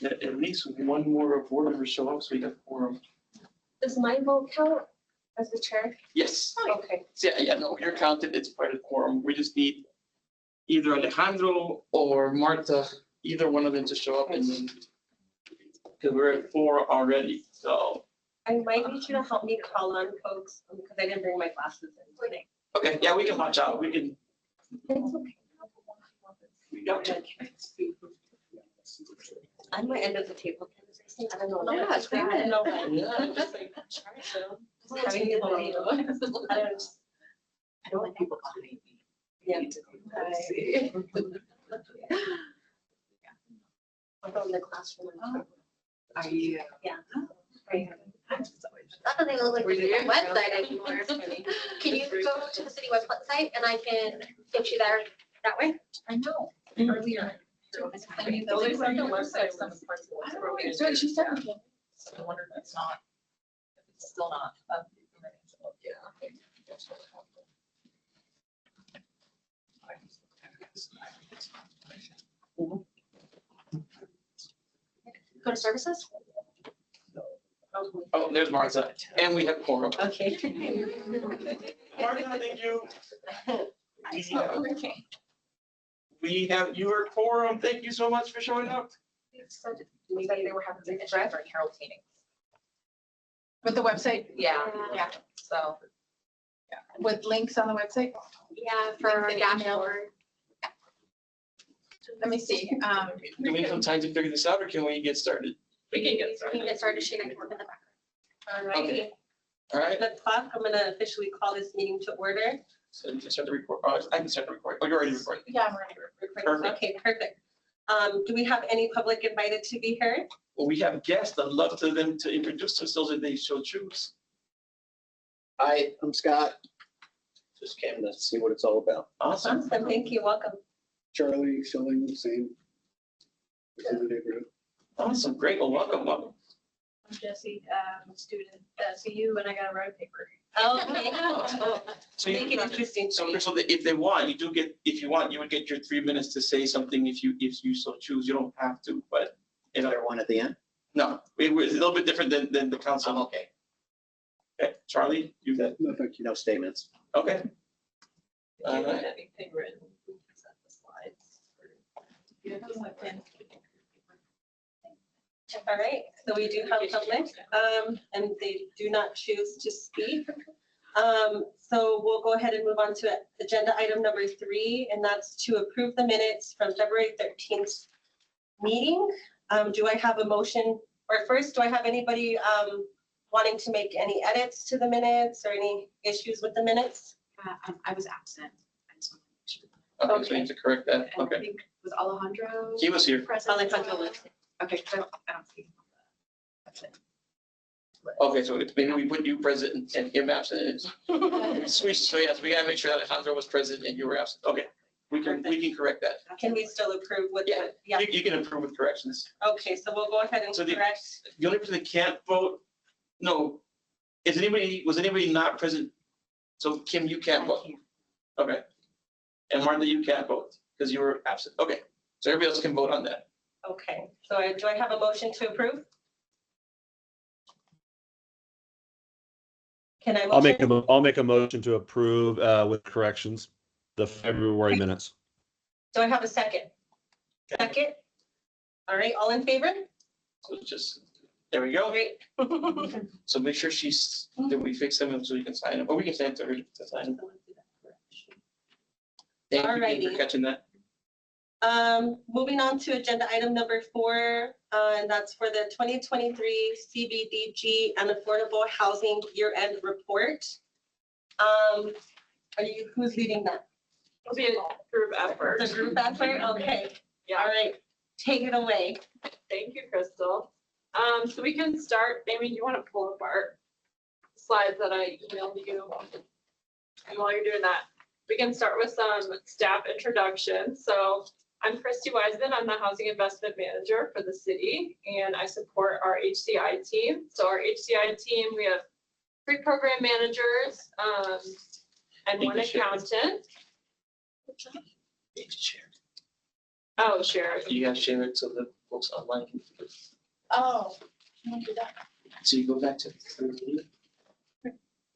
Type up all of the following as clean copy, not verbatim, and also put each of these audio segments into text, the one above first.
at least one more board member show up, so we have quorum. Does my vote count as the chair? Yes. Okay. Yeah, no, you're counted. It's part of quorum. We just need either Alejandro or Marta, either one of them to show up and then, because we're at 4 already, so. I might need you to help me call on folks because I didn't bring my glasses in today. Okay, yeah, we can watch out. We can. It's okay. We got you. On my end of the table. I don't know. Yeah, it's great. I don't know. Yeah. Just like, so, having you hold me. I don't like people behind me. Yeah. I see. I'm from the classroom. Are you? Yeah. Not that they look like the website anymore. Can you go to the city website and I can get you there that way? I know, earlier. I mean, those are the websites, some parts of the website. So she said. I wonder if it's not, if it's still not up. Yeah. Go to services? Oh, there's Marta, and we have quorum. Okay. Marta, thank you. Okay. We have your quorum. Thank you so much for showing up. Maybe they were having some issues during Harold's meetings. With the website? Yeah, so. Yeah, with links on the website? Yeah, for our Link in email. dashboard. Let me see. Do we have time to figure this out, or can we get started? We can get We started. can get started, Shane, I can work in the background. All right. Okay. All right, The clock, I'm gonna officially call this meeting to order. so you can start the record. Oh, I can start the record. Oh, you're already recording. Yeah, I'm ready. Perfect. Okay, perfect. Do we have any public invited to be heard? Well, we have guests. I'd love for them to introduce themselves if they so choose. Hi, I'm Scott. Just came to see what it's all about. Awesome. Awesome, thank you, welcome. Charlie, Shilling, same. Within the neighborhood. Awesome, great. Well, welcome. I'm Jesse, student at CU, and I got a road paper. Okay. So Make it interesting. So if they want, you do get, if you want, you would get your 3 minutes to say something if you so choose. You don't have to, but Is there one at the end? no, it was a little bit different than the council. Okay. Okay, Charlie, you got, No, thank you. No statements. okay. Do you All have right. anything written? We can set the slides. You have my pen. All right, so we do have public, and they do not choose to speak. So we'll go ahead and move on to agenda item number 3, and that's to approve the minutes from February 13th meeting. Do I have a motion, or first, do I have anybody wanting to make any edits to the minutes or any issues with the minutes? I was absent. I just wanted to make sure. Okay, so you need to correct that. And I Okay. think, was Alejandro? He was here. present? Alejandro was. Okay, so I don't see him. That's it. Okay, so maybe we put you present and him absent. Switch, so yes, we gotta make sure that Alejandro was present and you were absent. Okay, we can correct that. Can we still approve with Yeah. the, yeah, You can approve with corrections. okay, so we'll go ahead and So the- correct. The only person that can't vote, no, was anybody not present? So Kim, you can't vote. Okay. And Martha, you can't vote because you were absent. Okay, so everybody else can vote on that. Okay, so do I have a motion to approve? Can I? I'll make a motion to approve with corrections, the February minutes. Do I have a second? Second? All right, all in favor? So it's just, there we go. Great. So make sure that we fix them so you can sign them, or we can send it to her to sign them. Thank you Kim, for Alrighty. catching that. Moving on to agenda item number 4, and that's for the 2023 CBDG and Affordable Housing Year-End Report. Who's leading that? It'll be a group effort. The group effort? Okay, all Yeah, right, take it away. thank you, Crystal. So we can start, maybe you want to pull apart slides that I emailed you. And while you're doing that, we can start with some staff introduction. So I'm Christy Wiseman. I'm the Housing Investment Manager for the city, and I support our HCI team. So our HCI team, we have 3 program managers and 1 accountant. You can share. Oh, sure. You have to share it so that folks online can do it. Oh, I won't do that. So you go back to 30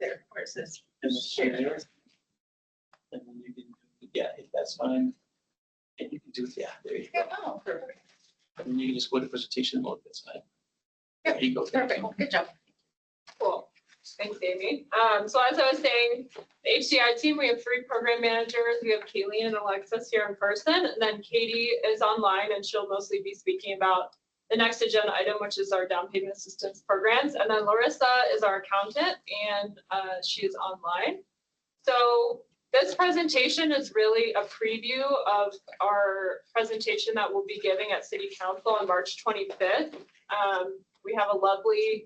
There, where's this? and then share. And then you can, yeah, if that's fine. And you can do, yeah, there you go. Oh, perfect. And then you can just go to presentation mode, that's fine. There you go. Perfect, good job. Cool. Thanks, Amy. So as I was saying, the HCI team, we have 3 program managers. We have Kaylee and Alexis here in person, and then Katie is online, and she'll mostly be speaking about the next agenda item, which is our down payment assistance programs. And then Larissa is our accountant, and she is online. So this presentation is really a preview of our presentation that we'll be giving at City Council on March 25th. We have a lovely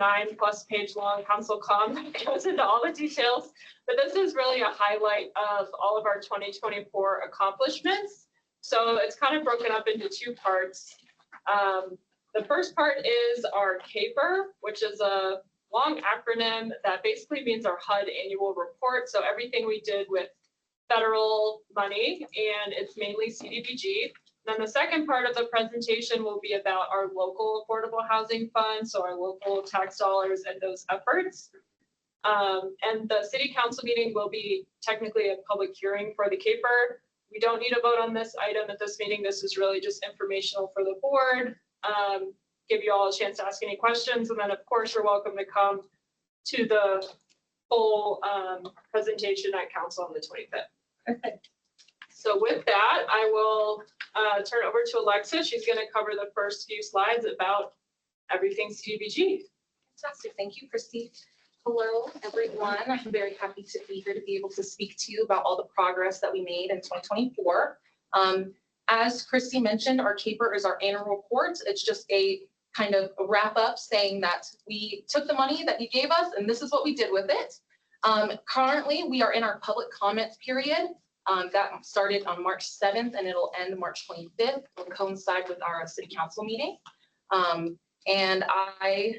9+ page long council comm that goes into all the details, but this is really a highlight of all of our 2024 accomplishments. So it's kind of broken up into 2 parts. The first part is our CAPER, which is a long acronym that basically means our HUD annual report. So everything we did with federal money, and it's mainly CDBG. Then the second part of the presentation will be about our local affordable housing fund, so our local tax dollars and those efforts. And the city council meeting will be technically a public hearing for the CAPER. We don't need a vote on this item at this meeting. This is really just informational for the board. Give you all a chance to ask any questions. And then of course, you're welcome to come to the full presentation at council on the 25th. Perfect. So with that, I will turn it over to Alexa. She's going to cover the first few slides about everything CDBG. Fantastic. Thank you, Christy. Hello, everyone. I'm very happy to be here to be able to speak to you about all the progress that we made in 2024. As Christy mentioned, our CAPER is our annual report. It's just a kind of a wrap up saying that we took the money that you gave us and this is what we did with it. Currently, we are in our public comments period. That started on March 7th and it'll end March 25th. It'll coincide with our city council meeting. And I,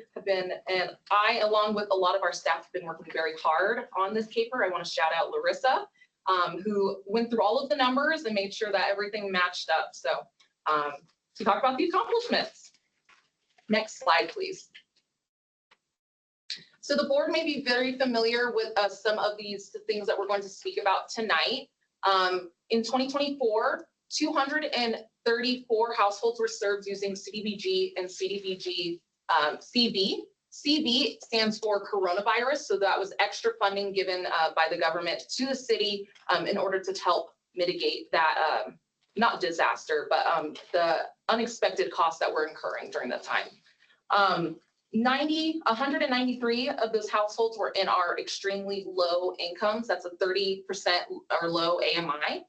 along with a lot of our staff, have been working very hard on this CAPER. I want to shout out Larissa, who went through all of the numbers and made sure that everything matched up. So to talk about the accomplishments. Next slide, please. So the board may be very familiar with some of these things that we're going to speak about tonight. In 2024, 234 households were served using CDBG and CDBG CB. CB stands for coronavirus, so that was extra funding given by the government to the city in order to help mitigate that, not disaster, but the unexpected costs that were incurring during that time. 193 of those households were in our extremely low incomes. That's a 30% or low AMI.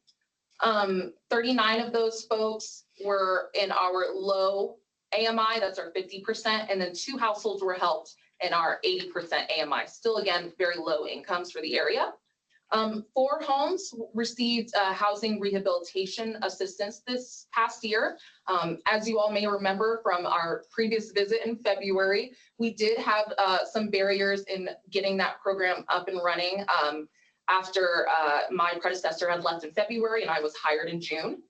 39 of those folks were in our low AMI, that's our 50%, and then 2 households were helped in our 80% AMI. Still, again, very low incomes for the area. 4 homes received housing rehabilitation assistance this past year. As you all may remember from our previous visit in February, we did have some barriers in getting that program up and running after my predecessor had left in February and I was hired in June.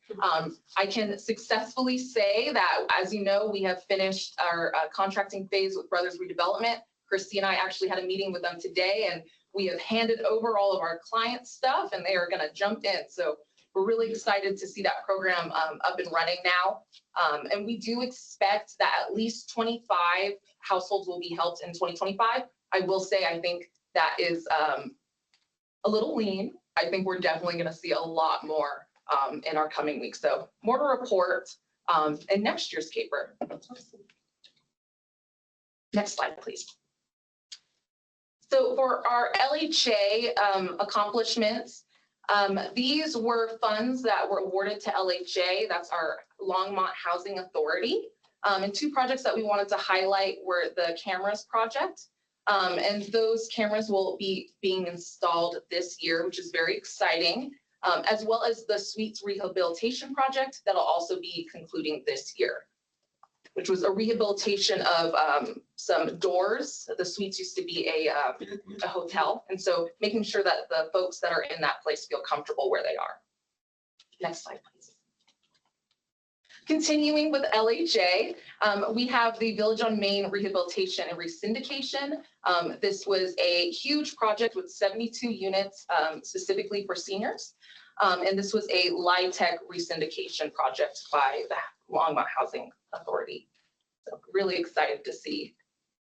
I can successfully say that, as you know, we have finished our contracting phase with Brothers Redevelopment. Christy and I actually had a meeting with them today, and we have handed over all of our client stuff and they are going to jump in. So we're really excited to see that program up and running now. And we do expect that at least 25 households will be helped in 2025. I will say, I think that is a little lean. I think we're definitely going to see a lot more in our coming weeks. So more to report in next year's CAPER. Next slide, please. So for our LHA accomplishments, these were funds that were awarded to LHA. That's our Longmont Housing Authority. And 2 projects that we wanted to highlight were the cameras project. And those cameras will be being installed this year, which is very exciting, as well as the suites rehabilitation project that'll also be concluding this year, which was a rehabilitation of some doors. The suites used to be a hotel. And so making sure that the folks that are in that place feel comfortable where they are. Next slide, please. continuing with LHA, we have the Village on Main rehabilitation and resyndication. This was a huge project with 72 units specifically for seniors. And this was a LIHTC resyndication project by the Longmont Housing Authority. So really excited to see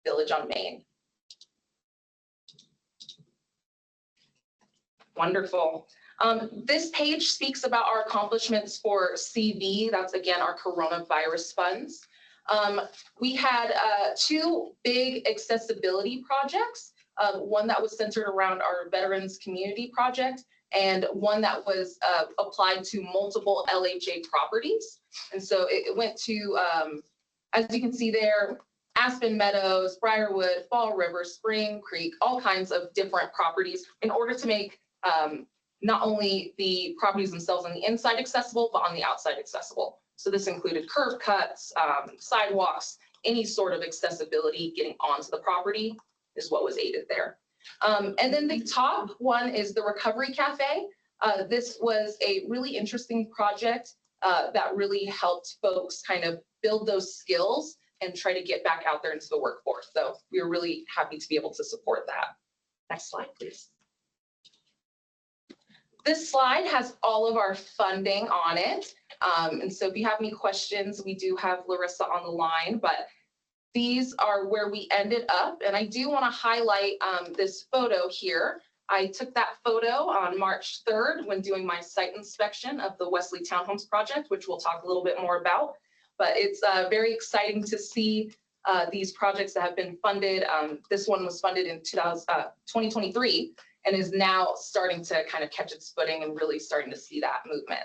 Village on Main. Wonderful. This page speaks about our accomplishments for CV. That's again our coronavirus funds. We had two big accessibility projects. One that was centered around our Veterans Community Project, and one that was applied to multiple LHA properties. And so it went to, as you can see there, Aspen Meadows, Briarwood, Fall River, Spring Creek, all kinds of different properties in order to make not only the properties themselves on the inside accessible, but on the outside accessible. So this included curb cuts, sidewalks, any sort of accessibility getting onto the property is what was aided there. And then the top one is the Recovery Cafe. This was a really interesting project that really helped folks kind of build those skills and try to get back out there into the workforce. So we were really happy to be able to support that. Next slide, please. This slide has all of our funding on it. And so if you have any questions, we do have Larissa on the line, but these are where we ended up. And I do want to highlight this photo here. I took that photo on March 3rd when doing my site inspection of the Wesley Townhomes project, which we'll talk a little bit more about. But it's very exciting to see these projects that have been funded. This one was funded in 2023 and is now starting to kind of catch its footing and really starting to see that movement.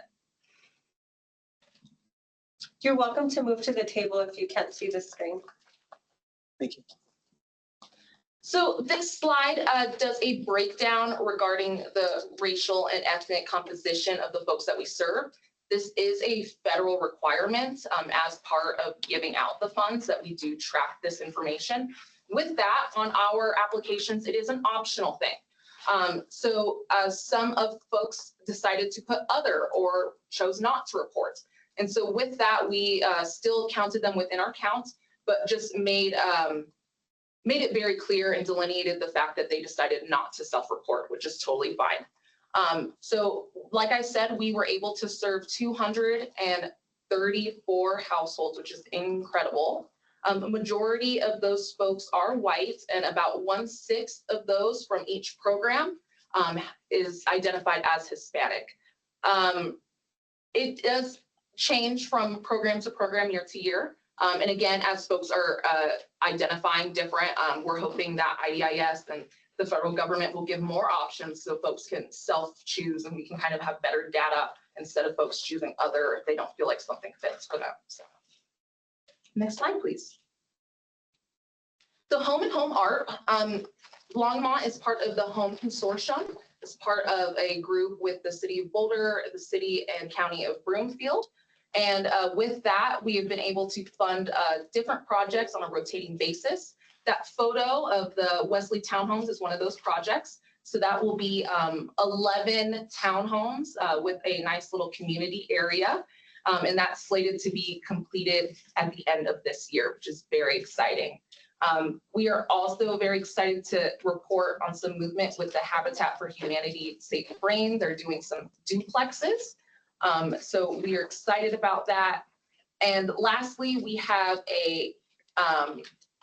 You're welcome to move to the table if you can't see the screen. Thank you. So this slide does a breakdown regarding the racial and ethnic composition of the folks that we serve. This is a federal requirement as part of giving out the funds that we do track this information. With that, on our applications, it is an optional thing. So some of folks decided to put other or chose not to report. And so with that, we still counted them within our count, but just made it very clear and delineated the fact that they decided not to self-report, which is totally fine. So like I said, we were able to serve 234 households, which is incredible. A majority of those folks are white, and about 1/6 of those from each program is identified as Hispanic. It does change from program to program, year to year. And again, as folks are identifying different, we're hoping that IDIS and the federal government will give more options so folks can self-choose and we can kind of have better data instead of folks choosing other if they don't feel like something fits for them. So. Next slide, please. The Home and Home Art. Longmont is part of the Home Consortium. It's part of a group with the City of Boulder, the City and County of Broomfield. And with that, we have been able to fund different projects on a rotating basis. That photo of the Wesley Townhomes is one of those projects. So that will be 11 townhomes with a nice little community area. And that's slated to be completed at the end of this year, which is very exciting. We are also very excited to report on some movement with the Habitat for Humanity Safe Brain. They're doing some duplexes. So we are excited about that. And lastly, we have a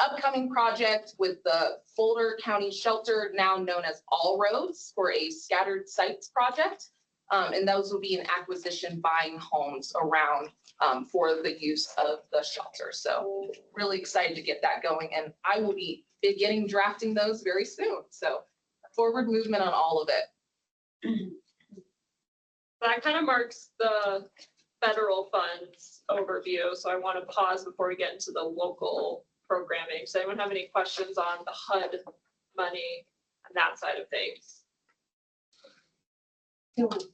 upcoming project with the Boulder County Shelter, now known as All Roads, for a scattered sites project. And those will be an acquisition buying homes around for the use of the shelter. So really excited to get that going. And I will be beginning drafting those very soon. So forward movement on all of it. That kind of marks the federal funds overview. So I want to pause before we get into the local programming. Does anyone have any questions on the HUD money and that side of things?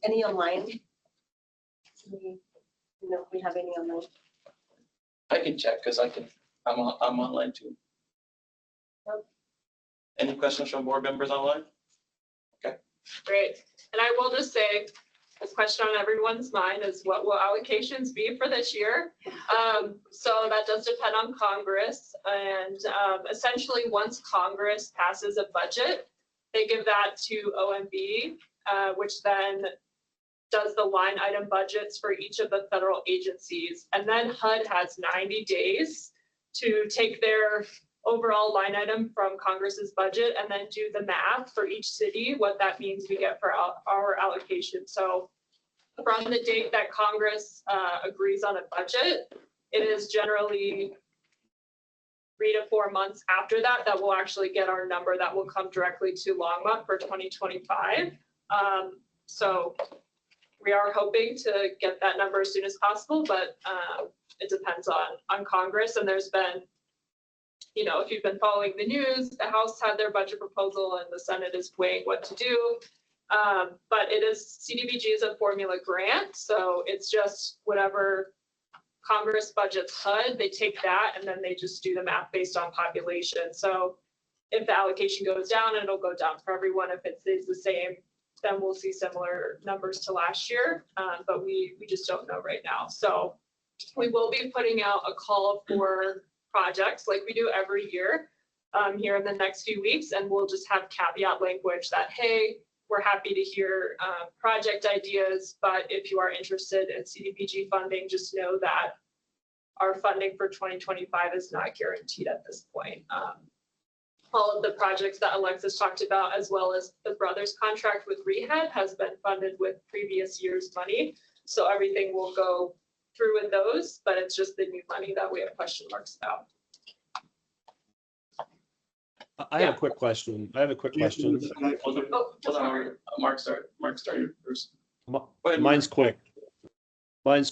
Any online? No, we have any online. I can check because I'm online too. Any questions from board members online? Great. And I will just say, this question on everyone's mind is what will allocations be for this year? So that does depend on Congress, and essentially, once Congress passes a budget, they give that to OMB, which then does the line item budgets for each of the federal agencies. And then HUD has 90 days to take their overall line item from Congress's budget and then do the math for each city, what that means we get for our allocation. So from the date that Congress agrees on a budget, it is generally 3 to 4 months after that that we'll actually get our number that will come directly to Longmont for 2025. So we are hoping to get that number as soon as possible, but it depends on Congress. And there's been, you know, if you've been following the news, the House had their budget proposal and the Senate is weighing what to do. But it is, CDBG is a formula grant, so it's just whatever Congress budgets HUD, they take that and then they just do the math based on population. So if the allocation goes down, it'll go down for everyone. If it stays the same, then we'll see similar numbers to last year, but we just don't know right now. So we will be putting out a call for projects like we do every year here in the next few weeks, and we'll just have caveat language that, hey, we're happy to hear project ideas, but if you are interested in CDBG funding, just know that our funding for 2025 is not guaranteed at this point. All of the projects that Alexis talked about, as well as the Brothers contract with Rehab, has been funded with previous year's money. So everything will go through with those, but it's just the new money that we have question marks about. I have a quick question. Hold on, Mark started first. Mine's quick. Are all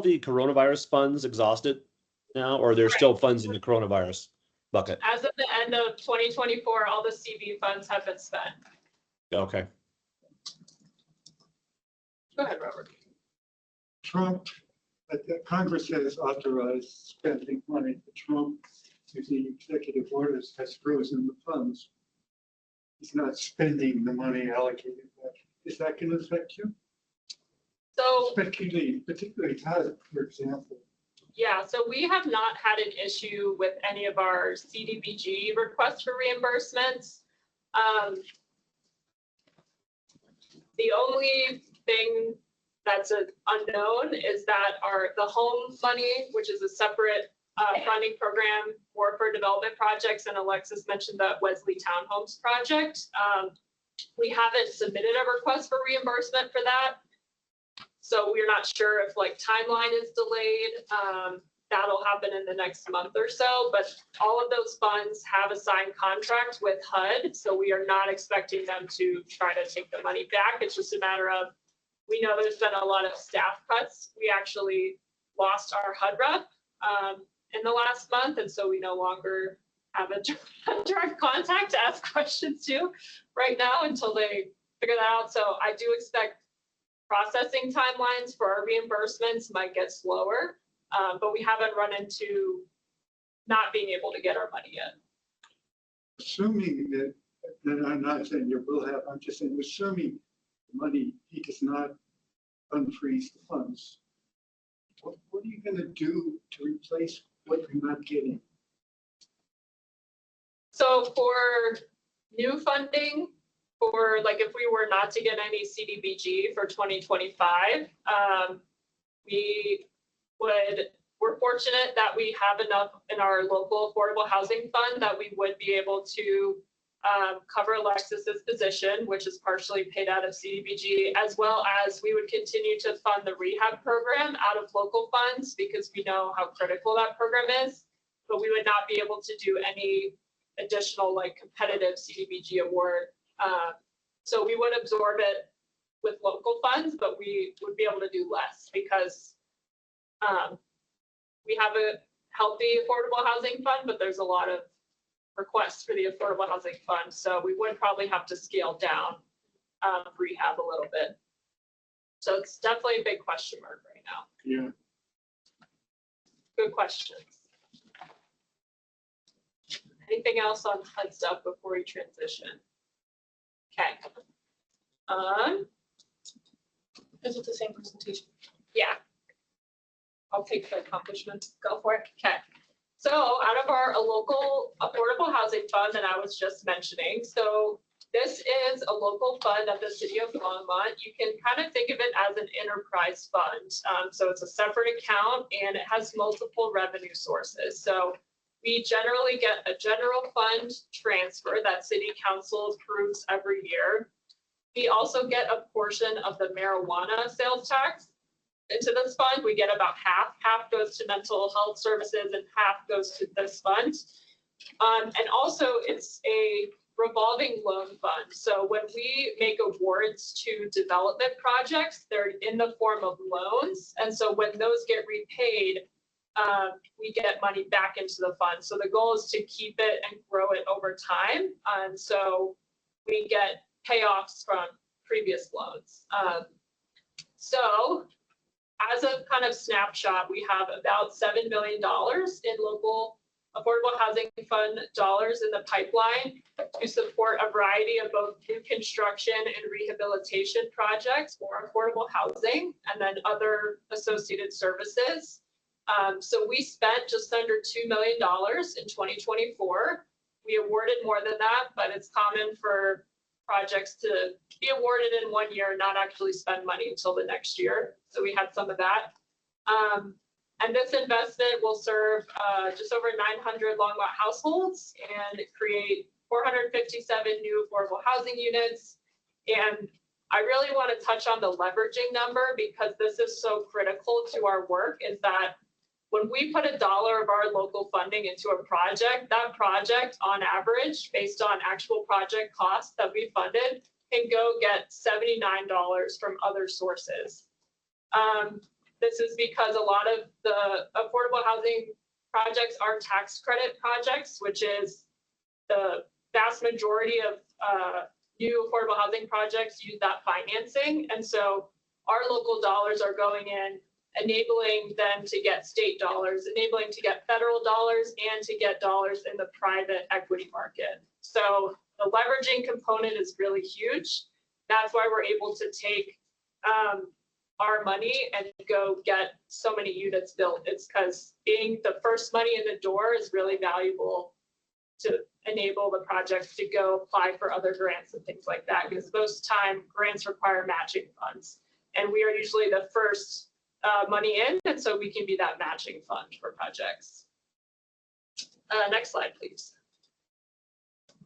the coronavirus funds exhausted now, or are there still funds in the coronavirus bucket? As of the end of 2024, all the CV funds have been spent. Okay. Go ahead, Robert. Trump, Congress has authorized spending money. Trump, using executive orders, has frozen the funds. He's not spending the money allocated. Is that going to affect you? So, particularly HUD, for example. yeah, so we have not had an issue with any of our CDBG requests for reimbursements. The only thing that's an unknown is that the home money, which is a separate funding program for development projects, and Alexis mentioned the Wesley Townhomes project. We haven't submitted a request for reimbursement for that. So we're not sure if like timeline is delayed. That'll happen in the next month or so, but all of those funds have a signed contract with HUD. So we are not expecting them to try to take the money back. It's just a matter of, we know there's been a lot of staff cuts. We actually lost our HUD rep in the last month. And so we no longer have a direct contact to ask questions to right now until they figure that out. So I do expect processing timelines for our reimbursements might get slower, but we haven't run into not being able to get our money yet. Assuming that I'm not saying you will have, I'm just saying, assuming the money, he does not unfreeze the funds. What are you going to do to replace what you're not getting? So for new funding, for like if we were not to get any CDBG for 2025, we're fortunate that we have enough in our local affordable housing fund that we would be able to cover Alexis's position, which is partially paid out of CDBG, as well as we would continue to fund the rehab program out of local funds because we know how critical that program is, but we would not be able to do any additional like competitive CDBG award. So we would absorb it with local funds, but we would be able to do less because we have a healthy affordable housing fund, but there's a lot of requests for the affordable housing fund. So we would probably have to scale down rehab a little bit. So it's definitely a big question mark right now. Yeah. Good questions. Anything else on HUD stuff before we transition? Okay. Is it the same presentation? Yeah. I'll take the accomplishment, go for it. Okay. So out of our local affordable housing fund that I was just mentioning, so this is a local fund at the City of Longmont. You can kind of think of it as an enterprise fund. So it's a separate account and it has multiple revenue sources. So we generally get a general fund transfer that City Council approves every year. We also get a portion of the marijuana sales tax into this fund. We get about half. Half goes to mental health services and half goes to this fund. And also it's a revolving loan fund. So when we make awards to development projects, they're in the form of loans. And so when those get repaid, we get money back into the fund. So the goal is to keep it and grow it over time. And so we get payoffs from previous loans. So as a kind of snapshot, we have about $7 million in local affordable housing fund dollars in the pipeline to support a variety of both new construction and rehabilitation projects for affordable housing and then other associated services. So we spent just under $2 million in 2024. We awarded more than that, but it's common for projects to be awarded in 1 year, not actually spend money until the next year. So we had some of that. And this investment will serve just over 900 Longmont households and create 457 new affordable housing units. And I really want to touch on the leveraging number because this is so critical to our work, is that when we put $1 of our local funding into a project, that project on average, based on actual project costs that we funded, can go get $79 from other sources. This is because a lot of the affordable housing projects are tax credit projects, which is the vast majority of new affordable housing projects use that financing. And so our local dollars are going in, enabling them to get state dollars, enabling to get federal dollars, and to get dollars in the private equity market. So the leveraging component is really huge. That's why we're able to take our money and go get so many units built. It's because being the first money in the door is really valuable to enable the projects to go apply for other grants and things like that, because most time grants require matching funds. And we are usually the first money in, and so we can be that matching fund for projects. Next slide, please.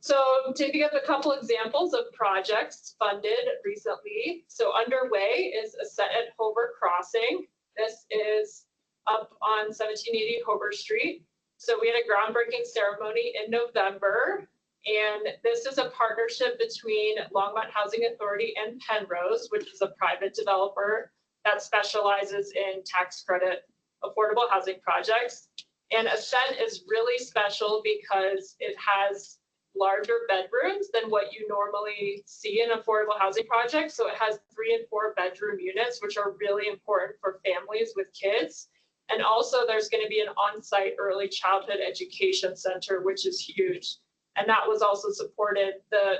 So taking up a couple examples of projects funded recently. So underway is a set at Hover Crossing. This is up on 1780 Hover Street. So we had a groundbreaking ceremony in November, and this is a partnership between Longmont Housing Authority and Penrose, which is a private developer that specializes in tax credit affordable housing projects. And Ascent is really special because it has larger bedrooms than what you normally see in affordable housing projects. So it has 3 and 4 bedroom units, which are really important for families with kids. And also there's going to be an on-site early childhood education center, which is huge. And that was also supported, the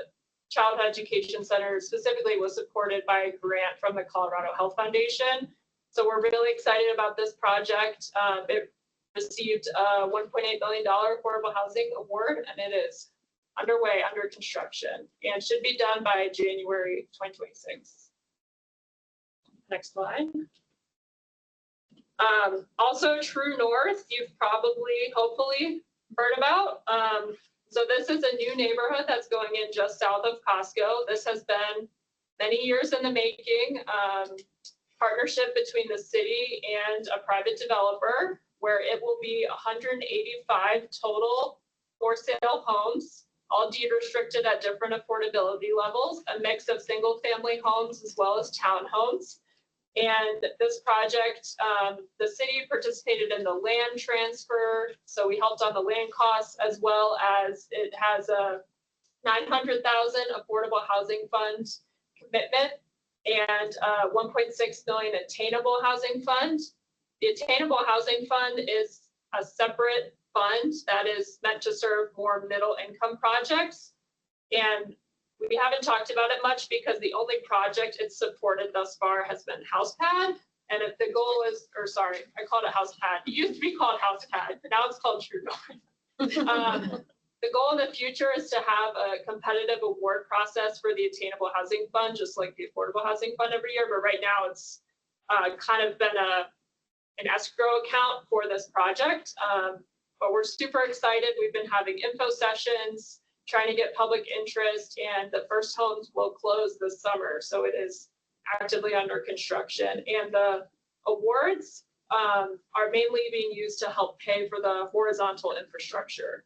Childhood Education Center specifically was supported by a grant from the Colorado Health Foundation. So we're really excited about this project. It received a $1.8 million affordable housing award, and it is underway, under construction, and should be done by January 2026. Next slide. Also True North, you've probably, hopefully heard about. So this is a new neighborhood that's going in just south of Costco. This has been many years in the making. Partnership between the city and a private developer, where it will be 185 total for sale homes, all deed restricted at different affordability levels, a mix of single family homes as well as townhomes. And this project, the city participated in the land transfer. So we helped on the land costs, as well as it has a $900,000 affordable housing fund commitment and 1.6 million attainable housing fund. The attainable housing fund is a separate fund that is meant to serve more middle income projects. And we haven't talked about it much because the only project it's supported thus far has been house pad. And if the goal is, or sorry, I called it house pad. It used to be called house pad. Now it's called True North. The goal in the future is to have a competitive award process for the Attainable Housing Fund, just like the Affordable Housing Fund every year. But right now it's kind of been an escrow account for this project. But we're super excited. We've been having info sessions, trying to get public interest, and the first homes will close this summer. So it is actively under construction. And the awards are mainly being used to help pay for the horizontal infrastructure.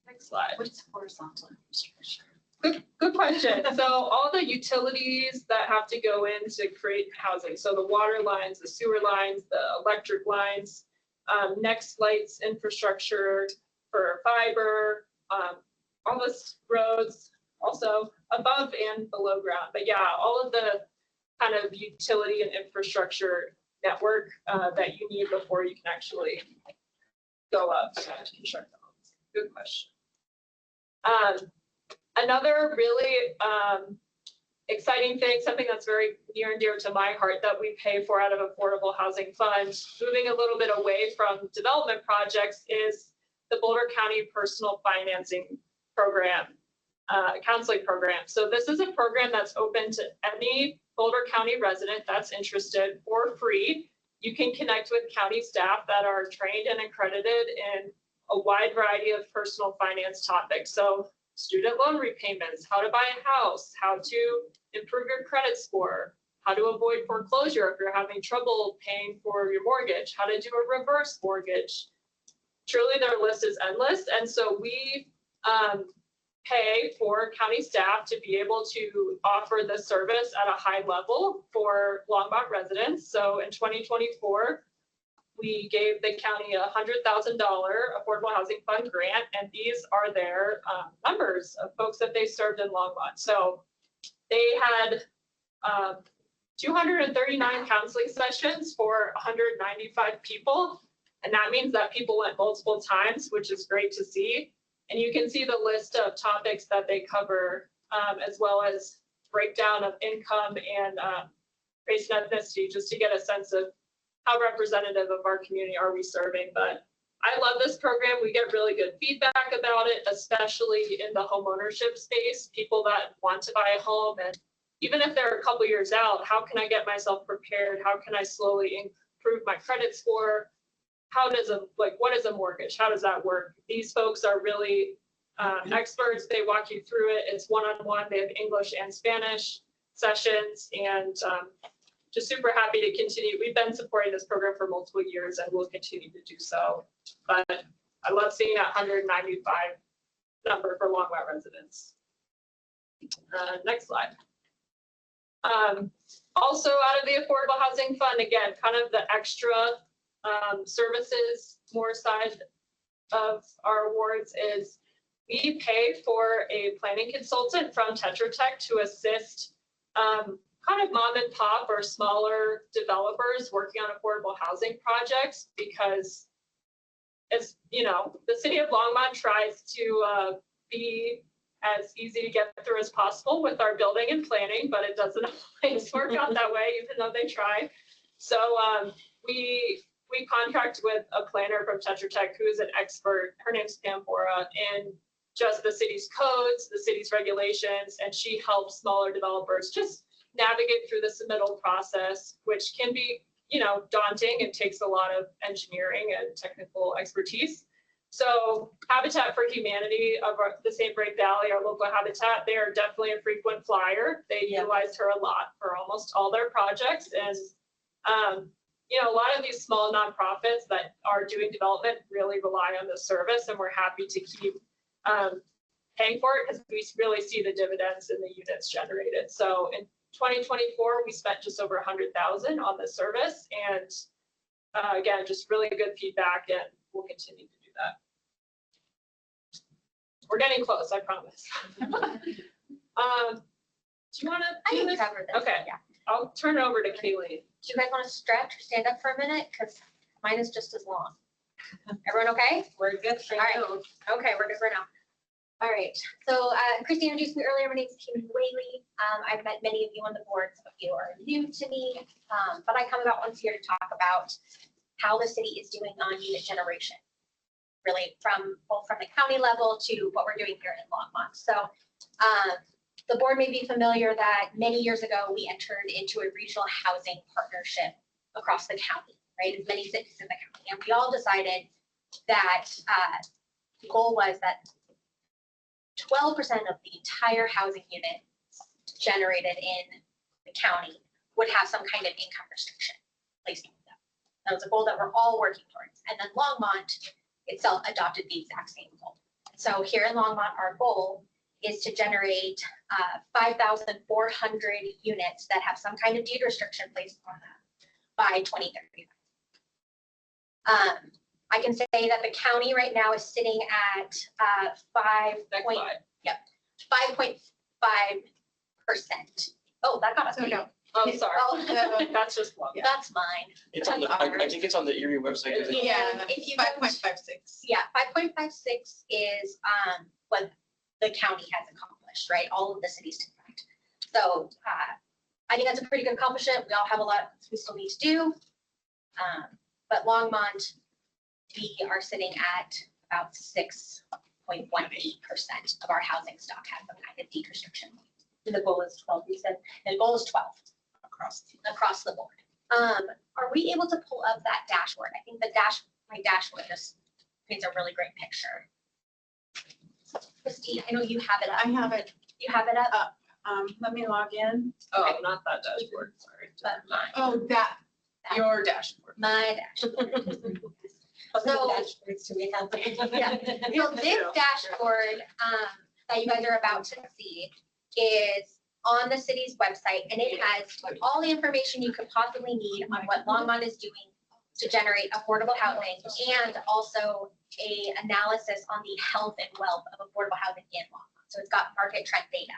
Next slide. What's horizontal infrastructure? Good question. So all the utilities that have to go in to create housing. So the water lines, the sewer lines, the electric lines, next lights infrastructure for fiber, all the roads, also above and below ground. But yeah, all of the kind of utility and infrastructure network that you need before you can actually go up to construct the homes. Good question. Another really exciting thing, something that's very near and dear to my heart that we pay for out of Affordable Housing Fund, moving a little bit away from development projects, is the Boulder County Personal Financing Program, counseling program. So this is a program that's open to any Boulder County resident that's interested for free. You can connect with county staff that are trained and accredited in a wide variety of personal finance topics. So student loan repayments, how to buy a house, how to improve your credit score, how to avoid foreclosure if you're having trouble paying for your mortgage, how to do a reverse mortgage. Truly, their list is endless. And so we pay for county staff to be able to offer this service at a high level for Longmont residents. So in 2024, we gave the county a $100,000 Affordable Housing Fund grant, and these are their numbers of folks that they served in Longmont. So they had 239 counseling sessions for 195 people, and that means that people went multiple times, which is great to see. And you can see the list of topics that they cover, as well as breakdown of income and race and ethnicity, just to get a sense of how representative of our community are we serving. But I love this program. We get really good feedback about it, especially in the home ownership space, people that want to buy a home. And even if they're a couple years out, how can I get myself prepared? How can I slowly improve my credit score? What is a mortgage? How does that work? These folks are really experts. They walk you through it. It's one-on-one. They have English and Spanish sessions, and just super happy to continue. We've been supporting this program for multiple years and we'll continue to do so. But I love seeing that 195 number for Longmont residents. Next slide. Also out of the Affordable Housing Fund, again, kind of the extra services, more side of our awards is we pay for a planning consultant from Tetra Tech to assist kind of mom and pop or smaller developers working on affordable housing projects, because as you know, the city of Longmont tries to be as easy to get through as possible with our building and planning, but it doesn't always work out that way, even though they try. So we contract with a planner from Tetra Tech who is an expert. Her name's Pam Bora, in just the city's codes, the city's regulations, and she helps smaller developers just navigate through the submittal process, which can be, daunting and takes a lot of engineering and technical expertise. So Habitat for Humanity of the St. Vrain Valley, our local habitat, they are definitely a frequent flyer. They utilized her a lot for almost all their projects. And, a lot of these small nonprofits that are doing development really rely on this service, and we're happy to keep paying for it because we really see the dividends in the units generated. So in 2024, we spent just over $100,000 on this service, and again, just really good feedback, and we'll continue to do that. We're getting close, I promise. Do you want to I do can this? cover this. Okay. Yeah. I'll turn it over to Kaylee. Do you guys want to stretch or stand up for a minute? Because mine is just as long. Everyone okay? We're good for All right. now. Okay, we're good for now. All right, so Christy introduced me earlier. My name is Kim Whaley. I've met many of you on the board. Some of you are new to me, but I come about once a year to talk about how the city is doing on unit generation, really from both from the county level to what we're doing here in Longmont. So the board may be familiar that many years ago, we entered into a regional housing partnership across the county, right? As many cities in the county. And we all decided that the goal was that 12% of the entire housing unit generated in the county would have some kind of income restriction placed on them. That was a goal that we're all working towards. And then Longmont itself adopted the exact same goal. So here in Longmont, our goal is to generate 5,400 units that have some kind of deed restriction placed on them by 2030. I can say that the county right now is sitting at 5.5%. Oh, that got us. So no. Oh, sorry. Oh, That's just one. That's mine. It's on the, I think it's on the Erie website. Isn't it? Yeah, If you go to- 5.56. Yeah, 5.56 is what the county has accomplished, right? All of the cities to fact. So I think that's a pretty good accomplishment. We all have a lot we still need to do. But Longmont, we are sitting at about 6.18% of our housing stock has some kind of deed restriction. And the goal is 12, you said. And the goal is 12 Across. across the board. Are we able to pull up that dashboard? I think my dashboard just paints a really great picture. Christine, I know you have it up. I have it. You have it up? Let me log in. Oh, not that dashboard, sorry. But mine. Oh, that, your dashboard. My dashboard. So- Dashboards, do we have? Yeah. So this dashboard that you guys are about to see is on the city's website, and it has all the information you could possibly need on what Longmont is doing to generate affordable housing, and also a analysis on the health and wealth of affordable housing in Longmont. So it's got market trend data,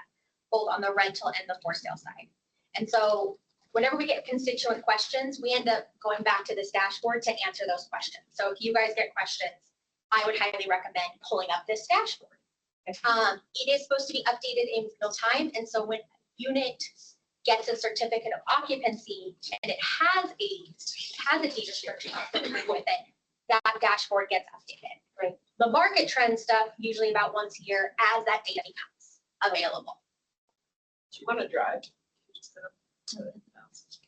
both on the rental and the for sale side. And so whenever we get constituent questions, we end up going back to this dashboard to answer those questions. So if you guys get questions, I would highly recommend pulling up this dashboard. It is supposed to be updated in real time. And so when a unit gets a certificate of occupancy and it has a deed restriction with it, that dashboard gets updated. Right. The market trend stuff, usually about once a year as that data becomes available. Do you want to drive?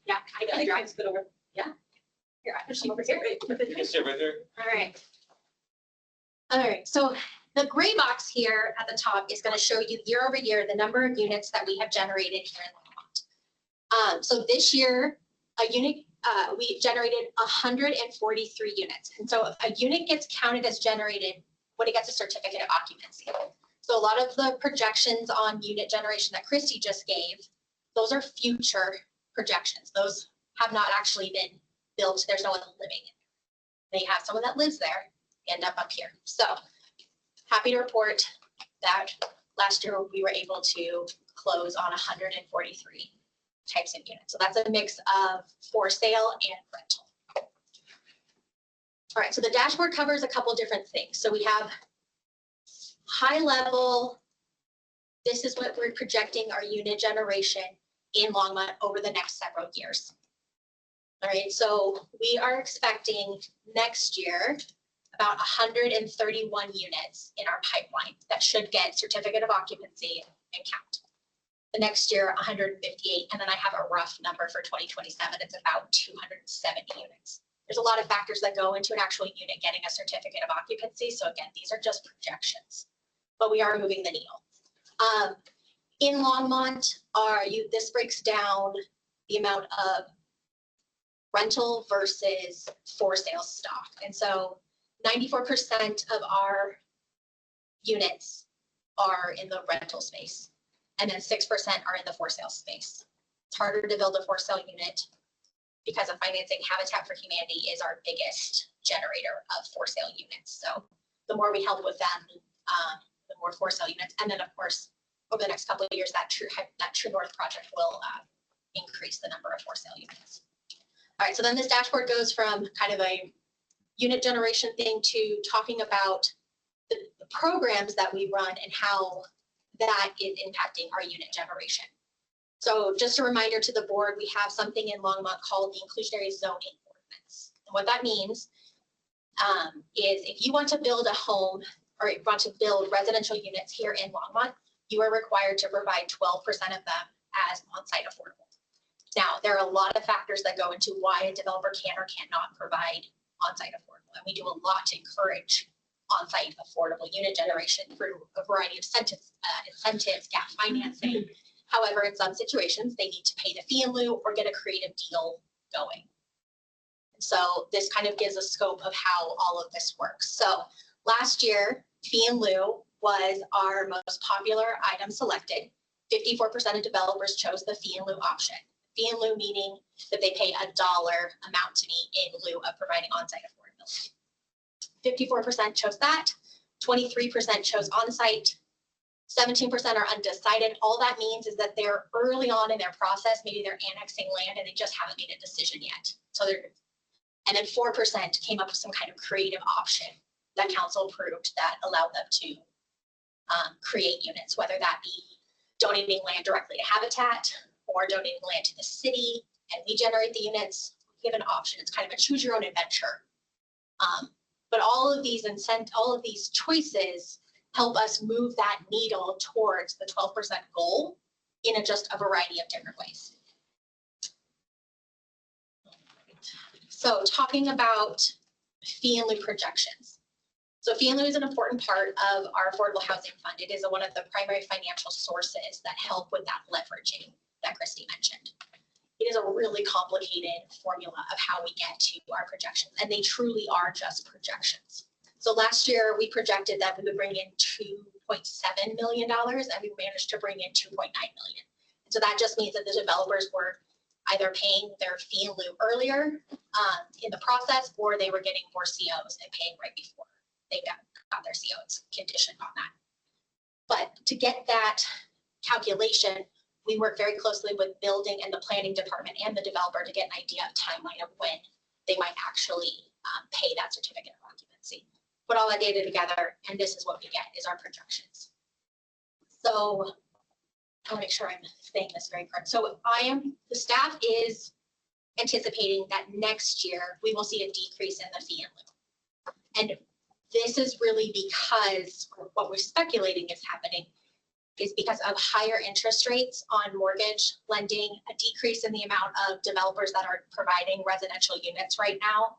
Yeah, I can drive. Good over. Here, I can over here. You can sit right there. All right. All right, so the gray box here at the top is going to show you year over year the number of units that we have generated here in Longmont. So this year, we generated 143 units. And so if a unit gets counted as generated when it gets a certificate of occupancy. So a lot of the projections on unit generation that Christy just gave, those are future projections. Those have not actually been built. There's no one living in it. They have someone that lives there, end up here. So happy to report that last year we were able to close on 143 types of units. So that's a mix of for sale and rental. All right, so the dashboard covers a couple different things. So we have high level, this is what we're projecting our unit generation in Longmont over the next several years. All right, so we are expecting next year about 131 units in our pipeline that should get certificate of occupancy and count. The next year, 158, and then I have a rough number for 2027. It's about 270 units. There's a lot of factors that go into an actual unit getting a certificate of occupancy. So again, these are just projections, but we are moving the needle. In Longmont, this breaks down the amount of rental versus for sale stock. And so 94% of our units are in the rental space, and then 6% are in the for sale space. It's harder to build a for sale unit because of financing. Habitat for Humanity is our biggest generator of for sale units. So the more we help with them, the more for sale units. And then of course, over the next couple of years, that True North project will increase the number of for sale units. All right, so then this dashboard goes from kind of a unit generation thing to talking about the programs that we run and how that is impacting our unit generation. So just a reminder to the board, we have something in Longmont called the inclusionary zoning ordinance. And what that means is if you want to build a home or you want to build residential units here in Longmont, you are required to provide 12% of them as on-site affordable. Now, there are a lot of factors that go into why a developer can or cannot provide on-site affordable. And we do a lot to encourage on-site affordable unit generation through a variety of incentives, gap financing. However, in some situations, they need to pay the fee in lieu or get a creative deal going. So this kind of gives a scope of how all of this works. So last year, fee in lieu was our most popular item selected. 54% of developers chose the fee in lieu option. Fee in lieu meaning that they pay $1 amount to me in lieu of providing on-site affordability. 54% chose that, 23% chose on-site, 17% are undecided. All that means is that they're early on in their process. Maybe they're annexing land and they just haven't made a decision yet. And then 4% came up with some kind of creative option that council approved that allowed them to create units, whether that be donating land directly to Habitat or donating land to the city, and we generate the units. We give an option. It's kind of a choose your own adventure. But all of these choices help us move that needle towards the 12% goal in just a variety of different ways. So talking about fee in lieu projections. So fee in lieu is an important part of our affordable housing fund. It is one of the primary financial sources that help with that leveraging that Christy mentioned. It is a really complicated formula of how we get to our projections, and they truly are just projections. So last year we projected that we would bring in $2.7 million, and we managed to bring in $2.9 million. And so that just means that the developers were either paying their fee in lieu earlier in the process, or they were getting more COs and paying right before they got their COs conditioned on that. But to get that calculation, we work very closely with building and the planning department and the developer to get an idea of timeline of when they might actually pay that certificate of occupancy. Put all that data together, and this is what we get is our projections. So I want to make sure I'm saying this very correct. So the staff is anticipating that next year we will see a decrease in the fee in lieu. And this is really because what we're speculating is happening is because of higher interest rates on mortgage lending, a decrease in the amount of developers that are providing residential units right now,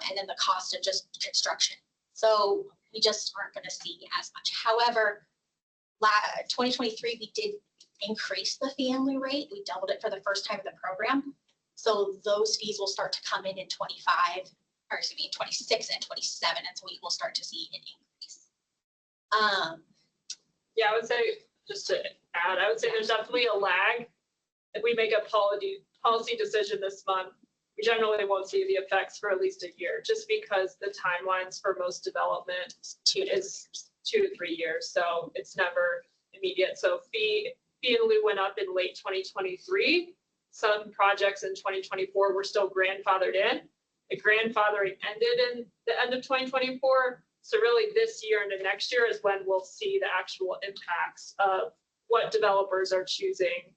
and then the cost of just construction. So we just aren't going to see as much. However, 2023, we did increase the fee in lieu rate. We doubled it for the first time in the program. So those fees will start to come in 26 and 27, and so we will start to see an increase. Yeah, I would say, just to add, I would say there's definitely a lag. If we make a policy decision this month, we generally won't see the effects for at least a year, just because the timelines for most development is 2 to 3 years. So it's never immediate. So fee in lieu went up in late 2023. Some projects in 2024 were still grandfathered in. The grandfathering ended in the end of 2024. So really this year into next year is when we'll see the actual impacts of what developers are choosing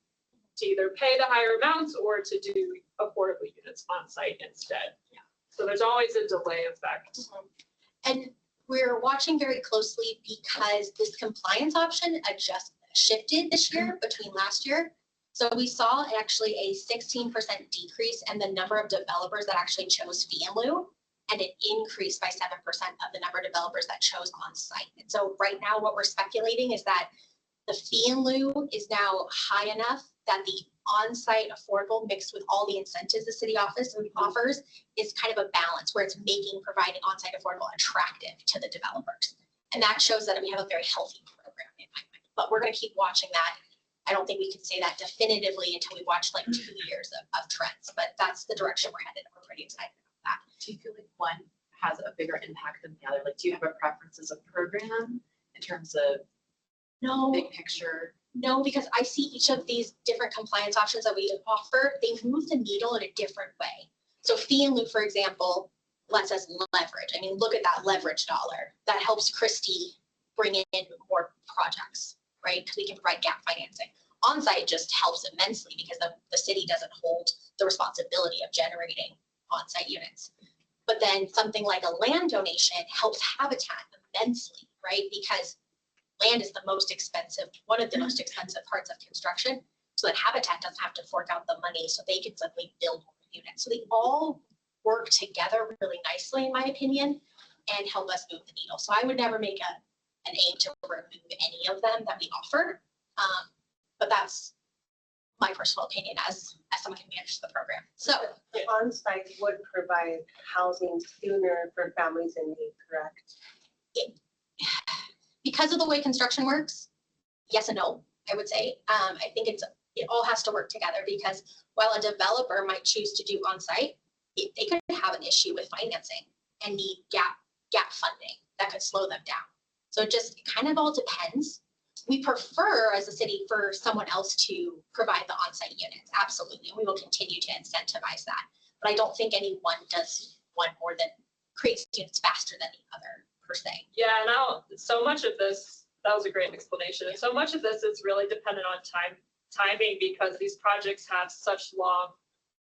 to either pay the higher amounts or to do affordable units on site instead. Yeah. So there's always a delay effect. And we're watching very closely because this compliance option shifted this year between last year. So we saw actually a 16% decrease in the number of developers that actually chose fee in lieu, and it increased by 7% of the number of developers that chose on site. And so right now what we're speculating is that the fee in lieu is now high enough that the on-site affordable mixed with all the incentives the city office offers is kind of a balance where it's making providing on-site affordable attractive to the developers. And that shows that we have a very healthy program in my mind. But we're going to keep watching that. I don't think we can say that definitively until we watch like 2 years of trends, but that's the direction we're headed. We're pretty excited about that. Do you feel like one has a bigger impact than the other? Like, do you have a preference as a program in terms of big picture? No, because I see each of these different compliance options that we offer, they move the needle in a different way. So fee in lieu, for example, lets us leverage. I mean, look at that leverage dollar. That helps Christie bring in more projects, right? Because we can provide gap financing. On-site just helps immensely because the city doesn't hold the responsibility of generating on-site units. But then something like a land donation helps Habitat immensely, right? Because land is the most expensive, one of the most expensive parts of construction. So that Habitat doesn't have to fork out the money, so they can simply build more units. So they all work together really nicely, in my opinion, and help us move the needle. So I would never make an aim to remove any of them that we offer. But that's my personal opinion as someone who manages the program. So The on-site would provide housing sooner for families in need, correct? because of the way construction works, yes and no, I would say. I think it all has to work together because while a developer might choose to do on-site, they could have an issue with financing and need gap funding that could slow them down. So it kind of all depends. We prefer as a city for someone else to provide the on-site units, absolutely. We will continue to incentivize that. But I don't think any one does one more than creates units faster than the other per se. Yeah, and so much of this, that was a great explanation. And so much of this is really dependent on timing because these projects have such long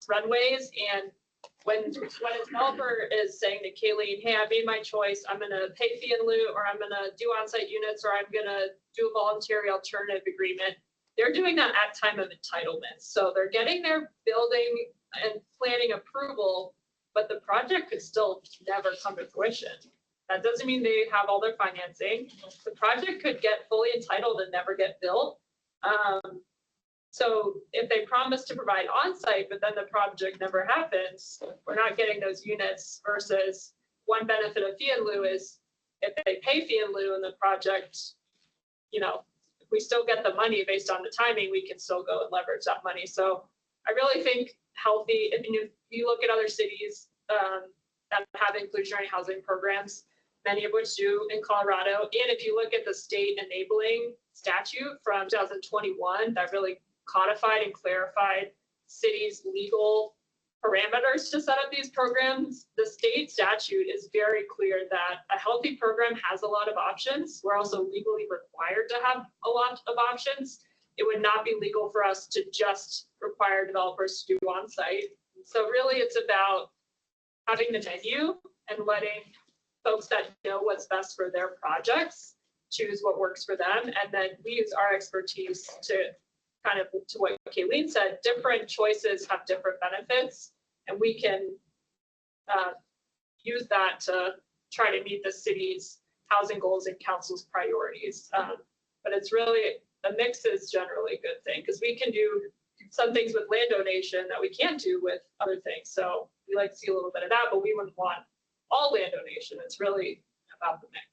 runways. And when a developer is saying to Kayleen, hey, I made my choice, I'm gonna pay fee in lieu, or I'm gonna do on-site units, or I'm gonna do a voluntary alternative agreement, they're doing that at time of entitlement. So they're getting their building and planning approval, but the project could still never come to fruition. That doesn't mean they have all their financing. The project could get fully entitled and never get built. So if they promise to provide on-site, but then the project never happens, we're not getting those units versus one benefit of fee in lieu is if they pay fee in lieu in the project, if we still get the money based on the timing, we can still go and leverage that money. So I really think healthy, if you look at other cities that have inclusionary housing programs, many of which do in Colorado. And if you look at the state enabling statute from 2021, that really codified and clarified cities' legal parameters to set up these programs. The state statute is very clear that a healthy program has a lot of options. We're also legally required to have a lot of options. It would not be legal for us to just require developers to do on-site. So really it's about having the menu and letting folks that know what's best for their projects choose what works for them. And then we use our expertise to kind of, to what Kayleen said, different choices have different benefits, and we can use that to try to meet the city's housing goals and council's priorities. But it's really, the mix is generally a good thing because we can do some things with land donation that we can't do with other things. So we like to see a little bit of that, but we wouldn't want all land donation. It's really about the mix.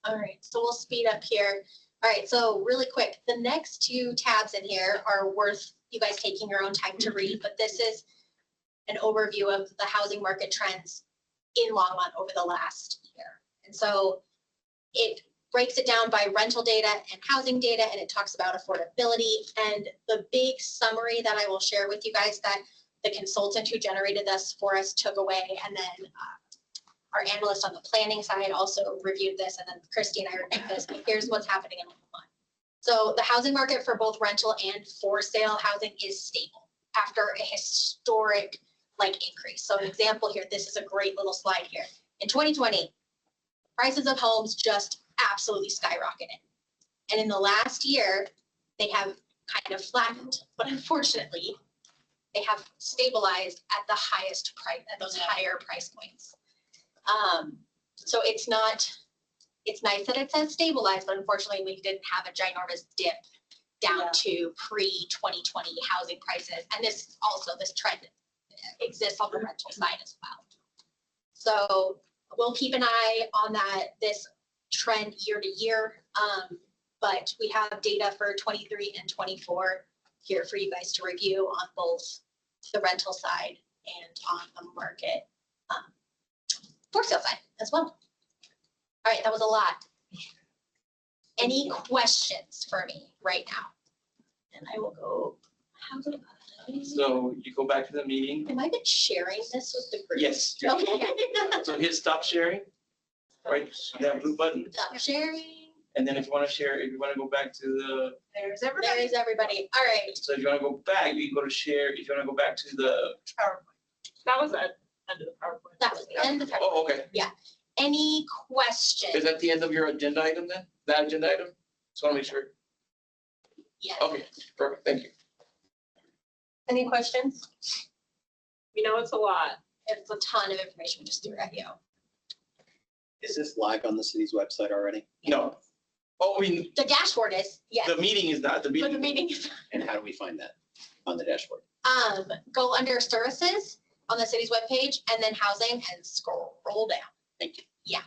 All right, so we'll speed up here. All right, so really quick, the next two tabs in here are worth you guys taking your own time to read, but this is an overview of the housing market trends in Longmont over the last year. And so it breaks it down by rental data and housing data, and it talks about affordability. And the big summary that I will share with you guys that the consultant who generated this for us took away, and then our analyst on the planning side also reviewed this, and then Christy and I reviewed this. But here's what's happening in Longmont. So the housing market for both rental and for sale housing is stable after a historic increase. So an example here, this is a great little slide here. In 2020, prices of homes just absolutely skyrocketed. And in the last year, they have kind of flattened, but unfortunately, they have stabilized at the highest price, at those higher price points. So it's nice that it says stabilized, but unfortunately we didn't have a ginormous dip down to pre-2020 housing prices. And this trend exists on the rental side as well. So we'll keep an eye on this trend year to year. But we have data for 23 and 24 here for you guys to review on both the rental side and on the market for sale side as well. All right, that was a lot. Any questions for me right now? And I will go. How do I? So you go back to the meeting. Am I been sharing this with the group? Yes. Okay. So hit stop sharing, right? That blue button. Stop sharing. And then if you want to share, if you want to go back to the, There's There everybody. is everybody. All right. so if you want to go back, you can go to share. If you want to go back to the, That was at end of the PowerPoint. That was the end of it. oh, okay. Any questions? Is that the end of your agenda item then? That agenda item? Just want to make sure. Yes. Okay, perfect. Thank you. Any questions? You know, it's a lot. It's a ton of information we just threw at you. Is this live on the city's website already? No. Oh, I mean, The dashboard is, yes, the meeting is not, the but the meeting. meeting is, And how do we find that on the dashboard? go under services on the city's webpage and then housing and scroll down. Thank you. Yeah.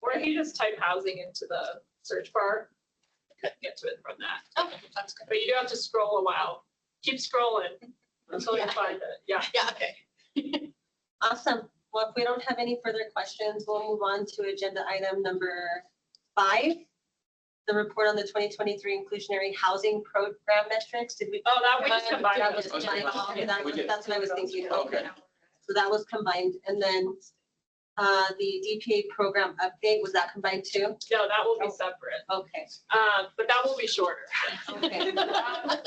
Or if you just type housing into the search bar, get to it from that. Okay, that's good. But you do have to scroll a while. Keep scrolling until you Yeah. find it. Yeah. Yeah, okay. Awesome. Well, if we don't have any further questions, we'll move on to agenda item number 5. The report on the 2023 inclusionary housing program metrics. Did we? Oh, that we just combined. That was those. combined. Okay, that's what I was thinking. Okay. So that was combined. And then the DPA program update, was that combined too? No, that will be separate. Okay, But that will be shorter. okay.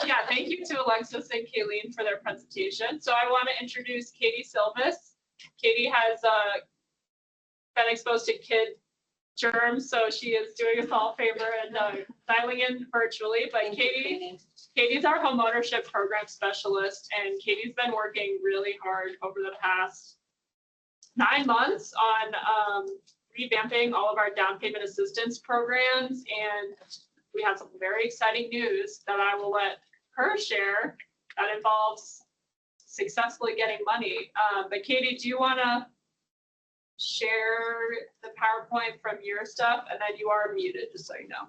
Yeah, thank you to Alexis and Kayleen for their presentation. So I want to introduce Katie Silvis. Katie has been exposed to kid germs, so she is doing us all a favor and dialing in virtually. But Thank you, Katie's our homeownership program specialist, and Katie's been working really hard over the past 9 months on revamping all of our down payment assistance programs. And we have some very exciting news that I will let her share that involves successfully getting money. But Katie, do you want to share the PowerPoint from your stuff? And then you are muted, just so you know.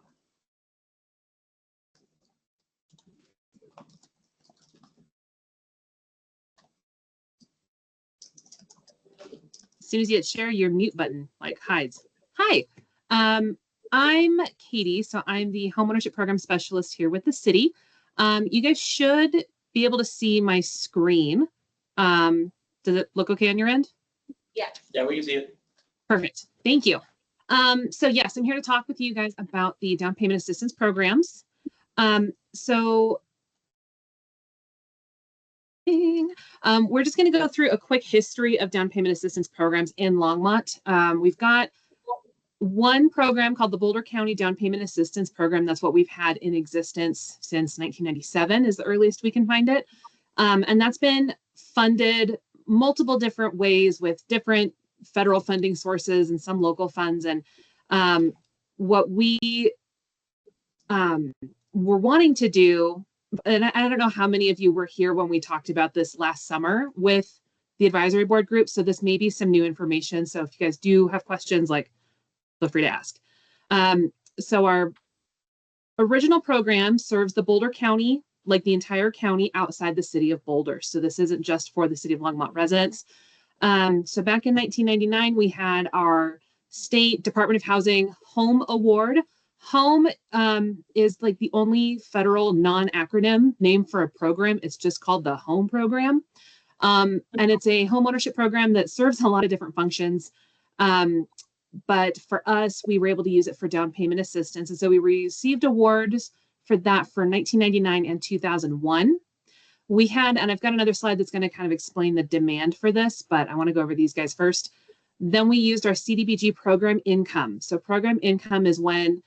As soon as you hit share, your mute button like hides. Hi, I'm Katie. So I'm the homeownership program specialist here with the city. You guys should be able to see my screen. Does it look okay on your end? Yeah, we can see it. Perfect. Thank you. So yes, I'm here to talk with you guys about the down payment assistance programs. We're just going to go through a quick history of down payment assistance programs in Longmont. We've got one program called the Boulder County Down Payment Assistance Program. That's what we've had in existence since 1997 is the earliest we can find it. And that's been funded multiple different ways with different federal funding sources and some local funds. And what we were wanting to do, and I don't know how many of you were here when we talked about this last summer with the advisory board group. So this may be some new information. So if you guys do have questions, like, feel free to ask. So our original program serves the Boulder County, like the entire county outside the city of Boulder. So this isn't just for the city of Longmont residents. So back in 1999, we had our State Department of Housing Home Award. Home is like the only federal non-acronym name for a program. It's just called the Home Program. And it's a home ownership program that serves a lot of different functions. But for us, we were able to use it for down payment assistance. And so we received awards for that for 1999 and 2001. We had, and I've got another slide that's going to kind of explain the demand for this, but I want to go over these guys first. Then we used our CDBG program income. So program income is when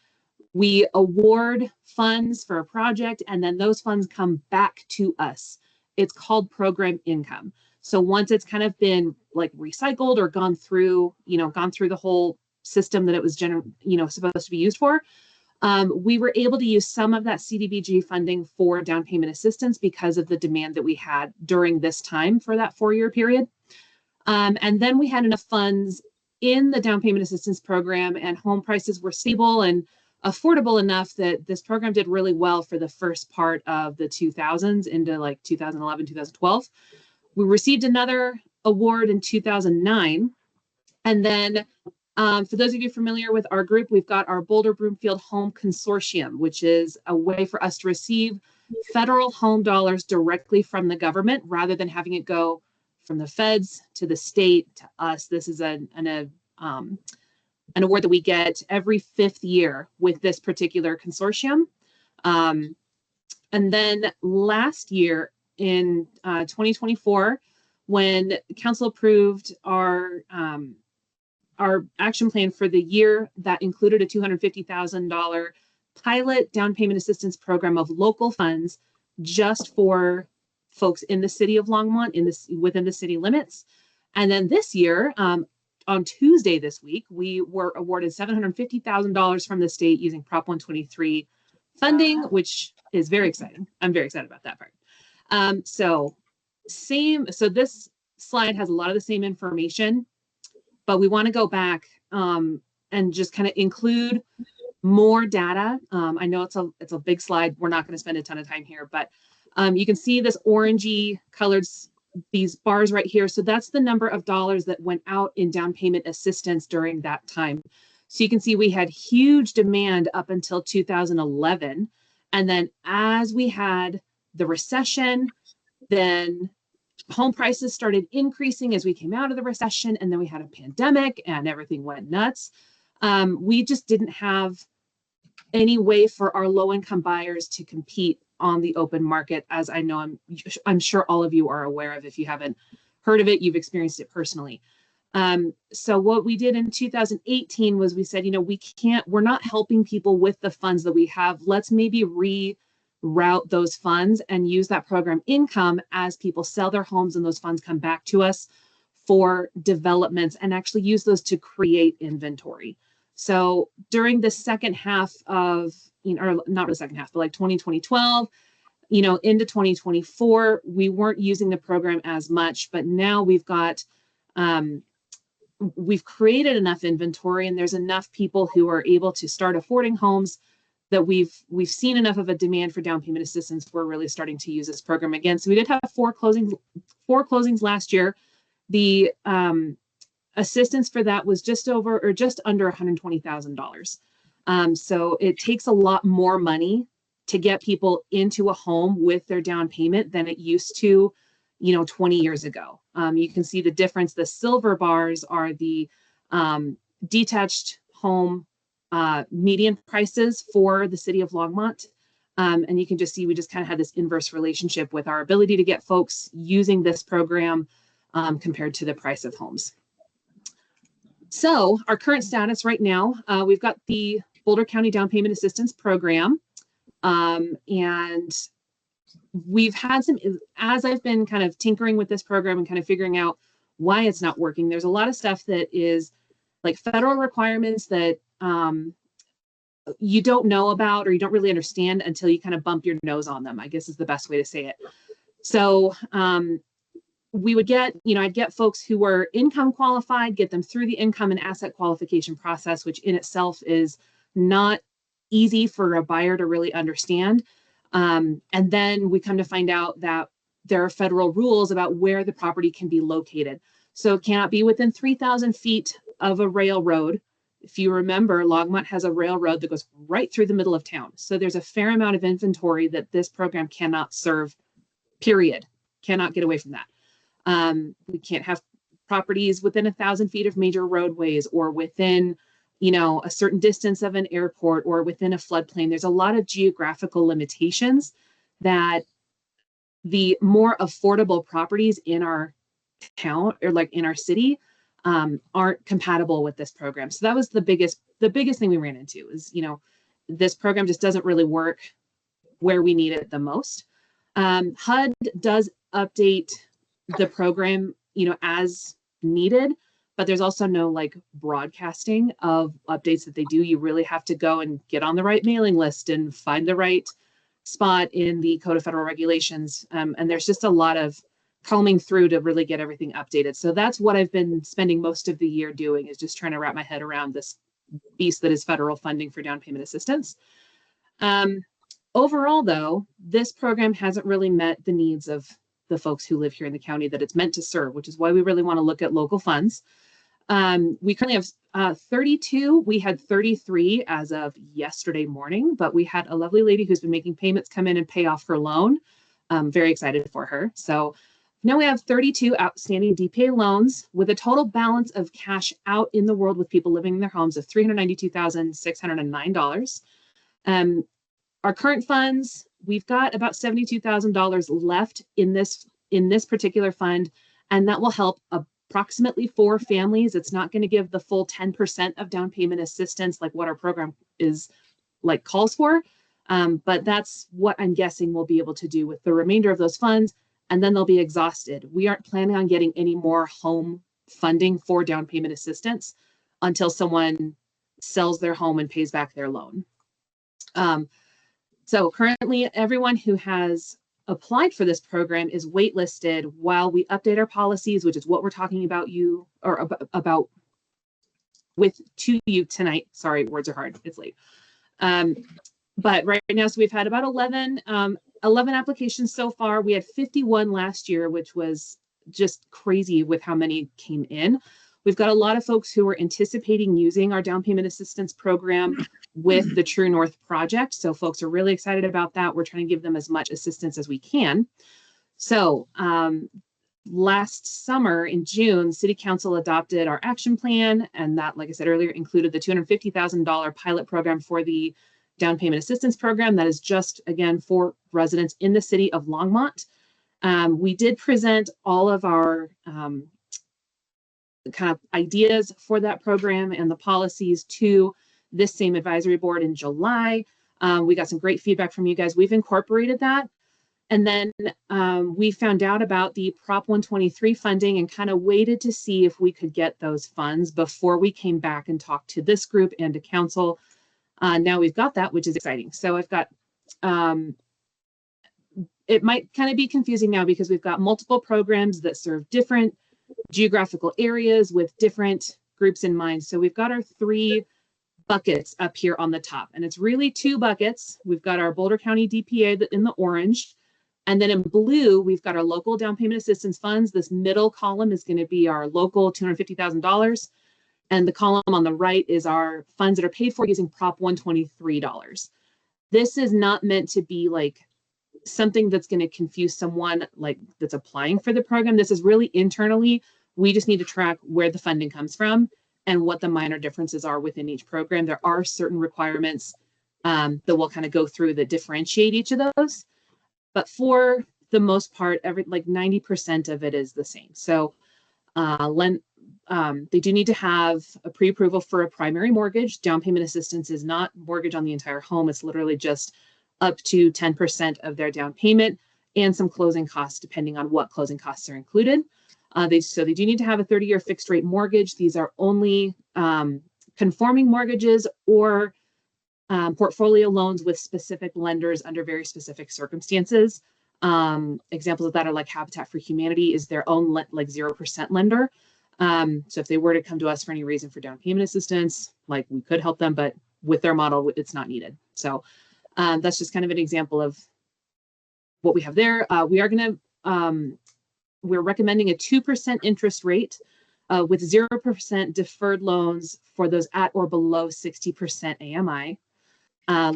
we award funds for a project and then those funds come back to us. It's called program income. So once it's kind of been like recycled or gone through the whole system that it was supposed to be used for, we were able to use some of that CDBG funding for down payment assistance because of the demand that we had during this time for that 4-year period. And then we had enough funds in the down payment assistance program and home prices were stable and affordable enough that this program did really well for the first part of the 2000s into like 2011, 2012. We received another award in 2009. And then for those of you familiar with our group, we've got our Boulder Broomfield Home Consortium, which is a way for us to receive federal home dollars directly from the government rather than having it go from the feds to the state to us. This is an award that we get every 5th year with this particular consortium. And then last year in 2024, when council approved our action plan for the year, that included a $250,000 pilot down payment assistance program of local funds just for folks in the city of Longmont within the city limits. And then this year, on Tuesday this week, we were awarded $750,000 from the state using Prop 123 funding, which is very exciting. I'm very excited about that part. So this slide has a lot of the same information, but we want to go back and just kind of include more data. I know it's a big slide. We're not going to spend a ton of time here, but you can see this orangey colored, these bars right here. So that's the number of dollars that went out in down payment assistance during that time. So you can see we had huge demand up until 2011. And then as we had the recession, then home prices started increasing as we came out of the recession, and then we had a pandemic and everything went nuts. We just didn't have any way for our low-income buyers to compete on the open market, as I know I'm sure all of you are aware of. If you haven't heard of it, you've experienced it personally. So what we did in 2018 was we said, we're not helping people with the funds that we have. Let's maybe reroute those funds and use that program income as people sell their homes and those funds come back to us for developments, and actually use those to create inventory. So during the second half of, or not the second half, but like 2012, into 2024, we weren't using the program as much, but now we've got, we've created enough inventory, and there's enough people who are able to start affording homes that we've seen enough of a demand for down payment assistance. We're really starting to use this program again. So we did have four closings last year. The assistance for that was just under $120,000. So it takes a lot more money to get people into a home with their down payment than it used to, 20 years ago. You can see the difference. The silver bars are the detached home median prices for the city of Longmont. And you can just see we just kind of had this inverse relationship with our ability to get folks using this program compared to the price of homes. So our current status right now, we've got the Boulder County Down Payment Assistance Program. And we've had as I've been kind of tinkering with this program and kind of figuring out why it's not working, there's a lot of stuff that is like federal requirements that you don't know about or you don't really understand until you kind of bump your nose on them, I guess is the best way to say it. So we would get, I'd get folks who were income qualified, get them through the income and asset qualification process, which in itself is not easy for a buyer to really understand. And then we come to find out that there are federal rules about where the property can be located. So it cannot be within 3,000 feet of a railroad. If you remember, Longmont has a railroad that goes right through the middle of town. So there's a fair amount of inventory that this program cannot serve, period. Cannot get away from that. We can't have properties within 1,000 feet of major roadways or within, a certain distance of an airport or within a floodplain. There's a lot of geographical limitations that the more affordable properties in our town or like in our city aren't compatible with this program. So that was the biggest thing we ran into is, this program just doesn't really work where we need it the most. HUD does update the program, as needed, but there's also no like broadcasting of updates that they do. You really have to go and get on the right mailing list and find the right spot in the Code of Federal Regulations. And there's just a lot of combing through to really get everything updated. So that's what I've been spending most of the year doing, is just trying to wrap my head around this beast that is federal funding for down payment assistance. Overall, though, this program hasn't really met the needs of the folks who live here in the county that it's meant to serve, which is why we really want to look at local funds. We currently have 32. We had 33 as of yesterday morning, but we had a lovely lady who's been making payments come in and pay off her loan. Very excited for her. So now we have 32 outstanding DPA loans with a total balance of cash out in the world with people living in their homes of $392,609. Our current funds, we've got about $72,000 left in this particular fund, and that will help approximately 4 families. It's not going to give the full 10% of down payment assistance like what our program is like calls for, but that's what I'm guessing we'll be able to do with the remainder of those funds, and then they'll be exhausted. We aren't planning on getting any more home funding for down payment assistance until someone sells their home and pays back their loan. So currently, everyone who has applied for this program is waitlisted while we update our policies, which is what we're talking about to you tonight. Sorry, words are hard. It's late. But right now, so we've had about 11 applications so far. We had 51 last year, which was just crazy with how many came in. We've got a lot of folks who are anticipating using our down payment assistance program with the True North project. So folks are really excited about that. We're trying to give them as much assistance as we can. So last summer in June, City Council adopted our action plan. And that, like I said earlier, included the $250,000 pilot program for the down payment assistance program. That is just, again, for residents in the city of Longmont. We did present all of our kind of ideas for that program and the policies to this same advisory board in July. We got some great feedback from you guys. We've incorporated that. And then we found out about the Prop 123 funding and kind of waited to see if we could get those funds before we came back and talked to this group and to council. Now we've got that, which is exciting. So I've got, it might kind of be confusing now because we've got multiple programs that serve different geographical areas with different groups in mind. So we've got our 3 buckets up here on the top, and it's really 2 buckets. We've got our Boulder County DPA in the orange, and then in blue, we've got our local down payment assistance funds. This middle column is going to be our local $250,000, and the column on the right is our funds that are paid for using Prop 123 dollars. This is not meant to be like something that's going to confuse someone like that's applying for the program. This is really internally. We just need to track where the funding comes from and what the minor differences are within each program. There are certain requirements that we'll kind of go through that differentiate each of those. But for the most part, like 90% of it is the same. So they do need to have a pre-approval for a primary mortgage. Down payment assistance is not mortgage on the entire home. It's literally just up to 10% of their down payment and some closing costs, depending on what closing costs are included. So they do need to have a 30-year fixed rate mortgage. These are only conforming mortgages or portfolio loans with specific lenders under very specific circumstances. Examples of that are like Habitat for Humanity is their own like 0% lender. So if they were to come to us for any reason for down payment assistance, like we could help them, but with their model, it's not needed. So that's just kind of an example of what we have there. We're recommending a 2% interest rate with 0% deferred loans for those at or below 60% AMI.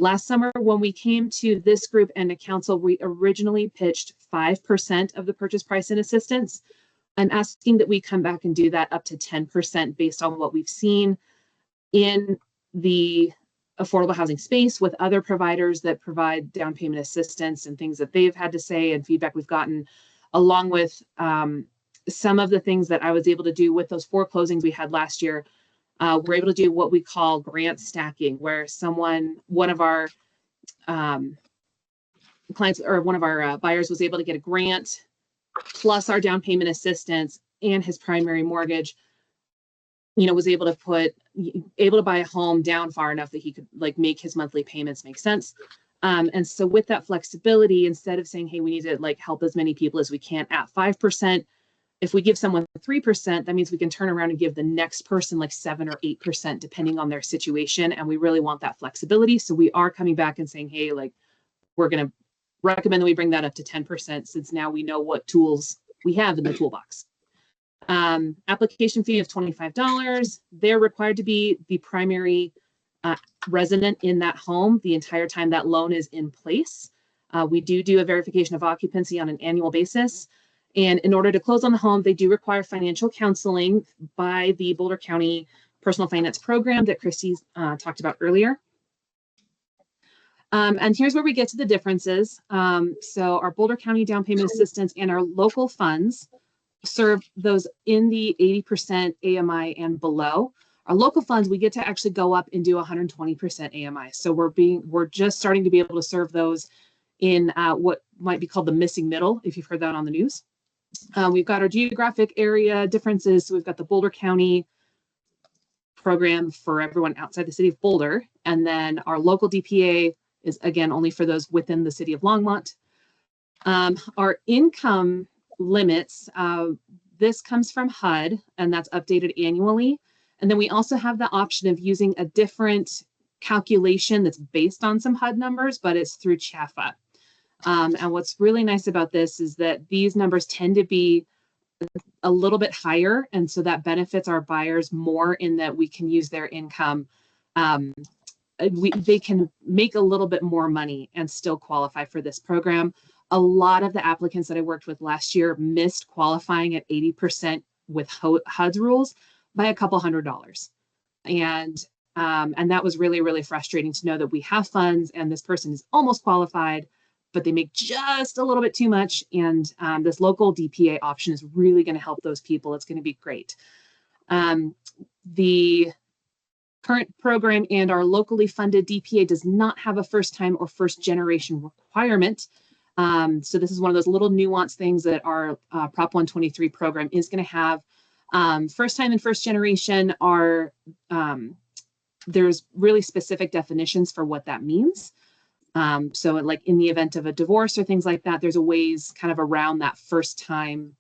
Last summer, when we came to this group and to council, we originally pitched 5% of the purchase price and assistance. I'm asking that we come back and do that up to 10% based on what we've seen in the affordable housing space with other providers that provide down payment assistance and things that they've had to say and feedback we've gotten, along with some of the things that I was able to do with those 4 closings we had last year. We're able to do what we call grant stacking, where one of our clients or one of our buyers was able to get a grant plus our down payment assistance and his primary mortgage, was able to buy a home down far enough that he could like make his monthly payments make sense. And so with that flexibility, instead of saying, hey, we need to like help as many people as we can at 5%, if we give someone 3%, that means we can turn around and give the next person like 7 or 8%, depending on their situation. And we really want that flexibility. So we are coming back and saying, hey, like, we're going to recommend that we bring that up to 10%, since now we know what tools we have in the toolbox. Application fee of $25. They're required to be the primary resident in that home the entire time that loan is in place. We do a verification of occupancy on an annual basis. And in order to close on the home, they do require financial counseling by the Boulder County Personal Finance Program that Christy talked about earlier. And here's where we get to the differences. So our Boulder County Down Payment Assistance and our local funds serve those in the 80% AMI and below. Our local funds, we get to actually go up and do 120% AMI. So we're just starting to be able to serve those in what might be called the missing middle, if you've heard that on the news. We've got our geographic area differences. So we've got the Boulder County program for everyone outside the city of Boulder. And then our local DPA is, again, only for those within the city of Longmont. Our income limits, this comes from HUD, and that's updated annually. And then we also have the option of using a different calculation that's based on some HUD numbers, but it's through CHAFA. And what's really nice about this is that these numbers tend to be a little bit higher. And so that benefits our buyers more in that we can use their income. They can make a little bit more money and still qualify for this program. A lot of the applicants that I worked with last year missed qualifying at 80% with HUD's rules by a couple $100. And that was really, really frustrating to know that we have funds and this person is almost qualified, but they make just a little bit too much. And this local DPA option is really going to help those people. It's going to be great. The current program and our locally funded DPA does not have a first time or first generation requirement. So this is one of those little nuanced things that our Prop 123 program is going to have. First time and first generation are, there's really specific definitions for what that means. So like in the event of a divorce or things like that, there's a ways kind of around that first time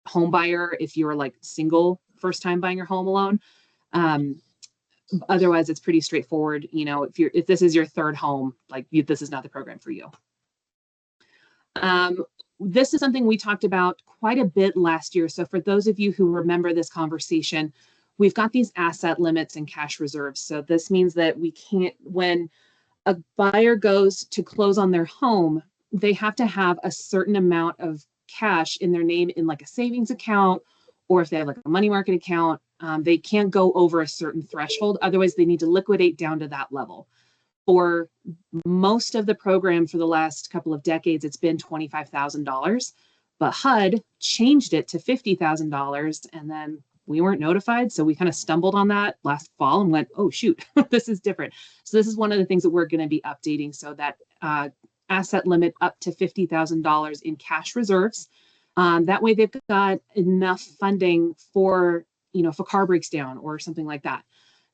home buyer if you're like single first time buying your home alone. Otherwise, it's pretty straightforward. You know, if this is your third home, like this is not the program for you. This is something we talked about quite a bit last year. So for those of you who remember this conversation, we've got these asset limits and cash reserves. So this means that we can't, when a buyer goes to close on their home, they have to have a certain amount of cash in their name in like a savings account, or if they have like a money market account, they can't go over a certain threshold. Otherwise, they need to liquidate down to that level. For most of the program for the last couple of decades, it's been $25,000, but HUD changed it to $50,000, and then we weren't notified. So we kind of stumbled on that last fall and went, oh, shoot, this is different. So this is one of the things that we're going to be updating, so that asset limit up to $50,000 in cash reserves. That way they've got enough funding for, you know, if a car breaks down or something like that.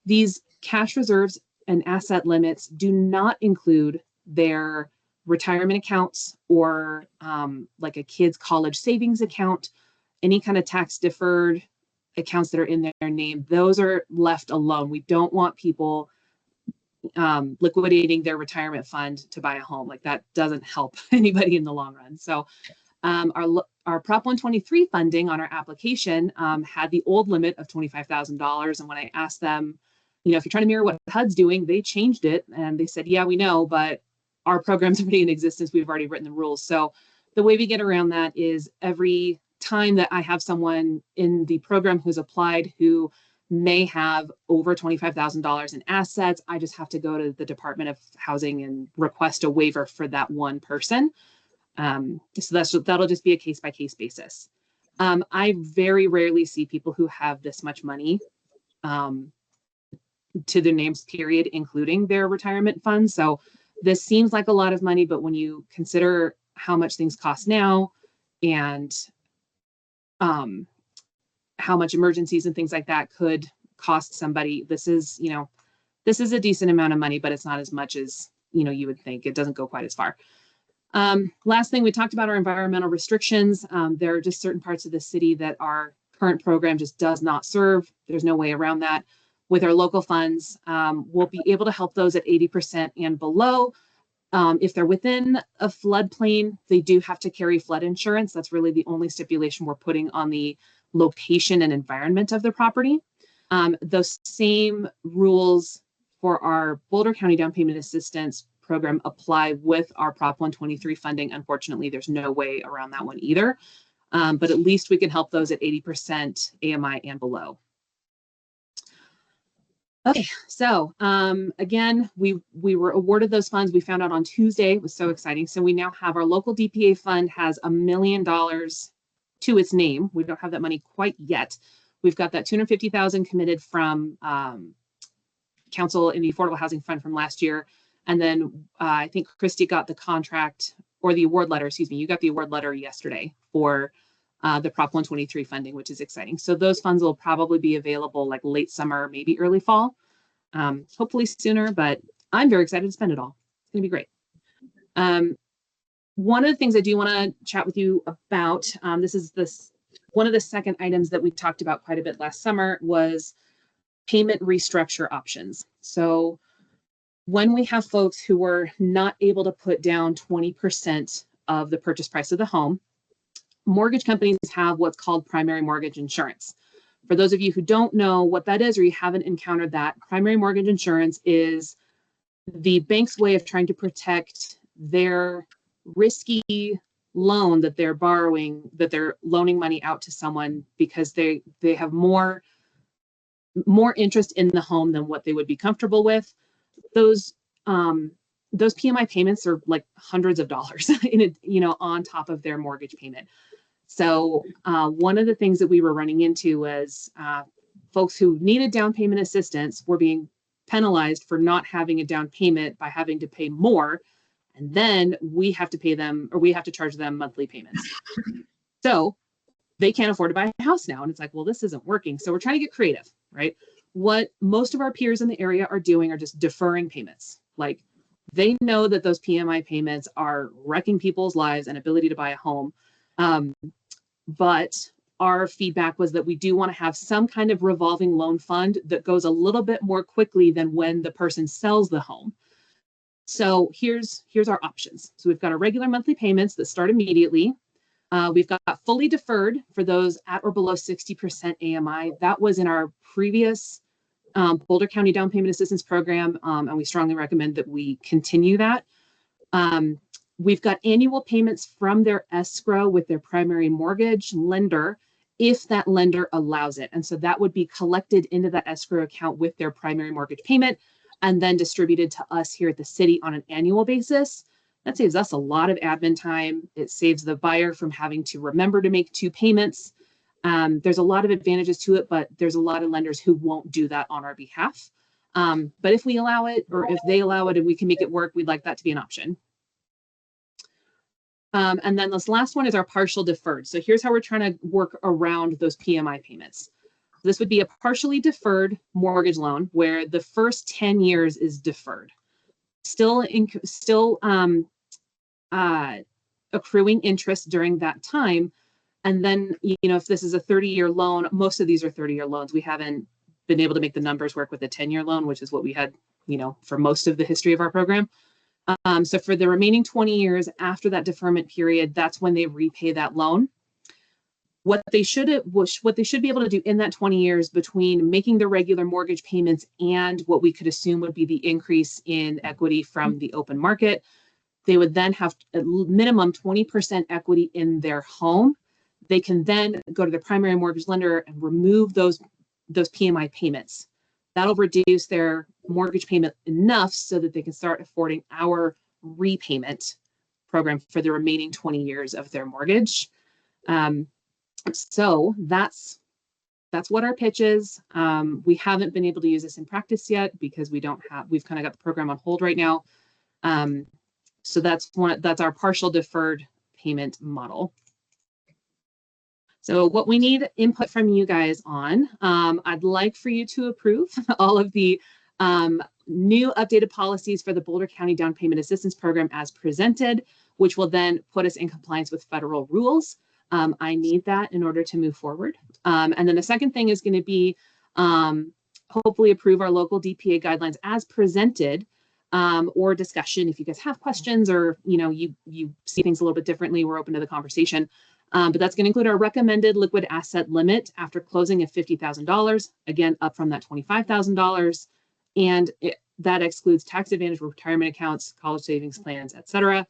These cash reserves and asset limits do not include their retirement accounts or like a kid's college savings account, any kind of tax deferred accounts that are in their name. Those are left alone. We don't want people liquidating their retirement fund to buy a home. Like that doesn't help anybody in the long run. So our Prop 123 funding on our application had the old limit of $25,000. And when I asked them, you know, if you're trying to mirror what HUD's doing, they changed it. And they said, yeah, we know, but our program's already in existence. We've already written the rules. So the way we get around that is every time that I have someone in the program who's applied who may have over $25,000 in assets, I just have to go to the Department of Housing and request a waiver for that one person. So that'll just be a case-by-case basis. I very rarely see people who have this much money to their names, period, including their retirement funds. So this seems like a lot of money, but when you consider how much things cost now and how much emergencies and things like that could cost somebody, this is, you know, this is a decent amount of money, but it's not as much as, you know, you would think. It doesn't go quite as far. Last thing, we talked about our environmental restrictions. There are just certain parts of the city that our current program just does not serve. There's no way around that. With our local funds, we'll be able to help those at 80% and below. If they're within a floodplain, they do have to carry flood insurance. That's really the only stipulation we're putting on the location and environment of the property. Those same rules for our Boulder County Down Payment Assistance Program apply with our Prop 123 funding. Unfortunately, there's no way around that one either. But at least we can help those at 80% AMI and below. Okay, so again, we were awarded those funds. We found out on Tuesday. It was so exciting. So we now have our local DPA fund has $1 million to its name. We don't have that money quite yet. We've got that $250,000 committed from Council in the Affordable Housing Fund from last year. And then I think Christy got the contract or the award letter, excuse me, you got the award letter yesterday for the Prop 123 funding, which is exciting. So those funds will probably be available like late summer, maybe early fall, hopefully sooner, but I'm very excited to spend it all. It's gonna be great. One of the things I do wanna chat with you about, one of the second items that we talked about quite a bit last summer was payment restructure options. So when we have folks who were not able to put down 20% of the purchase price of the home, mortgage companies have what's called primary mortgage insurance. For those of you who don't know what that is or you haven't encountered that, primary mortgage insurance is the bank's way of trying to protect their risky loan that they're borrowing, that they're loaning money out to someone because they have more interest in the home than what they would be comfortable with. Those PMI payments are like hundreds of dollars on top of their mortgage payment. So one of the things that we were running into was folks who needed down payment assistance were being penalized for not having a down payment by having to pay more. And then we have to pay them, or we have to charge them monthly payments. So they can't afford to buy a house now. And it's like, well, this isn't working. So we're trying to get creative, right? What most of our peers in the area are doing are just deferring payments. Like they know that those PMI payments are wrecking people's lives and ability to buy a home. But our feedback was that we do want to have some kind of revolving loan fund that goes a little bit more quickly than when the person sells the home. So here's our options. So we've got our regular monthly payments that start immediately. We've got fully deferred for those at or below 60% AMI. That was in our previous Boulder County Down Payment Assistance Program, and we strongly recommend that we continue that. We've got annual payments from their escrow with their primary mortgage lender, if that lender allows it. And so that would be collected into that escrow account with their primary mortgage payment and then distributed to us here at the city on an annual basis. That saves us a lot of admin time. It saves the buyer from having to remember to make 2 payments. There's a lot of advantages to it, but there's a lot of lenders who won't do that on our behalf. But if we allow it, or if they allow it and we can make it work, we'd like that to be an option. And then this last one is our partial deferred. So here's how we're trying to work around those PMI payments. This would be a partially deferred mortgage loan where the first 10 years is deferred, still accruing interest during that time. And then, if this is a 30-year loan, most of these are 30-year loans. We haven't been able to make the numbers work with a 10-year loan, which is what we had, for most of the history of our program. So for the remaining 20 years after that deferment period, that's when they repay that loan. What they should be able to do in that 20 years between making the regular mortgage payments and what we could assume would be the increase in equity from the open market, they would then have a minimum 20% equity in their home. They can then go to their primary mortgage lender and remove those PMI payments. That'll reduce their mortgage payment enough so that they can start affording our repayment program for the remaining 20 years of their mortgage. So that's what our pitch is. We haven't been able to use this in practice yet because we've kind of got the program on hold right now. So that's our partial deferred payment model. So what we need input from you guys on, I'd like for you to approve all of the new updated policies for the Boulder County Down Payment Assistance Program as presented, which will then put us in compliance with federal rules. I need that in order to move forward. And then the second thing is going to be hopefully approve our local DPA guidelines as presented, or discussion. If you guys have questions or you see things a little bit differently, we're open to the conversation. But that's going to include our recommended liquid asset limit after closing of $50,000, again, up from that $25,000. And that excludes tax advantage retirement accounts, college savings plans, et cetera.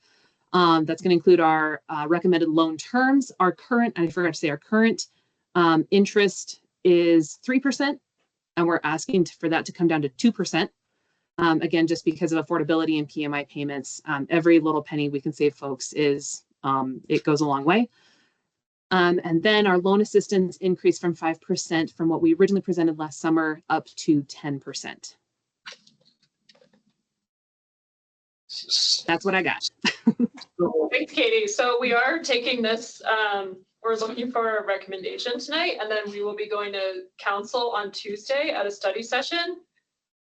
That's going to include our recommended loan terms. Our current, I forgot to say, our current interest is 3%, and we're asking for that to come down to 2%. Again, just because of affordability and PMI payments, every little penny we can save folks is, it goes a long way. And then our loan assistance increased from 5% from what we originally presented last summer up to 10%. That's what I got. Thanks, Katie. So we are taking this, we're looking for a recommendation tonight, and then we will be going to council on Tuesday at a study session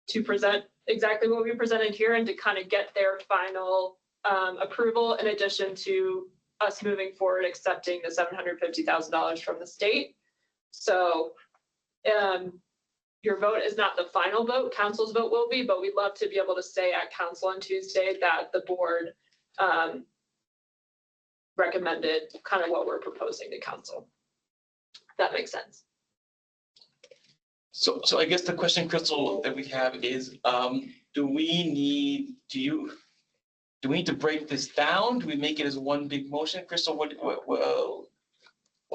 to present exactly what we presented here and to kind of get their final approval, in addition to us moving forward accepting the $750,000 from the state. So your vote is not the final vote, council's vote will be, but we'd love to be able to say at council on Tuesday that the board recommended kind of what we're proposing to council. That makes sense. So I guess the question, Crystal, that we have is, do we need to break this down? Do we make it as one big motion? Crystal, what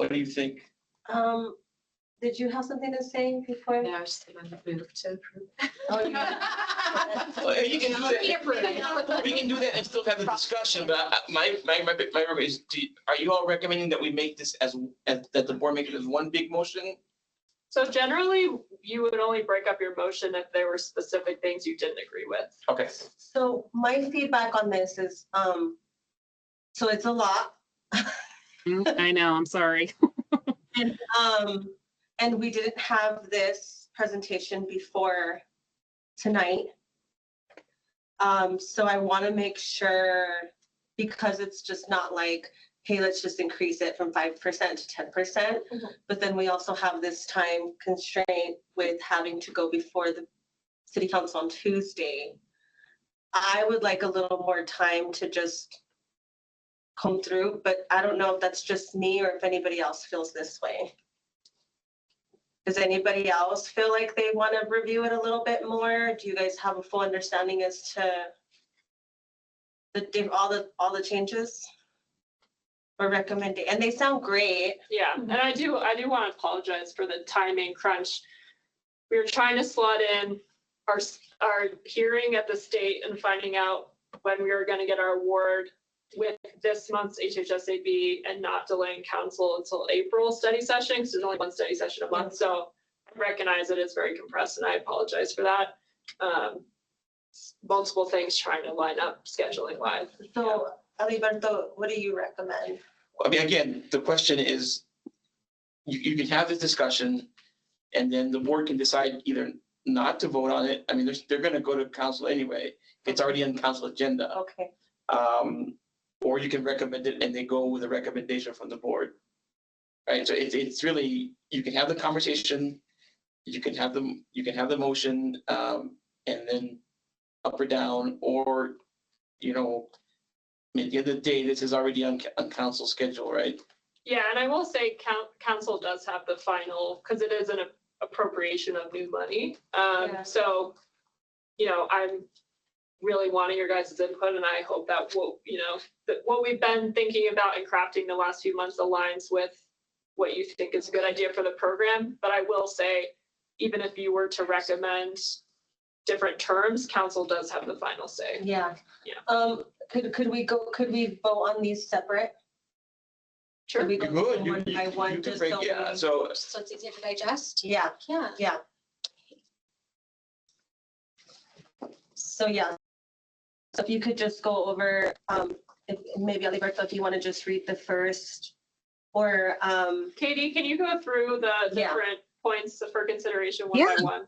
do you think? Did you have something to say before? No, I was just gonna move to approve. Oh, yeah. Well, you can do that. We can do that and still have the discussion, but my is, are you all recommending that we make this as that the board make it as one big motion? So generally, you would only break up your motion if there were specific things you didn't agree with. Okay. So my feedback on this is, so it's a lot. I know, I'm sorry. And we didn't have this presentation before tonight. So I want to make sure, because it's just not like, hey, let's just increase it from 5% to 10%. But then we also have this time constraint with having to go before the city council on Tuesday. I would like a little more time to just come through, but I don't know if that's just me or if anybody else feels this way. Does anybody else feel like they want to review it a little bit more? Do you guys have a full understanding as to all the changes? Or recommending, and they sound great. Yeah, and I do want to apologize for the timing crunch. We were trying to slot in our hearing at the state and finding out when we were going to get our award with this month's HHSAB and not delaying council until April study session, because there's only one study session a month. So I recognize it is very compressed and I apologize for that. Multiple things trying to line up scheduling wise. So Aliberto, what do you recommend? I mean, again, the question is, you can have this discussion and then the board can decide either not to vote on it. I mean, they're going to go to council anyway. It's already on council agenda. Okay. Or you can recommend it and they go with a recommendation from the board. Right, so it's really, you can have the conversation, you can have the motion, and then up or down, or, you know, I mean, at the end of the day, this is already on council schedule, right? Yeah, and I will say council does have the final, because it is an appropriation of new money. So, you know, I'm really wanting your guys' input, and I hope that what we've been thinking about and crafting the last few months aligns with what you think is a good idea for the program. But I will say, even if you were to recommend different terms, council does have the final say. Yeah. Yeah. Could we vote on these separate? Sure. Could we You go could, one by you one, could just break, so yeah, we- so, So it's easier to digest. Yeah, Yeah. so yeah. So if you could just go over, if maybe Aliberto, if you want to just read the first, or Katie, can you go through the Yeah. different points for consideration one Yeah. by one?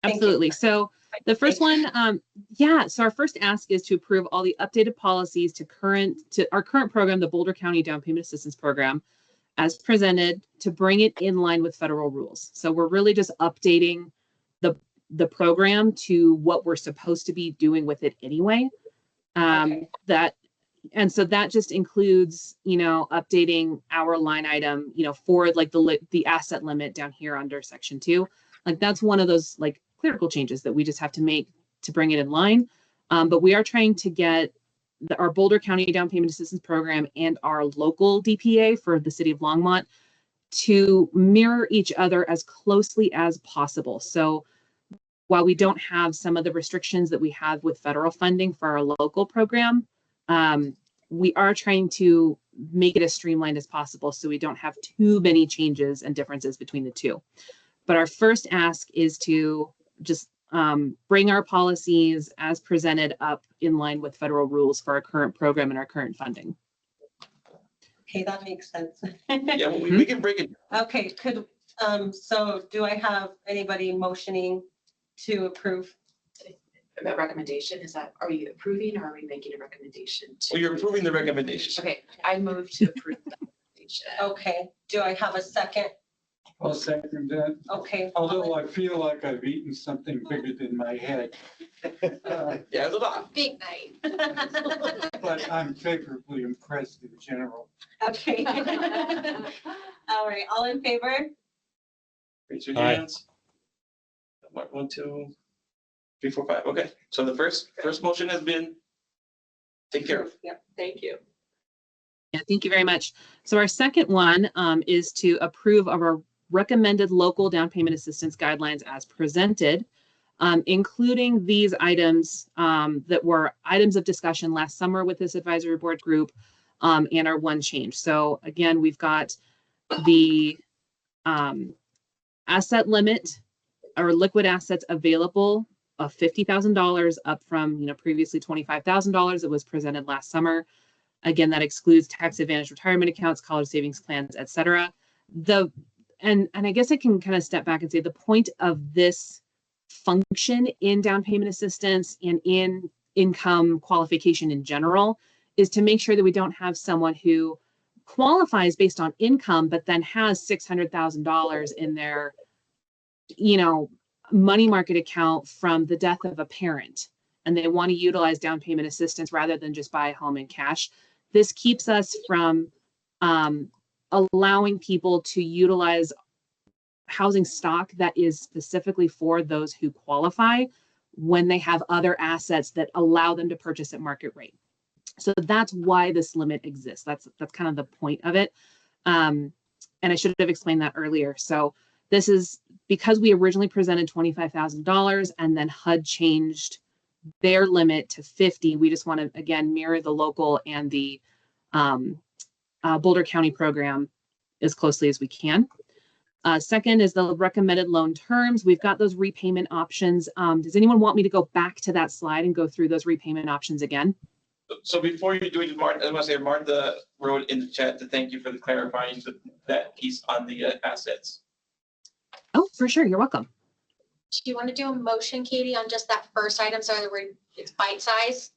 Thank you. Absolutely. So the first one, so our first ask is to approve all the updated policies to our current program, the Boulder County Down Payment Assistance Program, as presented, to bring it in line with federal rules. So we're really just updating the program to what we're supposed to be doing with it anyway. Okay. That And so that just includes, updating our line item, for like the asset limit down here under section 2. Like that's one of those like clerical changes that we just have to make to bring it in line. But we are trying to get our Boulder County Down Payment Assistance Program and our local DPA for the City of Longmont to mirror each other as closely as possible. So while we don't have some of the restrictions that we have with federal funding for our local program, we are trying to make it as streamlined as possible so we don't have too many changes and differences between the two. But our first ask is to just bring our policies as presented up in line with federal rules for our current program and our current funding. Okay, that makes sense. Yeah, we can break it. Okay, so do I have anybody motioning to approve? A recommendation, are we approving or are we making a recommendation? Well, you're approving the recommendation. Okay, I move to approve the recommendation. Okay, do I have a second? I'll second that. Okay. Although I feel like I've eaten something bigger than my head. Yeah, it's a lot. Big night. But I'm favorably impressed in general. Okay. All right, all in favor? Raise your Aye. hands. 1, 2, 3, 4, 5. Okay, so the first motion has been taken care of. Yep. Thank you. Yeah, thank you very much. So our second one is to approve of our recommended local down payment assistance guidelines as presented, including these items that were items of discussion last summer with this advisory board group and our one change. So again, we've got the asset limit or liquid assets available of $50,000 up from previously $25,000 that was presented last summer. Again, that excludes tax advantage retirement accounts, college savings plans, et cetera. And I guess I can kind of step back and say the point of this function in down payment assistance and in income qualification in general is to make sure that we don't have someone who qualifies based on income, but then has $600,000 in their, money market account from the death of a parent, and they want to utilize down payment assistance rather than just buy a home in cash. This keeps us from allowing people to utilize housing stock that is specifically for those who qualify when they have other assets that allow them to purchase at market rate. So that's why this limit exists. That's kind of the point of it. And I should have explained that earlier. So this is because we originally presented $25,000 and then HUD changed their limit to 50. We just want to, again, mirror the local and the Boulder County program as closely as we can. Second is the recommended loan terms. We've got those repayment options. Does anyone want me to go back to that slide and go through those repayment options again? So before you do it, Martha, I want to say Martha wrote in the chat to thank you for the clarifying that piece on the assets. Oh, for sure. You're welcome. Do you want to do a motion, Katie, on just that first item so that it's bite size?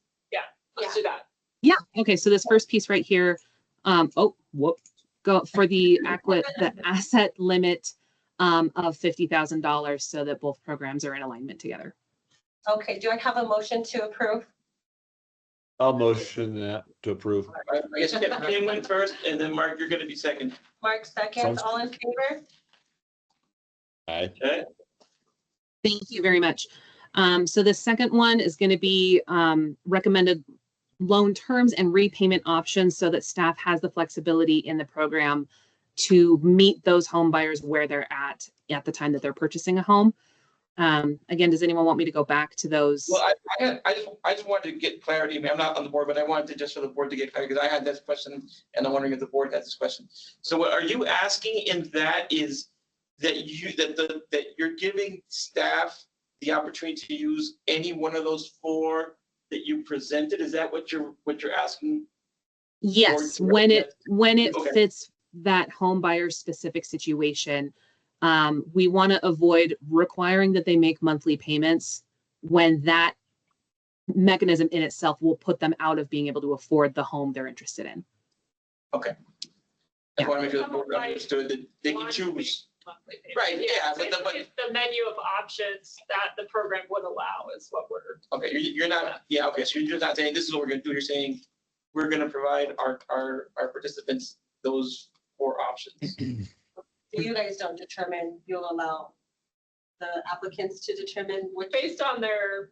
Let's do that. Yeah. Okay. So this first piece right here. Go for the asset limit of $50,000 so that both programs are in alignment together. Okay, do I have a motion to approve? I'll motion that to approve. I guess Kim went first, and then Mark, you're going to be second. Mark seconds, Sounds- all in favor? Aye. Okay. Thank you very much. So the second one is going to be recommended loan terms and repayment options so that staff has the flexibility in the program to meet those home buyers where they're at the time that they're purchasing a home. Again, does anyone want me to go back to those? Well, I just wanted to get clarity. I mean, I'm not on the board, but I wanted to just for the board to get clarity because I had this question and I'm wondering if the board has this question. So what are you asking in that is that you're giving staff the opportunity to use any one of those 4 that you presented? Is that what you're asking? Yes, Or- when it Okay. fits that home buyer specific situation. We want to avoid requiring that they make monthly payments when that mechanism in itself will put them out of being able to afford the home they're interested in. Okay. I want to make sure the board understood that they can choose. Monthly payment. Right, yeah, but It's the menu of options that the program would allow is what we're. Okay, you're not, yeah, okay, so you're just not saying this is what we're going to do. You're saying we're gonna provide our participants those 4 options. You guys don't determine, you'll allow the applicants to determine which. Based on their,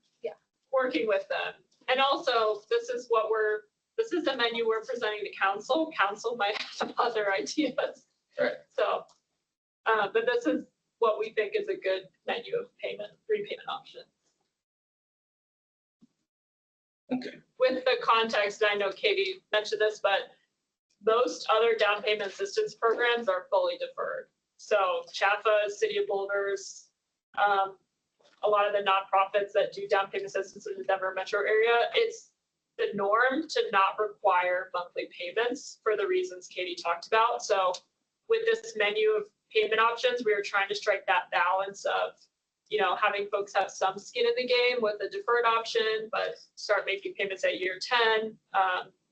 working with them. And also, this is the menu we're presenting to council. Council might have other ideas. Right. So, but this is what we think is a good menu of repayment options. Okay. With the context, I know Katie mentioned this, but most other down payment assistance programs are fully deferred. So Chaffa, City of Boulders, a lot of the nonprofits that do down payment assistance in the Denver metro area, it's the norm to not require monthly payments for the reasons Katie talked about. So with this menu of payment options, we are trying to strike that balance of, having folks have some skin in the game with a deferred option, but start making payments at year 10,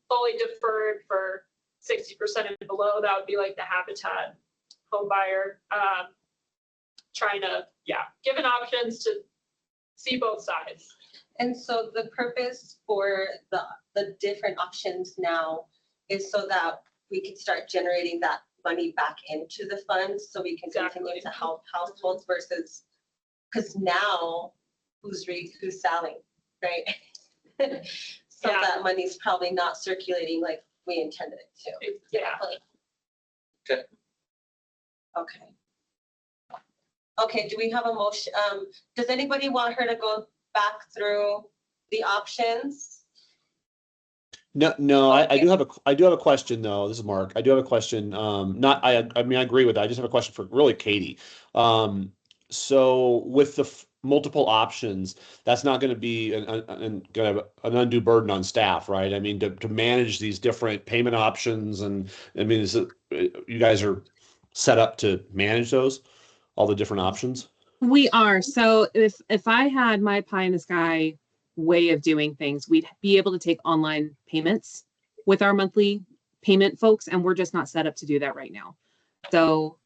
fully deferred for 60% and below. That would be like the Habitat home buyer. Trying to, given options to see both sides. And so the purpose for the different options now is so that we can start generating that money back into the funds, so we can continue to help households versus, because now who's selling, right? So that money's probably not circulating like we intended it to. Yeah. Okay. Okay, do we have a motion? Does anybody want her to go back through the options? No, I do have a question though. This is Mark. I do have a question. I mean, I agree with that. I just have a question for really Katie. So with the multiple options, that's not going to be an undue burden on staff, right? I mean, to manage these different payment options, and I mean, you guys are set up to manage those, all the different options? We are. So if I had my pie in the sky way of doing things, we'd be able to take online payments with our monthly payment folks, and we're just not set up to do that right now. So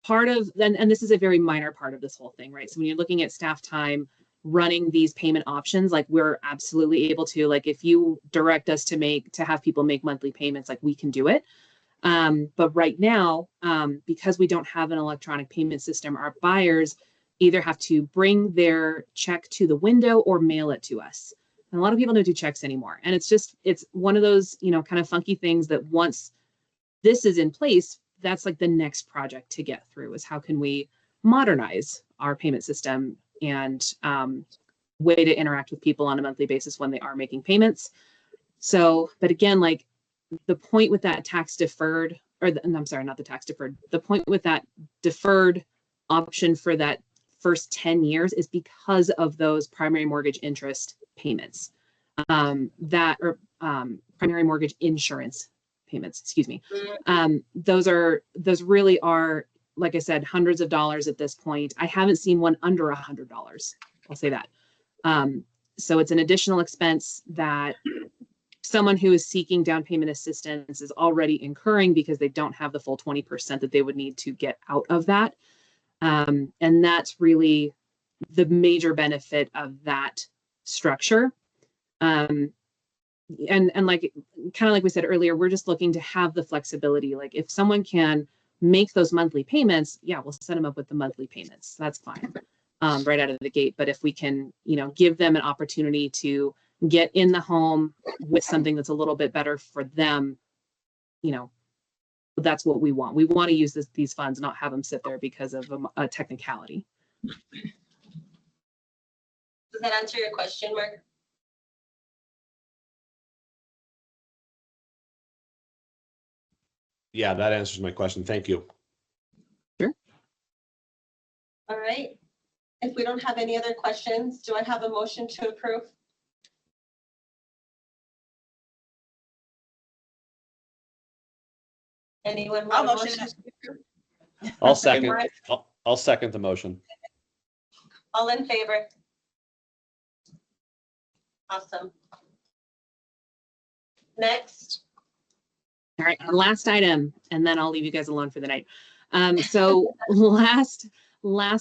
part of, and this is a very minor part of this whole thing, right? So when you're looking at staff time running these payment options, like we're absolutely able to, like if you direct us to have people make monthly payments, like we can do it. But right now, because we don't have an electronic payment system, our buyers either have to bring their check to the window or mail it to us. And a lot of people don't do checks anymore. And it's one of those, kind of funky things that once this is in place, that's like the next project to get through, is how can we modernize our payment system and way to interact with people on a monthly basis when they are making payments. So, but again, like the point with that tax deferred, I'm sorry, not the tax deferred, the point with that deferred option for that first 10 years is because of those primary mortgage interest payments, primary mortgage insurance payments, excuse me. Those really are, like I said, hundreds of dollars at this point. I haven't seen one under $100. I'll say that. So it's an additional expense that someone who is seeking down payment assistance is already incurring because they don't have the full 20% that they would need to get out of that. And that's really the major benefit of that structure. And like, kind of like we said earlier, we're just looking to have the flexibility. Like if someone can make those monthly payments, yeah, we'll set them up with the monthly payments. That's fine, right out of the gate. But if we can, give them an opportunity to get in the home with something that's a little bit better for them, that's what we want. We want to use these funds, not have them sit there because of a technicality. Does that answer your question, Mark? Yeah, that answers my question. Thank you. Sure. All right. If we don't have any other questions, do I have a motion to approve? Anyone want a motion? I'll second. I'll second the motion. All in favor? Awesome. Next. All right, our last item, and then I'll leave you guys alone for the night. So last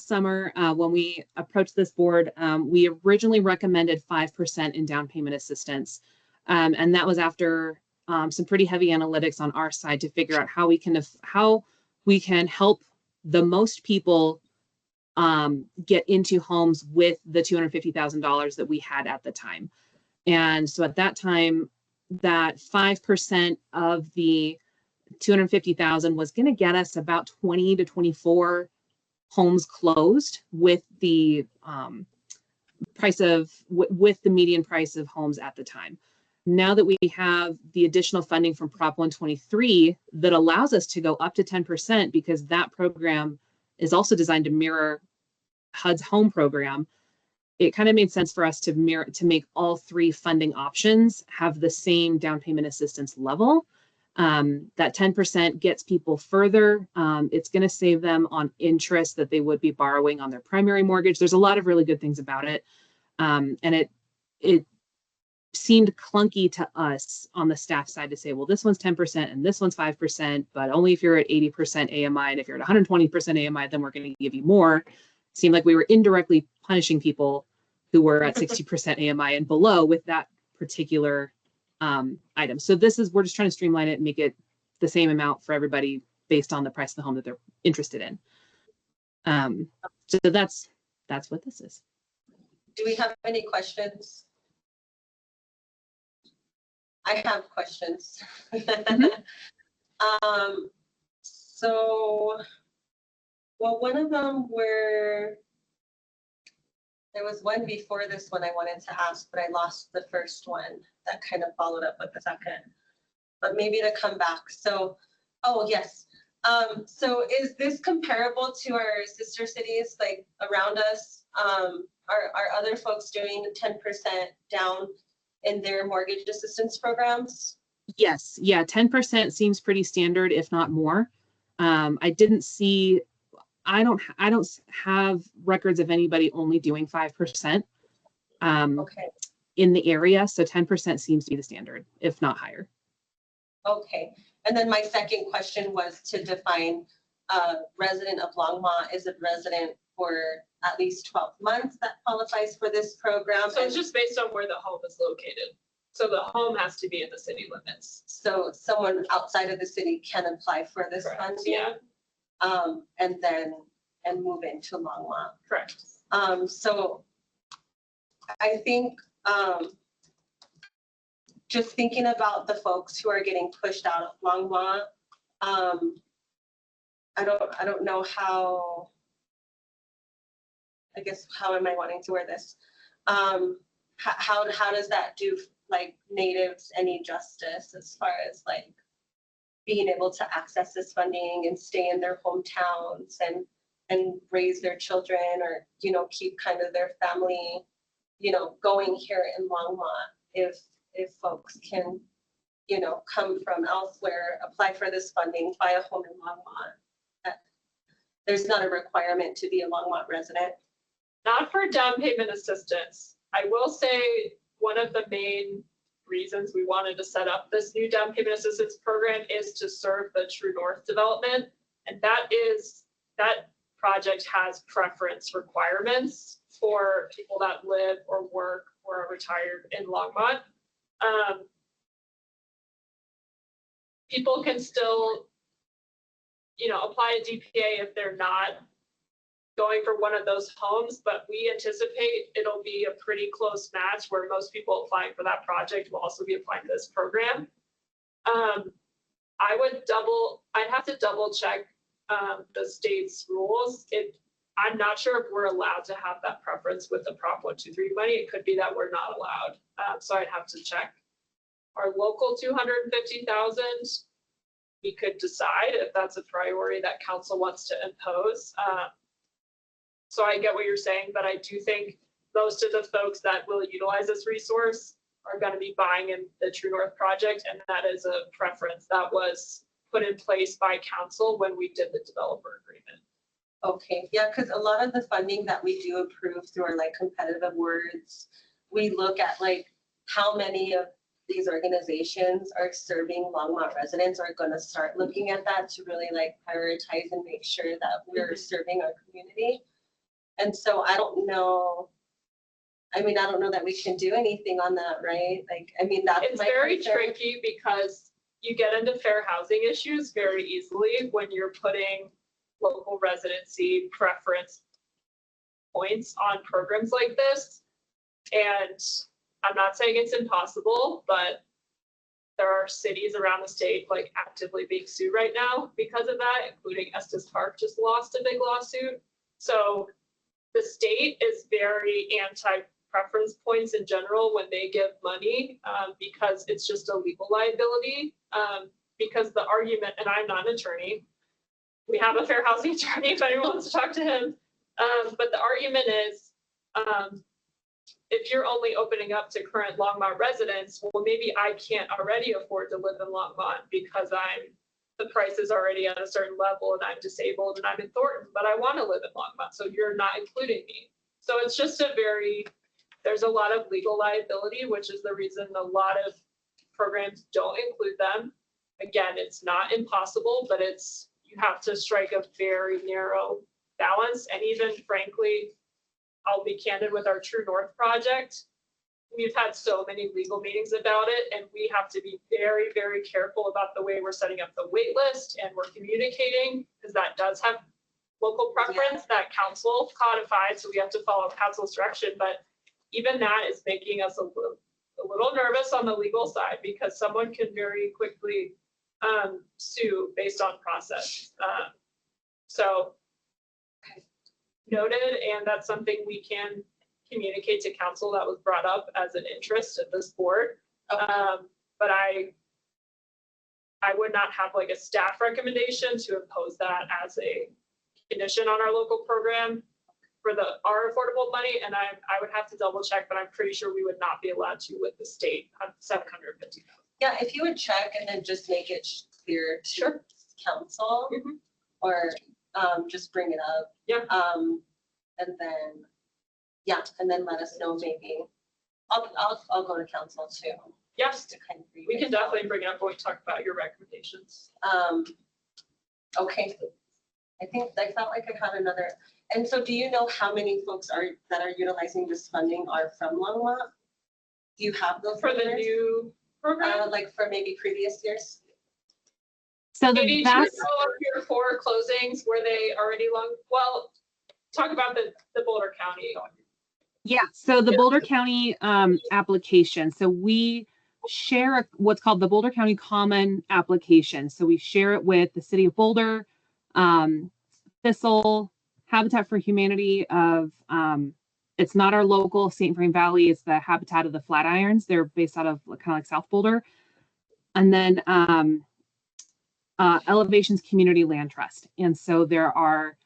summer, when we approached this board, we originally recommended 5% in down payment assistance. And that was after some pretty heavy analytics on our side to figure out how we can help the most people get into homes with the $250,000 that we had at the time. And so at that time, that 5% of the 250,000 was going to get us about 20 to 24 homes closed with the with the median price of homes at the time. Now that we have the additional funding from Prop 123 that allows us to go up to 10%, because that program is also designed to mirror HUD's home program, it kind of made sense for us to make all three funding options have the same down payment assistance level. That 10% gets people further. It's going to save them on interest that they would be borrowing on their primary mortgage. There's a lot of really good things about it. And it seemed clunky to us on the staff side to say, well, this one's 10% and this one's 5%, but only if you're at 80% AMI. And if you're at 120% AMI, then we're going to give you more. It seemed like we were indirectly punishing people who were at 60% AMI and below with that particular item. So we're just trying to streamline it and make it the same amount for everybody based on the price of the home that they're interested in. So that's what this is. Do we have any questions? I have questions. Well, one of them there was one before this one I wanted to ask, but I lost the first one that kind of followed up with the second, but maybe to come back. So, oh yes. So is this comparable to our sister cities like around us? Are other folks doing 10% down in their mortgage assistance programs? Yes. Yeah. 10% seems pretty standard, if not more. I don't have records of anybody only doing 5% Okay. in the area. So 10% seems to be the standard, if not higher. Okay. And then my second question was to define resident of Longmont. Is it resident for at least 12 months that qualifies for this program? So it's just based on where the home is located. So the home has to be in the city limits. So someone outside of the city can apply for this Correct. funding? Yeah. And move into Longmont. Correct. So I think just thinking about the folks who are getting pushed out of Longmont, I don't know how, I guess, how am I wanting to wear this? How does that do like natives any justice as far as like being able to access this funding and stay in their hometowns and raise their children, or, you know, keep kind of their family, you know, going here in Longmont if folks can, you know, come from elsewhere, apply for this funding, buy a home in Longmont. There's not a requirement to be a Longmont resident. Not for down payment assistance. I will say one of the main reasons we wanted to set up this new down payment assistance program is to serve the True North development. And that project has preference requirements for people that live or work or are retired in Longmont. People can still, you know, apply a DPA if they're not going for one of those homes, but we anticipate it'll be a pretty close match where most people applying for that project will also be applying to this program. I'd have to double check the state's rules. I'm not sure if we're allowed to have that preference with the Prop 123 money. It could be that we're not allowed. So I'd have to check. Our local 250,000, we could decide if that's a priority that council wants to impose. So I get what you're saying, but I do think most of the folks that will utilize this resource are going to be buying in the True North project, and that is a preference that was put in place by council when we did the developer agreement. Okay, yeah, because a lot of the funding that we do approve through our like competitive awards, we look at like how many of these organizations are serving Longmont residents, are going to start looking at that to really like prioritize and make sure that we're serving our community. And so I don't know I mean, I don't know that we can do anything on that, right? Like, I mean, that's It's my very concern. tricky because you get into fair housing issues very easily when you're putting local residency preference points on programs like this. And I'm not saying it's impossible, but there are cities around the state like actively being sued right now because of that, including Estes Park just lost a big lawsuit. So the state is very anti-preference points in general when they give money because it's just a legal liability. Because the argument, and I'm not an attorney, we have a fair housing attorney if anyone wants to talk to him. But the argument is, if you're only opening up to current Longmont residents, well, maybe I can't already afford to live in Longmont because the price is already at a certain level and I'm disabled and I'm in Thornton, but I want to live in Longmont, so you're not including me. So it's just there's a lot of legal liability, which is the reason a lot of programs don't include them. Again, it's not impossible, but you have to strike a very narrow balance. And even frankly, I'll be candid with our True North project. We've had so many legal meetings about it, and we have to be very, very careful about the way we're setting up the wait list and we're communicating, because that does have local preference that council codified, so we have to follow council's direction. But even that is making us a little nervous on the legal side, because someone can very quickly sue based on process. So noted, and that's something we can communicate to council. That was brought up as an interest of this board. But I would not have like a staff recommendation to impose that as a condition on our local program for our affordable money. And I would have to double check, but I'm pretty sure we would not be allowed to with the state on 750,000. Yeah, if you would check and then just make it clear to council or just bring it up. Yeah. And then let us know maybe. I'll go to council too. Yes, Just to kind of. we can definitely bring it up when we talk about your recommendations. Okay. I felt like I had another, and so do you know how many folks that are utilizing this funding are from Longmont? Do you have those For the numbers? new program? Like for maybe previous years? So Katie, the do you vast, know of your 4 closings, were they already well, talk about the Boulder County. yeah, so the Boulder County application. So we share what's called the Boulder County Common application. So we share it with the City of Boulder, Thistle, Habitat for Humanity of, it's not our local St. Vrain Valley, it's the Habitat of the Flatirons. They're based out of kind of like South Boulder. And then Elevations Community Land Trust. And so there are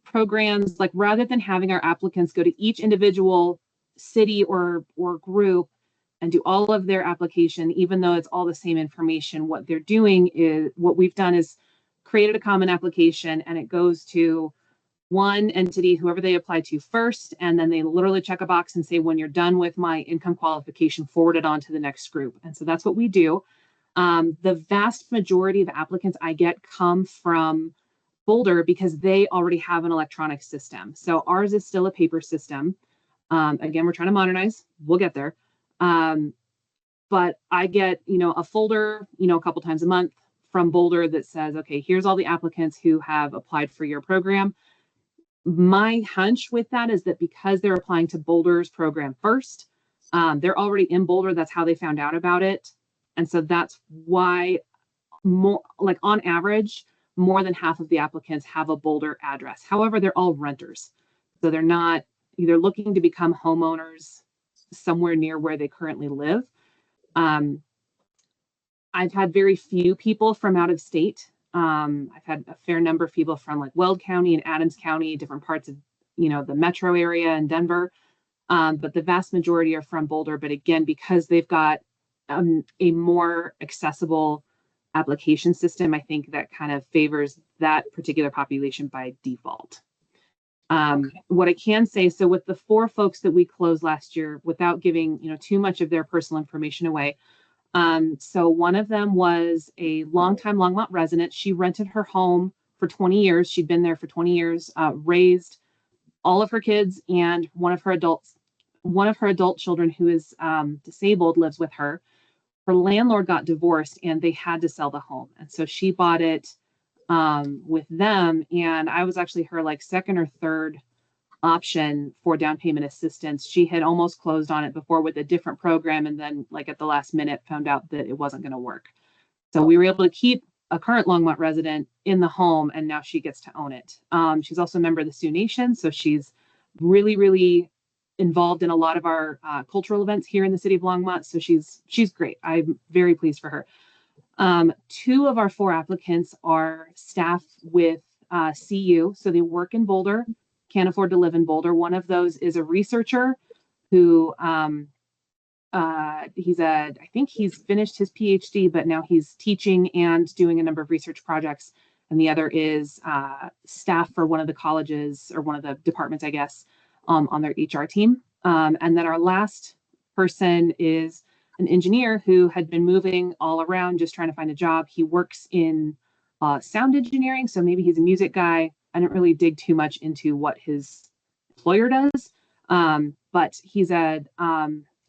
programs, like rather than having our applicants go to each individual city or group and do all of their application, even though it's all the same information, what we've done is created a common application, and it goes to one entity, whoever they apply to first, and then they literally check a box and say, when you're done with my income qualification, forward it on to the next group. And so that's what we do. The vast majority of applicants I get come from Boulder because they already have an electronic system. So ours is still a paper system. Again, we're trying to modernize. We'll get there. But I get, a folder, a couple times a month from Boulder that says, okay, here's all the applicants who have applied for your program. My hunch with that is that because they're applying to Boulder's program first, they're already in Boulder. That's how they found out about it. And so that's why on average, more than half of the applicants have a Boulder address. However, they're all renters. So they're not either looking to become homeowners somewhere near where they currently live. I've had very few people from out of state. I've had a fair number of people from like Weld County and Adams County, different parts of, the metro area and Denver. But the vast majority are from Boulder. But again, because they've got a more accessible application system, I think that kind of favors that particular population by default. What I can say, so with the 4 folks that we closed last year, without giving too much of their personal information away, so one of them was a longtime Longmont resident. She rented her home for 20 years. She'd been there for 20 years, raised all of her kids and one of her adults one of her adult children who is disabled lives with her. Her landlord got divorced and they had to sell the home. And so she bought it with them. And I was actually her like second or third option for down payment assistance. She had almost closed on it before with a different program. And then like at the last minute found out that it wasn't going to work. So we were able to keep a current Longmont resident in the home and now she gets to own it. She's also a member of the Sioux Nation. So she's really, really involved in a lot of our cultural events here in the city of Longmont. So she's great. I'm very pleased for her. 2 of our 4 applicants are staff with CU. So they work in Boulder, can't afford to live in Boulder. One of those is a researcher who I think he's finished his PhD, but now he's teaching and doing a number of research projects. And the other is staff for one of the colleges or one of the departments, I guess, on their HR team. And then our last person is an engineer who had been moving all around just trying to find a job. He works in sound engineering, so maybe he's a music guy. I didn't really dig too much into what his employer does, but he's a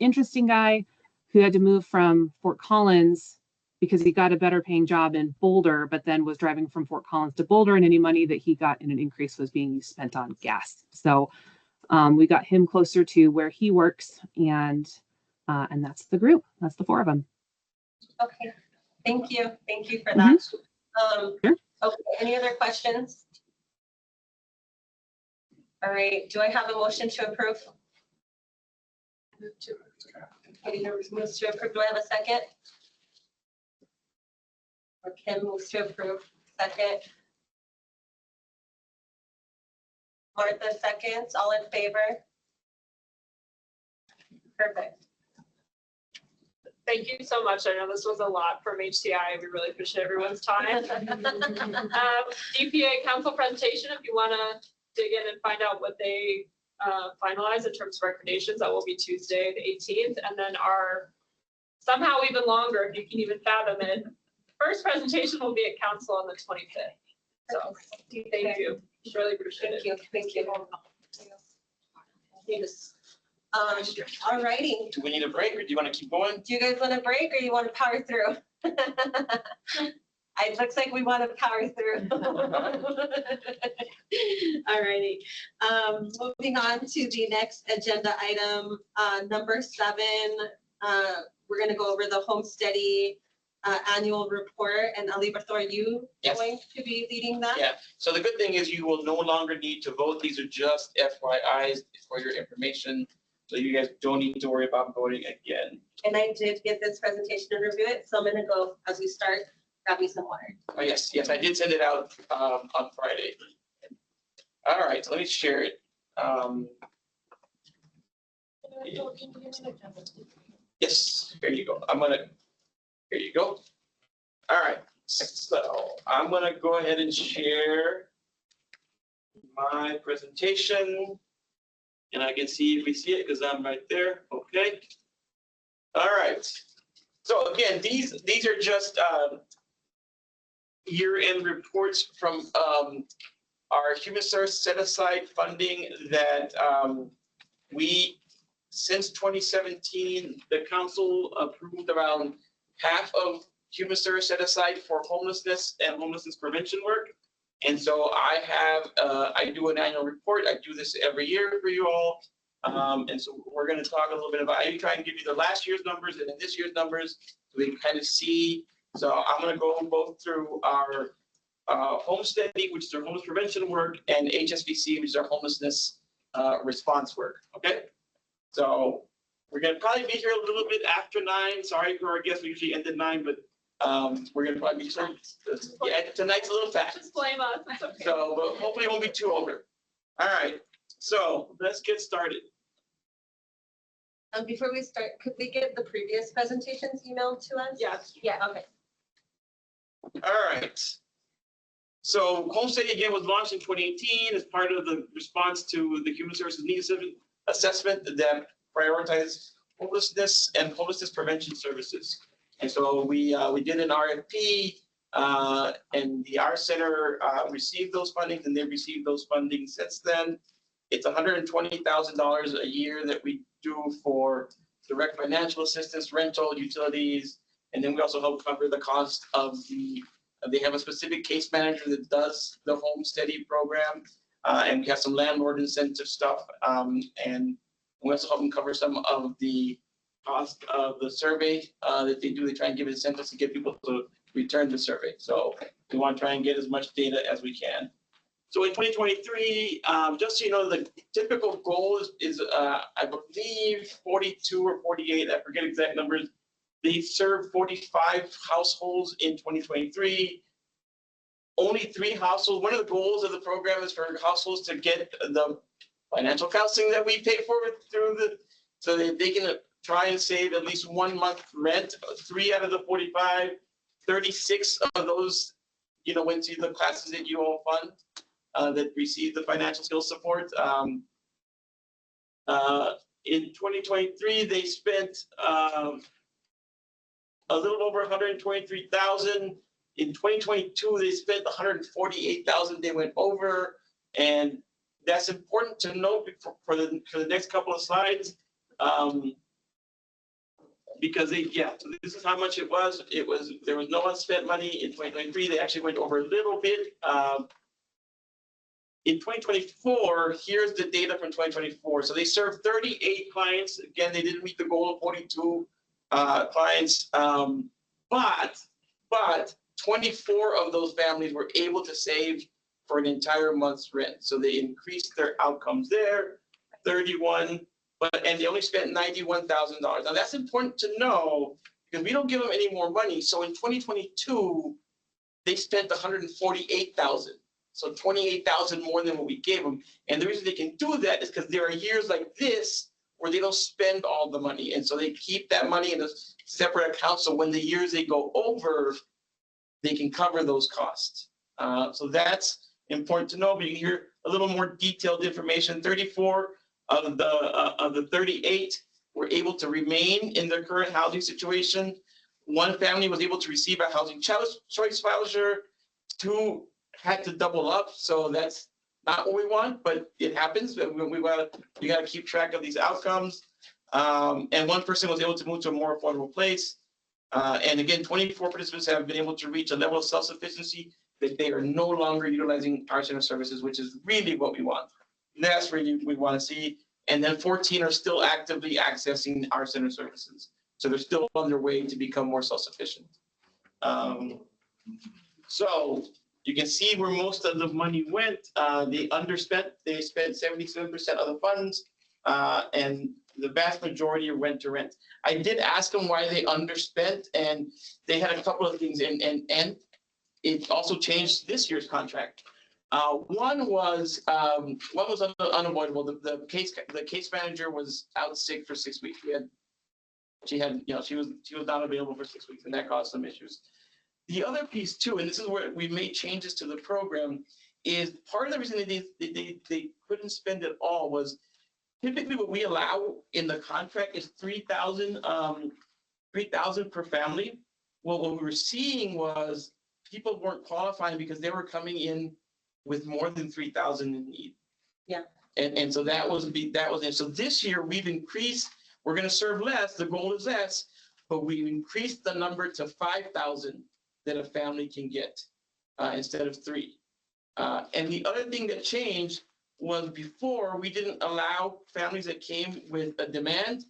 interesting guy who had to move from Fort Collins because he got a better paying job in Boulder, but then was driving from Fort Collins to Boulder, and any money that he got in an increase was being spent on gas. So we got him closer to where he works, and that's the group. That's the 4 of them. Okay, thank you. Thank you for that. Sure. Okay, any other questions? All right, do I have a motion to approve? Katie moves to approve. Do I have a second? Or Kim moves to approve. Second. Martha seconds. All in favor? Perfect. Thank you so much. I know this was a lot from HCI. We really appreciate everyone's time. DPA council presentation, if you want to dig in and find out what they finalize in terms of recommendations, that will be Tuesday, the 18th. And then our somehow even longer, if you can even fathom it, first presentation will be at council on the 25th. So thank you. Really appreciate it. Thank you. All righty. Do we need a break or do you want to keep going? Do you guys want a break or you want to power through? It looks like we want to power through. All righty. Moving on to the next agenda item, number 7. We're going to go over the homesteady annual report, and Ali Bathor, you Yes. going to be leading that? Yeah, so the good thing is you will no longer need to vote. These are just FYIs for your information. So you guys don't need to worry about voting again. And I did get this presentation and review it, so I'm going to go, as we start, grab me some water. Oh, yes, I did send it out on Friday. All right, so let me share it. Yes, here you go. Here you go. All right, so I'm gonna go ahead and share my presentation. And I can see if we see it because I'm right there. Okay. All right. So again, these are just year-end reports from our human resource set-aside funding that we, since 2017, the council approved around half of human resource set-aside for homelessness and homelessness prevention work. And so I do an annual report. I do this every year for you all. And so we're going to talk a little bit about, I try and give you the last year's numbers and then this year's numbers so we can kind of see. So I'm going to go both through our homesteading, which is our homeless prevention work, and HSBC, which is our homelessness response work. Okay. So we're going to probably be here a little bit after 9. Sorry for our guests. We usually end at 9, but we're going to probably be some, yeah, tonight's a little fast. Just blame us. It's okay. So but hopefully it won't be too over. All right. So let's get started. Before we start, could we get the previous presentations emailed to us? Yes. Yeah, okay. All right. So homesteading again was launched in 2018 as part of the response to the Human Services Needs Assessment that prioritizes homelessness and homelessness prevention services. And so we did an RFP and the Art Center received those fundings, and they've received those fundings since then. It's $120,000 a year that we do for direct financial assistance, rental, utilities, and then we also help cover the cost of they have a specific case manager that does the home steady program, and we have some landlord incentive stuff, and we also help them cover some of the cost of the survey that they do. They try and give incentives to get people to return the survey. So we want to try and get as much data as we can. So in 2023, just so you know, the typical goal is I believe 42 or 48, I forget exact numbers. They served 45 households in 2023. Only 3 households. One of the goals of the program is for households to get the financial counseling that we pay for through so that they can try and save at least 1 month rent. 3 out of the 45, 36 of those, went to the classes that you all fund. That received the financial skills support. In 2023, they spent a little over 123,000. In 2022, they spent 148,000. They went over, and that's important to note for the next couple of slides, because so this is how much it was. There was no unspent money in 2023. They actually went over a little bit. In 2024, here's the data from 2024. So they served 38 clients. Again, they didn't meet the goal of 42 clients, but 24 of those families were able to save for an entire month's rent. So they increased their outcomes there, 31, and they only spent $91,000. Now that's important to know because we don't give them any more money. So in 2022, they spent 148,000. So 28,000 more than what we gave them. And the reason they can do that is because there are years like this where they don't spend all the money. And so they keep that money in a separate account. So when the years they go over, they can cover those costs. So that's important to know. But you can hear a little more detailed information. 34 of the 38 were able to remain in their current housing situation. 1 family was able to receive a housing choice voucher. 2 had to double up, so that's not what we want, but it happens. You got to keep track of these outcomes. And 1 person was able to move to a more affordable place. And again, 24 participants have been able to reach a level of self-sufficiency that they are no longer utilizing our center services, which is really what we want. That's really what we want to see. And then 14 are still actively accessing our center services. So they're still on their way to become more self-sufficient. So you can see where most of the money went. They underspent. They spent 77% of the funds, and the vast majority went to rent. I did ask them why they underspent, and they had a couple of things, and it also changed this year's contract. One was unavoidable. The case manager was out sick for 6 weeks. She was not available for 6 weeks, and that caused some issues. The other piece too, and this is where we made changes to the program, is part of the reason they couldn't spend it all was typically what we allow in the contract is $3,000 per family. Well, what we were seeing was people weren't qualifying because they were coming in with more than $3,000 in need. Yeah. And so that was it. So this year we've increased. We're going to serve less. The goal is less, but we increased the number to 5,000 that a family can get instead of 3. And the other thing that changed was before we didn't allow families that came with a demand.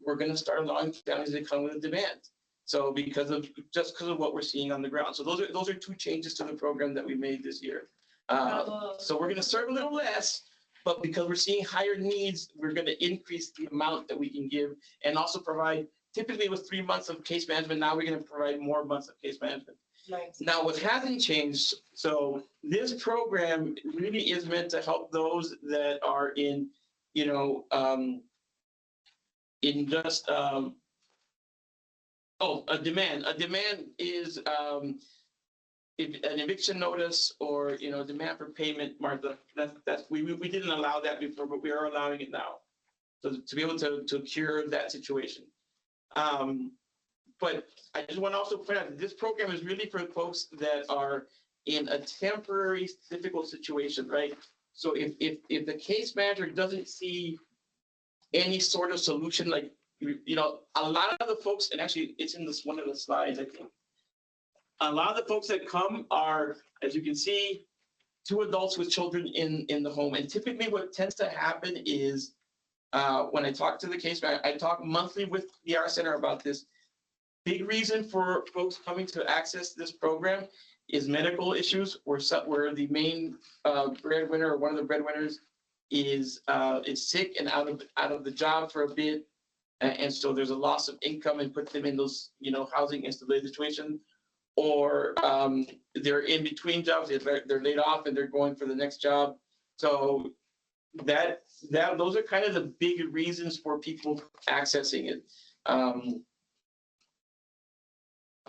We're going to start allowing families that come with a demand. So because of what we're seeing on the ground. So those are 2 changes to the program that we made this year. So we're going to serve a little less, but because we're seeing higher needs, we're going to increase the amount that we can give and also provide. Typically it was 3 months of case management. Now we're going to provide more months of case management. Nice. Now what hasn't changed, so this program really is meant to help those that are in just a demand. A demand is an eviction notice or demand for payment, Martha. We didn't allow that before, but we are allowing it now. So to be able to cure that situation. But I just want to also point out that this program is really for folks that are in a temporary difficult situation, right? So if the case manager doesn't see any sort of solution, like, you know, a lot of the folks, and actually it's in this one of the slides, I think. A lot of the folks that come are, as you can see, 2 adults with children in the home. And typically what tends to happen is when I talk to the case manager, I talk monthly with the R Center about this. Big reason for folks coming to access this program is medical issues, where the main breadwinner or one of the breadwinners is sick and out of the job for a bit, and so there's a loss of income and put them in those, you know, housing instability situation, or they're in between jobs, they're laid off and they're going for the next job. So those are kind of the big reasons for people accessing it.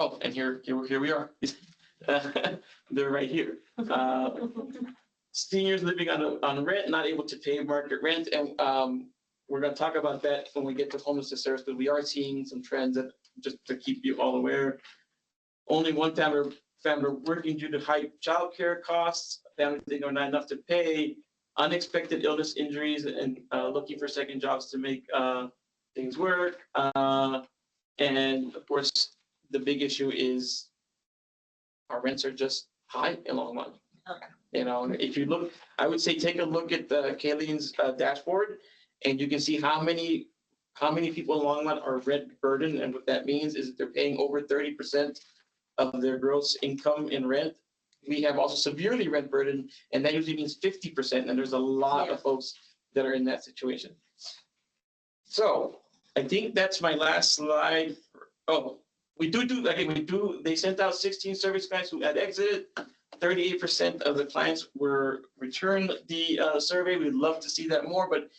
Oh, and here we are. They're right here. Seniors living on rent, not able to pay market rent, and we're going to talk about that when we get to homelessness service, because we are seeing some trends that, just to keep you all aware. Only one family working due to high childcare costs. Families think are not enough to pay. Unexpected illness, injuries, and looking for second jobs to make things work. And of course, the big issue is our rents are just high in Longmont. Okay. You know, if you look, I would say take a look at Kayleen's dashboard, and you can see how many people in Longmont are rent burdened, and what that means is that they're paying over 30% of their gross income in rent. We have also severely rent burdened, and that usually means 50%, and there's a lot of folks that are in that situation. So I think that's my last slide. Oh, they sent out 16 service clients who had exited. 38% of the clients were returned the survey. We'd love to see that more, but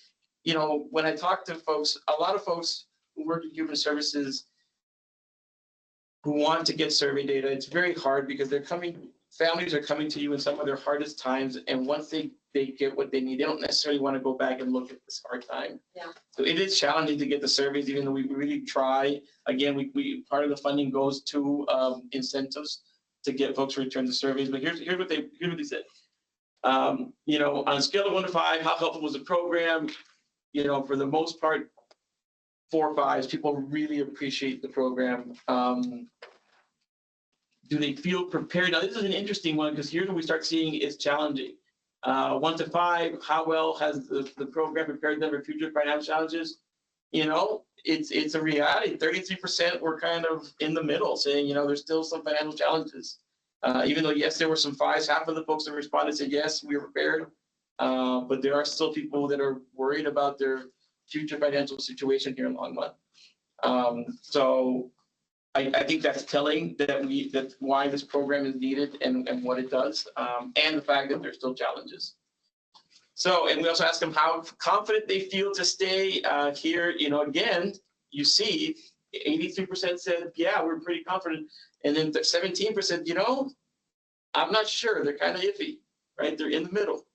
you know, when I talk to folks, a lot of folks who work in human services who want to get survey data, it's very hard because families are coming to you in some of their hardest times, and once they get what they need, they don't necessarily want to go back and look at this hard time. Yeah. So it is challenging to get the surveys, even though we really try. Again, we part of the funding goes to incentives to get folks to return the surveys. But here's what they said. You know, on a scale of 1 to 5, how helpful was the program? You know, for the most part, 4 or 5s. People really appreciate the program. Do they feel prepared? Now, this is an interesting one, because here's what we start seeing is challenging. 1 to 5, how well has the program prepared them for future financial challenges? You know, it's a reality. 33% were kind of in the middle, saying, you know, there's still some financial challenges. Even though, yes, there were some 5s, half of the folks that responded said, yes, we were prepared. But there are still people that are worried about their future financial situation here in Longmont. So I think that's telling that's why this program is needed and what it does, and the fact that there's still challenges. So, and we also ask them how confident they feel to stay here. You know, again, you see 83% said, yeah, we're pretty confident. And then 17%, you know, I'm not sure. They're kind of iffy, right? They're in the middle.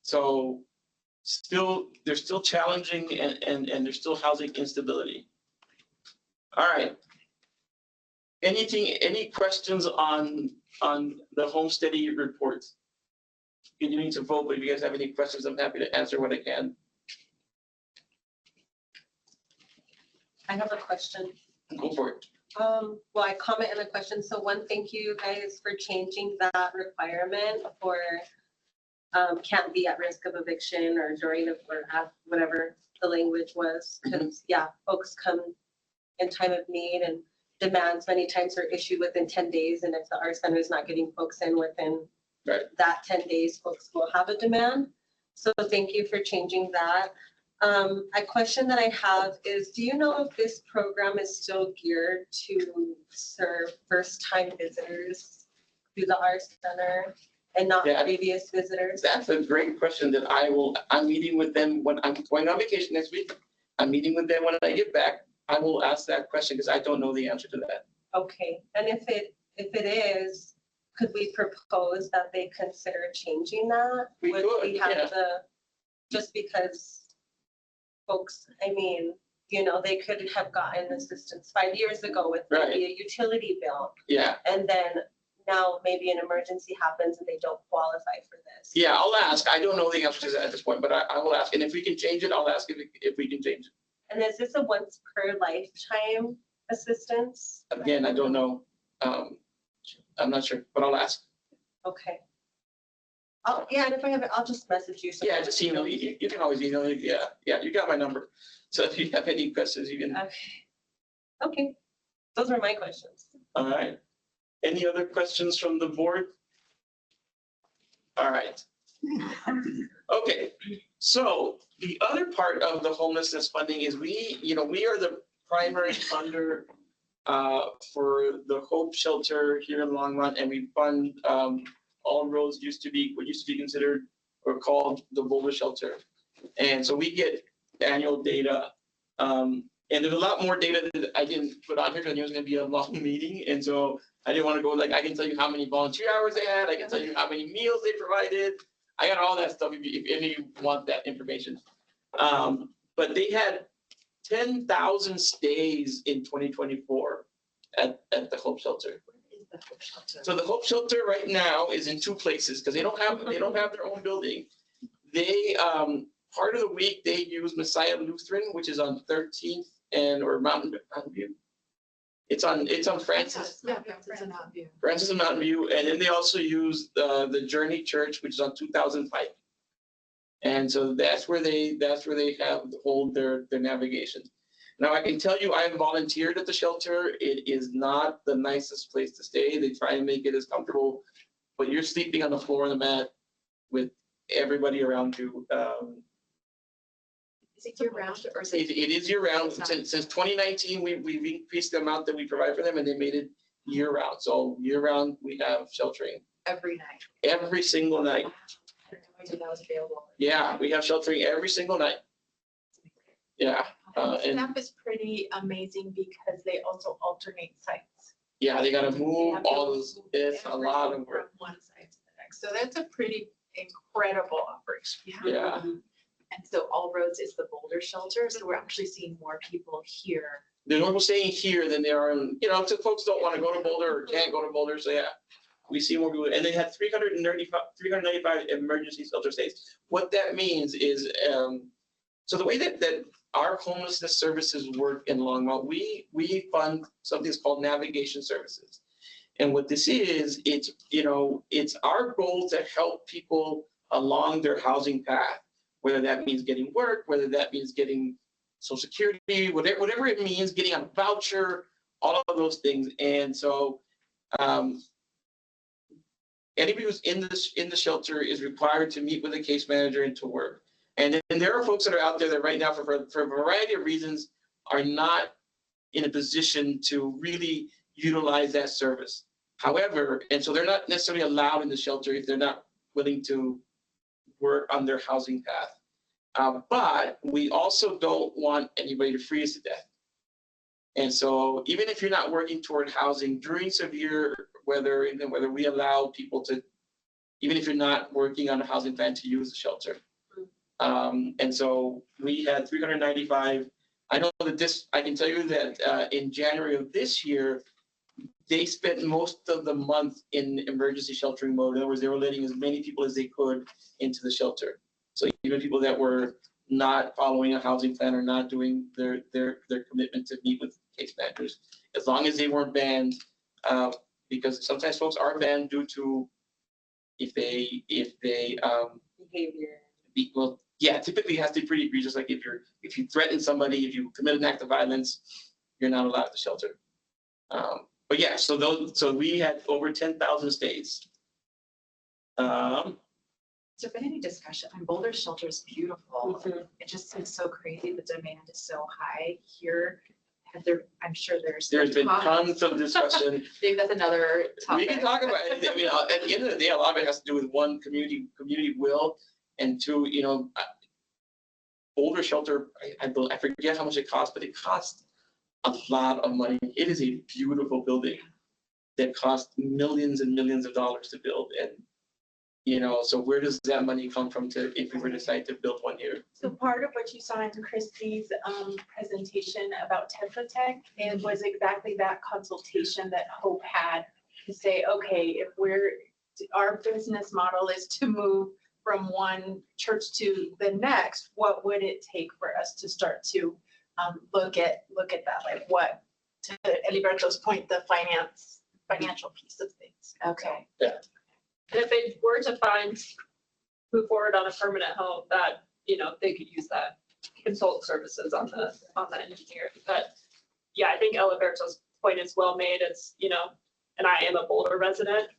So they're still challenging, and there's still housing instability. All right. Any questions on the home study report? You need to vote, but if you guys have any questions, I'm happy to answer what I can. I have a question. Go for it. Well, I comment on the question. So one, thank you guys for changing that requirement for can't be at risk of eviction or during the, or at whatever the language was. Because yeah, folks come in time of need, and demands many times are issued within 10 days. And if the art center is not getting folks in within that 10 days, folks will have a demand. So thank you for changing that. A question that I have is, do you know if this program is still geared to serve first-time visitors to the art center and not previous visitors? That's a great question that I'm meeting with them when I'm going on vacation next week. I'm meeting with them when I get back. I will ask that question because I don't know the answer to that. Okay, and if it is, could we propose that they consider changing that? We Would could, we have yeah. just because folks, I mean, you know, they could have gotten assistance 5 years ago with maybe a utility bill. Yeah. And then now maybe an emergency happens and they don't qualify for this. Yeah, I'll ask. I don't know the answer to that at this point, but I will ask. And if we can change it, I'll ask if we can change it. And is this a once per lifetime assistance? Again, I don't know. I'm not sure, but I'll ask. Okay. Oh, yeah, and if I have it, I'll just message you. Yeah, just email me. You can always email me. Yeah, you got my number. So if you have any questions, you can. Okay, those were my questions. All right. Any other questions from the board? All right. Okay, so the other part of the homelessness funding is we are the primary funder for the Hope Shelter here in Longmont, and we fund all roads what used to be considered or called the Boulder Shelter. And so we get annual data. And there's a lot more data that I didn't put on here because I knew it was going to be a long meeting. And so I didn't want to go I can tell you how many volunteer hours they had. I can tell you how many meals they provided. I got all that stuff if any of you want that information. But they had 10,000 stays in 2024 at the Hope Shelter. So the Hope Shelter right now is in two places because they don't have their own building. They part of the week they use Messiah Lutheran, which is on 13th or Mountain View. It's on Francis. Yeah, Francis and Mountain View. Francis and Mountain View, and then they also use the Journey Church, which is on 2005. And so that's where they hold their navigation. Now I can tell you, I have volunteered at the shelter. It is not the nicest place to stay. They try and make it as comfortable, but you're sleeping on the floor on the mat with everybody around you. Is it year round or is It is year round. Since 2019, we've increased the amount that we provide for them, and they made it year round. So year round, we have sheltering every night? every single night. I didn't know that was available. Yeah, we have sheltering every single night. Yeah. The And staff is pretty amazing because they also alternate sites. yeah, they gotta They move have to all those, it's a lot of everything work. from one side to the next. So that's a pretty incredible operation. Yeah. And so All Roads is the Boulder Shelter. So we're actually seeing more people here. There's more people staying here than there are in, so folks don't want to go to Boulder or can't go to Boulder, so yeah. We see more people, and they had 395 emergency shelter stays. What that means is, so the way that our homelessness services work in Longmont, we fund something that's called navigation services. And what this is, it's our goal to help people along their housing path, whether that means getting work, whether that means getting Social Security, whatever it means, getting a voucher, all of those things. And so anybody who's in the shelter is required to meet with a case manager and to work. And there are folks that are out there that right now, for a variety of reasons, are not in a position to really utilize that service. However, and so they're not necessarily allowed in the shelter if they're not willing to work on their housing path. But we also don't want anybody to freeze to death. And so even if you're not working toward housing during severe weather, and whether we allow people to, even if you're not working on a housing plan, to use the shelter. And so we had 395. I know that I can tell you that in January of this year, they spent most of the month in emergency sheltering mode. In other words, they were letting as many people as they could into the shelter. So even people that were not following a housing plan or not doing their commitment to meet with case managers, as long as they weren't banned, because sometimes folks are banned due to if they Behavior. well, yeah, typically it has to be pretty egregious. Like if you threaten somebody, if you commit an act of violence, you're not allowed to shelter. But yeah, so we had over 10,000 stays. Has there been any discussion? Boulder Shelter is beautiful. It just seems so crazy. The demand is so high here. I'm sure there's been talk. tons of discussion. Maybe that's another topic. We can talk about it. I mean, at the end of the day, a lot of it has to do with one, community will, and two, Boulder Shelter, I forget how much it costs, but it costs a lot of money. It is a beautiful building that cost millions and millions of dollars to build. And, so where does that money come from if we were to decide to build one here? So part of what you saw in Christie's presentation about Tetra Tech, it was exactly that consultation that Hope had to say, okay, if our business model is to move from one church to the next, what would it take for us to start to look at that, like what, to Eliberto's point, the financial piece of things. Okay. And if they were to move forward on a permanent home, that, they could use that consult services on the engineer. But yeah, I think Eliberto's point is well made. It's, and I am a Boulder resident.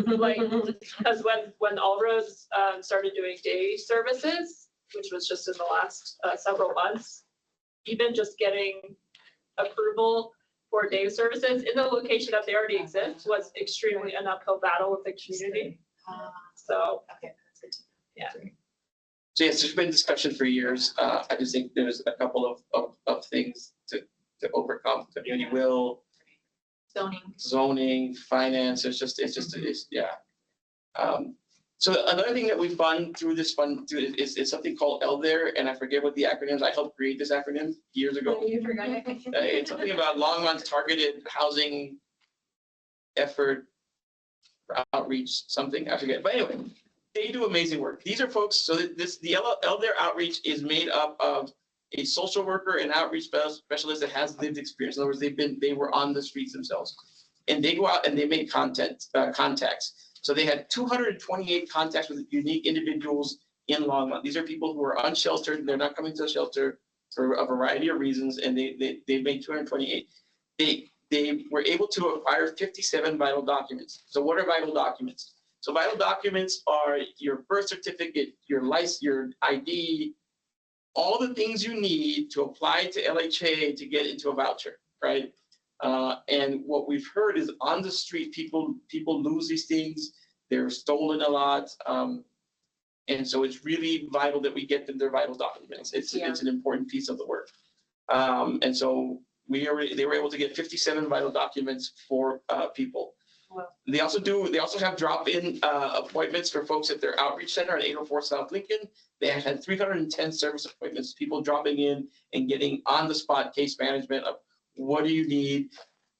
Like, because when All Roads started doing day services, which was just in the last several months, even just getting approval for day services in the location that they already exist was extremely an uphill battle with the community. So, Okay, that's good. yeah. So yes, there's been discussion for years. I just think there's a couple of things to overcome. Community will, zoning, finance, yeah. So another thing that we fund through this fund is something called LDARE, and I forget what the acronyms. I helped create this acronym years ago. It's something about Longmont's targeted housing effort for outreach, something, I forget. But anyway, they do amazing work. These are folks, so the LDARE outreach is made up of a social worker and outreach specialist that has lived experience. In other words, they were on the streets themselves. And they go out and they make contacts. So they had 228 contacts with unique individuals in Longmont. These are people who are unsheltered. They're not coming to a shelter for a variety of reasons, and they made 228. They were able to acquire 57 vital documents. So what are vital documents? So vital documents are your birth certificate, your license, your ID, all the things you need to apply to LHAAB to get into a voucher, right? And what we've heard is on the street, people lose these things. They're stolen a lot. And so it's really vital that we get them their vital documents. It's an important piece of the work. And so they were able to get 57 vital documents for people. Wow. They also have drop-in appointments for folks at their outreach center at 804 South Lincoln. They had 310 service appointments, people dropping in and getting on-the-spot case management of what do you need.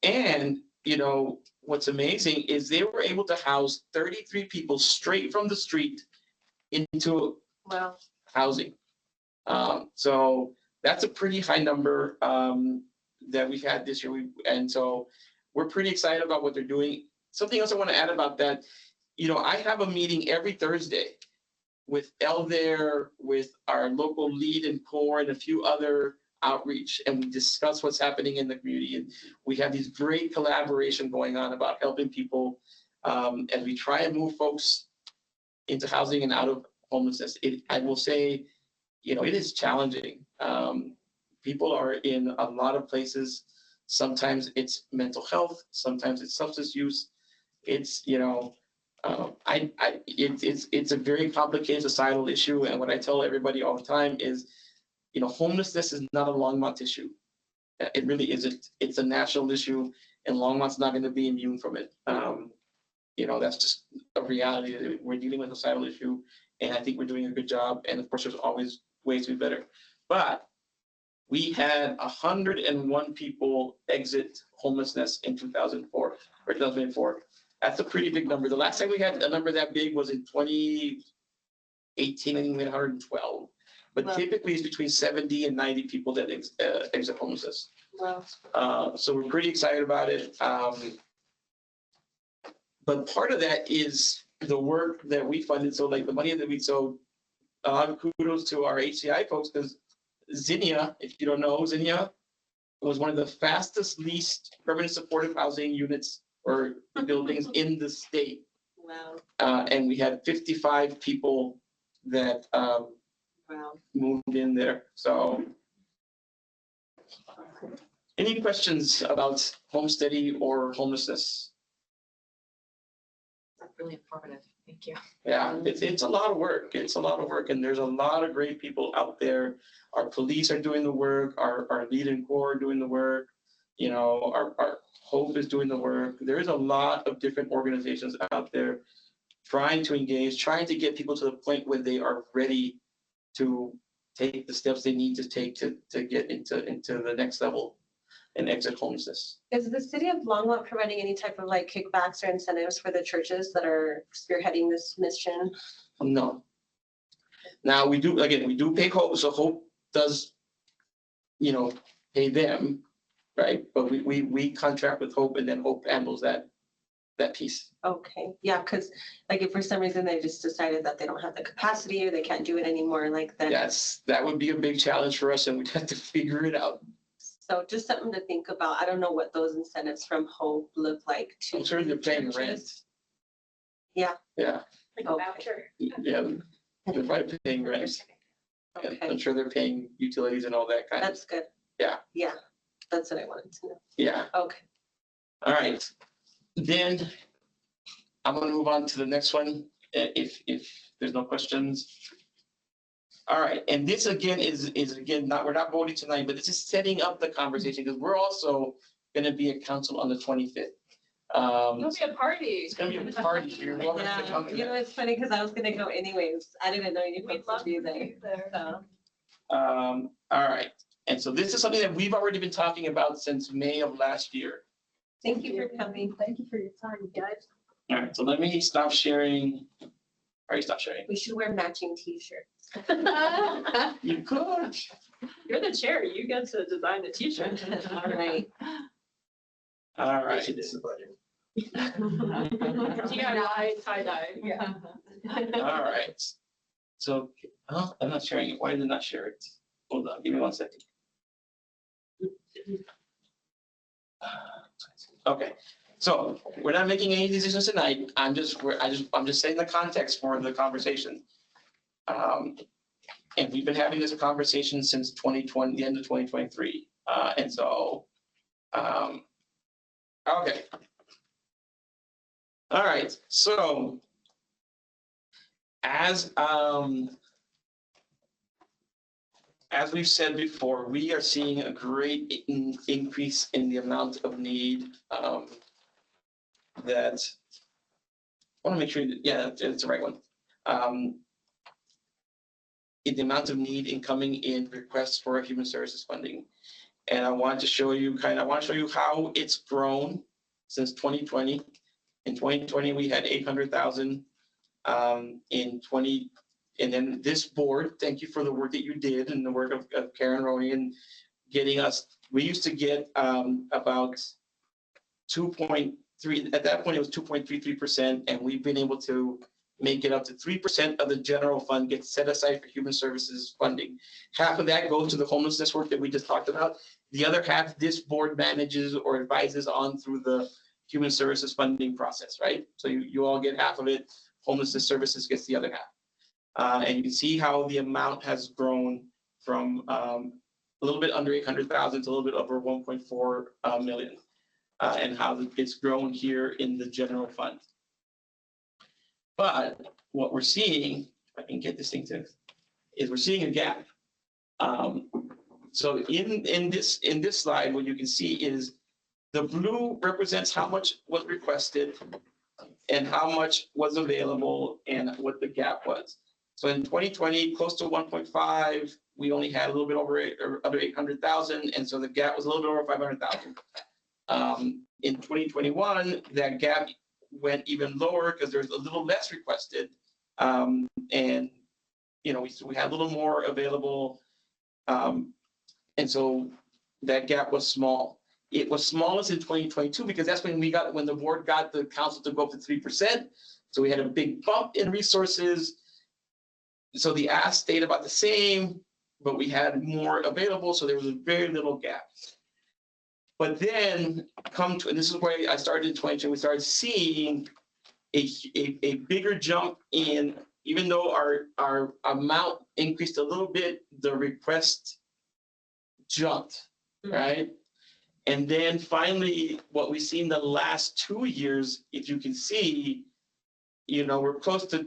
And, what's amazing is they were able to house 33 people straight from the street into housing. So that's a pretty high number that we've had this year. And so we're pretty excited about what they're doing. Something else I want to add about that, I have a meeting every Thursday with LDARE, with our local lead and core and a few other outreach, and we discuss what's happening in the community. And we have these great collaboration going on about helping people as we try and move folks into housing and out of homelessness. I will say, it is challenging. People are in a lot of places. Sometimes it's mental health, sometimes it's substance use. It's, it's a very complicated societal issue. And what I tell everybody all the time is, homelessness is not a Longmont issue. It really isn't. It's a national issue, and Longmont's not going to be immune from it. That's just a reality. We're dealing with a societal issue, and I think we're doing a good job. And of course, there's always ways to be better. But we had 101 people exit homelessness in 2004 or 2004. That's a pretty big number. The last time we had a number that big was in 2018, I think we had 112. But typically it's between 70 and 90 people that exit homelessness. Wow. So we're pretty excited about it. But part of that is the work that we funded. So like the money that a lot of kudos to our HCI folks, because Zinnia, if you don't know, Zinnia was one of the fastest leased permanent supportive housing units or buildings in the state. Wow. And we had 55 people that moved in there. So any questions about homesteading or homelessness? That's really informative. Thank you. Yeah, it's a lot of work. It's a lot of work, and there's a lot of great people out there. Our police are doing the work. Our lead and core are doing the work. Our Hope is doing the work. There is a lot of different organizations out there trying to engage, trying to get people to the point where they are ready to take the steps they need to take to get into the next level. and exit homelessness. Is the city of Longmont providing any type of like kickbacks or incentives for the churches that are spearheading this mission? No. Now, we do pay Hope, so Hope does, pay them, right? But we contract with Hope and then Hope handles that piece. Okay, yeah, because like if for some reason they just decided that they don't have the capacity or they can't do it anymore, like then. That would be a big challenge for us and we'd have to figure it out. So just something to think about. I don't know what those incentives from Hope look like to. I'm sure they're paying rent. churches. Yeah. Yeah, Like Okay. a voucher. yeah, they're probably paying rent. And I'm Okay, sure they're paying utilities and all that kind of, that's good. Yeah. Yeah, that's what I wanted to know. yeah. Okay. All right, then I'm gonna move on to the next one, if there's no questions. All right, and this again is again, we're not voting tonight, but this is setting up the conversation, because we're also gonna be at council on the 25th. It'll be a party. It's gonna be a party, you're welcome to Yeah, come. it's funny because I was gonna go anyways. I didn't know you We'd folks love would be to be there. there. So, All right, and so this is something that we've already been talking about since May of last year. thank you for coming. Thank you for your time, guys. All right, so let me stop sharing. Already stop sharing. We should wear matching t-shirts. You could. You're the chair. You get to design the t-shirt. All right. All right. You got tie-dye. Yeah. All right. So, I'm not sharing it. Why did it not share it? Hold on, give me 1 second. Okay, so we're not making any decisions tonight. I'm just setting the context for the conversation. And we've been having this conversation since 2020, the end of 2023. And so, okay. All right, so as we've said before, we are seeing a great increase in the amount of need that I want to make sure that, yeah, it's the right one. In the amount of need incoming in requests for human services funding. And I want to show you how it's grown since 2020. In 2020, we had 800,000. And then this board, thank you for the work that you did and the work of Karen Roney and getting us, we used to get about 2.3, at that point it was 2.33%, and we've been able to make it up to 3% of the general fund gets set aside for human services funding. Half of that goes to the homelessness work that we just talked about. The other half, this board manages or advises on through the human services funding process, right? So you all get half of it, homelessness services gets the other half. And you can see how the amount has grown from a little bit under 800,000 to a little bit over 1.4 million, and how it's grown here in the general fund. But what we're seeing, if I can get this thing to, is we're seeing a gap. So in this slide, what you can see is the blue represents how much was requested and how much was available and what the gap was. So in 2020, close to 1.5, we only had a little bit over under 800,000, and so the gap was a little bit over 500,000. In 2021, that gap went even lower because there's a little less requested, and we had a little more available, and so that gap was small. It was smallest in 2022 because that's when the board got the council to go up to 3%. So we had a big bump in resources. So the ask stayed about the same, but we had more available, so there was a very little gap. But then and this is where I started in 2022, we started seeing a bigger jump in, even though our amount increased a little bit, the request jumped, right? And then finally, what we've seen the last 2 years, if you can see, we're close to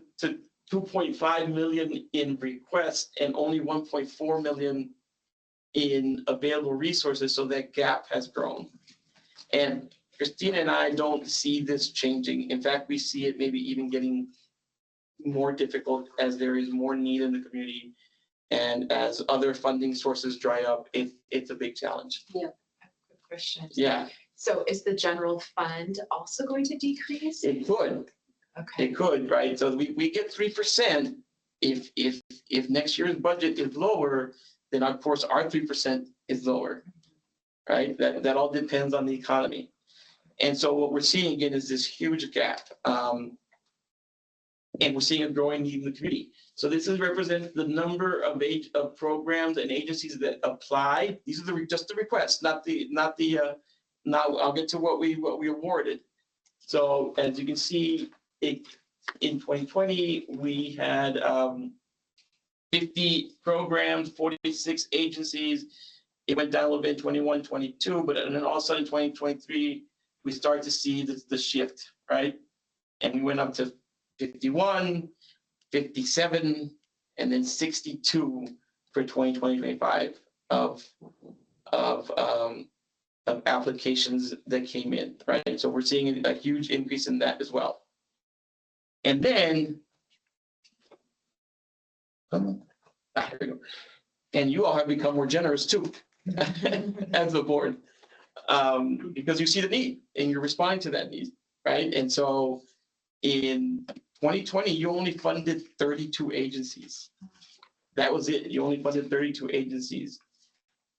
2.5 million in requests and only 1.4 million in available resources, so that gap has grown. And Christina and I don't see this changing. In fact, we see it maybe even getting more difficult as there is more need in the community. And as other funding sources dry up, it's a big challenge. Yeah. question. Yeah, So is the general fund also going to decrease? it could. Okay. It could, right? So we get 3%. If next year's budget is lower, then of course our 3% is lower, right? That all depends on the economy. And so what we're seeing again is this huge gap. And we're seeing a growing need in the community. So this is represents the number of programs and agencies that apply. These are just the requests, not now I'll get to what we awarded. So as you can see, in 2020, we had 50 programs, 46 agencies. It went down a little bit in 21, 22, but then all of a sudden in 2023, we start to see the shift, right? And we went up to 51, 57, and then 62 for 2025 of applications that came in, right? So we're seeing a huge increase in that as well. And then, here we go. And you all have become more generous too, as the board, because you see the need and you're responding to that need, right? And so in 2020, you only funded 32 agencies. That was it. You only funded 32 agencies.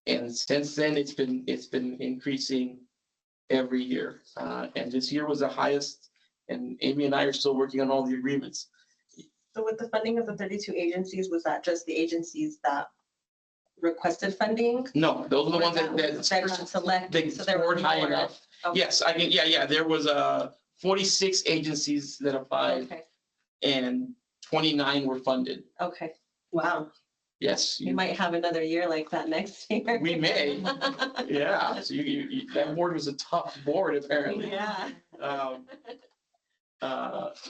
And since then, it's been increasing every year. And this year was the highest. And Amy and I are still working on all the agreements. So with the funding of the 32 agencies, was that just the agencies that requested funding? No, those are the ones that got selected, they so there scored were high more. enough. Okay. Yes, I can, yeah, there was 46 agencies that applied Okay, and 29 were funded. okay, wow, Yes, we might have another year like that next year. we may. Yeah, so you that board was a tough board apparently. Yeah.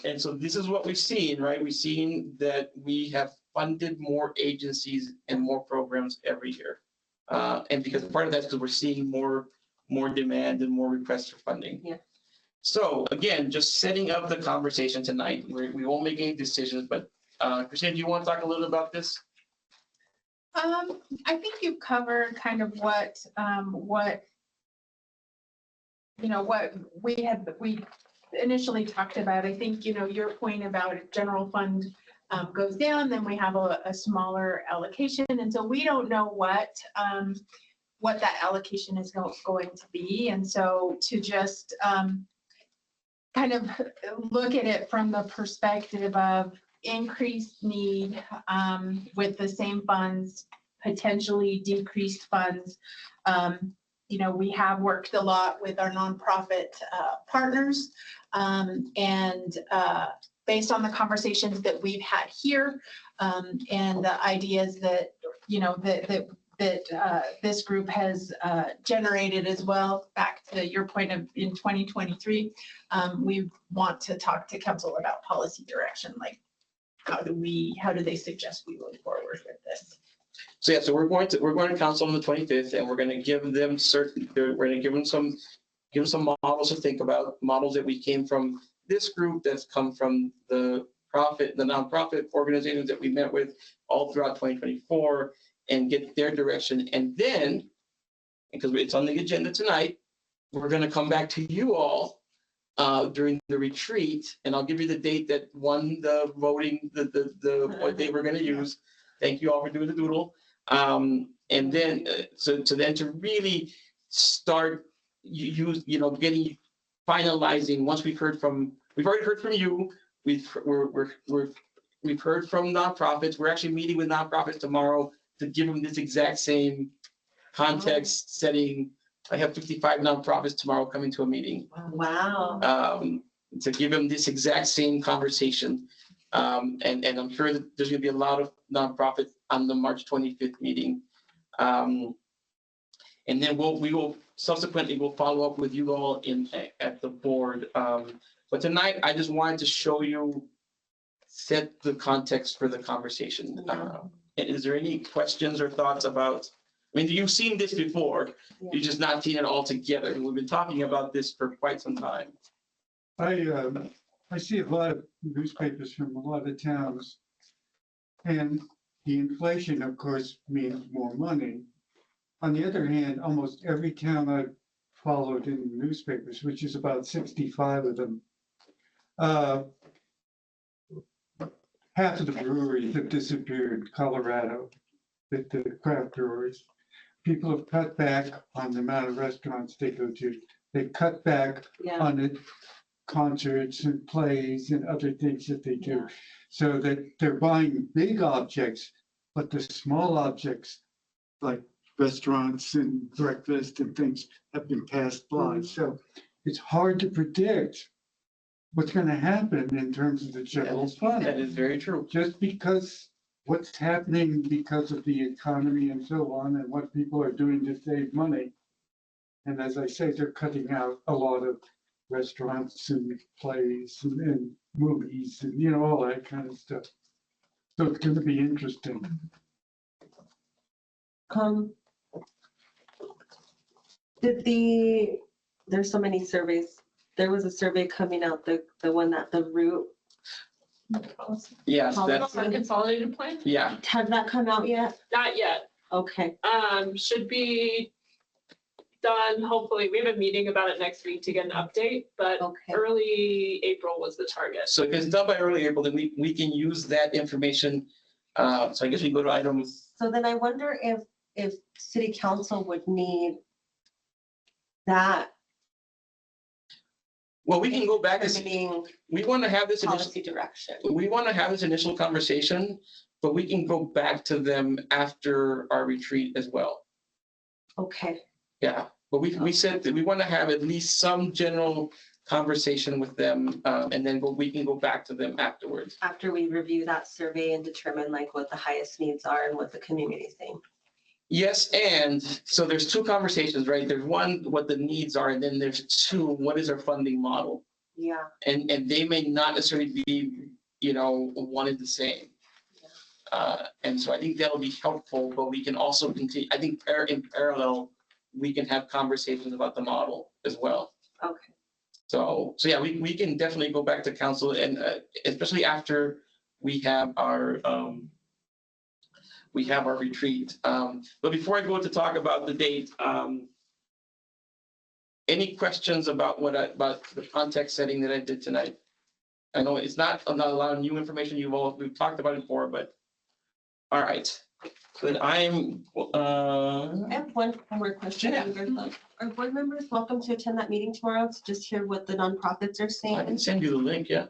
And so this is what we've seen, right? We've seen that we have funded more agencies and more programs every year. And because part of that's because we're seeing more demand and more requests for funding. Yeah. So again, just setting up the conversation tonight. We won't make any decisions, but Christine, do you want to talk a little about this? I think you've covered kind of what we initially talked about. I think, your point about if general fund goes down, then we have a smaller allocation. And so we don't know what that allocation is going to be. And so to just kind of look at it from the perspective of increased need with the same funds, potentially decreased funds. We have worked a lot with our nonprofit partners, and based on the conversations that we've had here, and the ideas that this group has generated as well, back to your point of in 2023, we want to talk to council about policy direction, like how do they suggest we move forward with this? So yeah, so we're going to council on the 25th, and we're going to give them some models to think about, models that we came from this group that's come from the nonprofit organizations that we met with all throughout 2024, and get their direction. And then, because it's on the agenda tonight, we're going to come back to you all during the retreat, and I'll give you the date that won the voting, what day we're going to use. Thank you all for doing the doodle. And then, to really start finalizing, once we've already heard from you, we've heard from nonprofits. We're actually meeting with nonprofits tomorrow to give them this exact same context setting. I have 55 nonprofits tomorrow coming to a meeting. Wow. To give them this exact same conversation. And I'm sure that there's going to be a lot of nonprofits on the March 25th meeting. And then we will subsequently follow up with you all at the board. But tonight, I just wanted to show you, set the context for the conversation. Is there any questions or thoughts about, you've seen this before, you've just not seen it all together. We've been talking about this for quite some time. I see a lot of newspapers from a lot of towns, and the inflation, of course, means more money. On the other hand, almost every town I've followed in the newspapers, which is about 65 of them. Half of the breweries have disappeared in Colorado, the craft breweries. People have cut back on the amount of restaurants they go to. They cut back Yeah. on the concerts and plays and other things that they do. Yeah. So that they're buying big objects, but the small objects like restaurants and breakfast and things have been passed by. So it's hard to predict what's going to happen in terms of the general fund. That is very true. Just because what's happening because of the economy and so on, and what people are doing to save money. And as I say, they're cutting out a lot of restaurants and plays and movies and, you know, all that kind of stuff. So it's going to be interesting. There's so many surveys. There was a survey coming out, the one that the root. Yes, that's, Our consolidated plan? yeah. Has that come out yet? Not yet. Okay, Should be done, hopefully. We have a meeting about it next week to get an update, but okay. early April was the target. So if it's done by early April, then we can use that information. So I guess we go to item, So then I wonder if city council would need that well, we can go back and see, determining we want to have this initial, policy direction. we want to have this initial conversation, but we can go back to them after our retreat as well. Okay, Yeah, but we said that we want to have at least some general conversation with them, and then we can go back to them afterwards. after we review that survey and determine like what the highest needs are and what the community's saying. Yes, and so there's two conversations, right? There's one, what the needs are, and then there's two, what is our funding model? Yeah, And they may not necessarily be, you know, one and the same. And so I think that'll be helpful, but we can also continue, I think in parallel, we can have conversations about the model as well. okay. So yeah, we can definitely go back to council and especially after we have our retreat. But before I go to talk about the date, any questions about about the context setting that I did tonight? I know it's not a lot of new information we've talked about it before, but all right. So then I have one more question. Yeah. Are board members welcome to attend that meeting tomorrow to just hear what the nonprofits are I can saying? send you the link, yeah.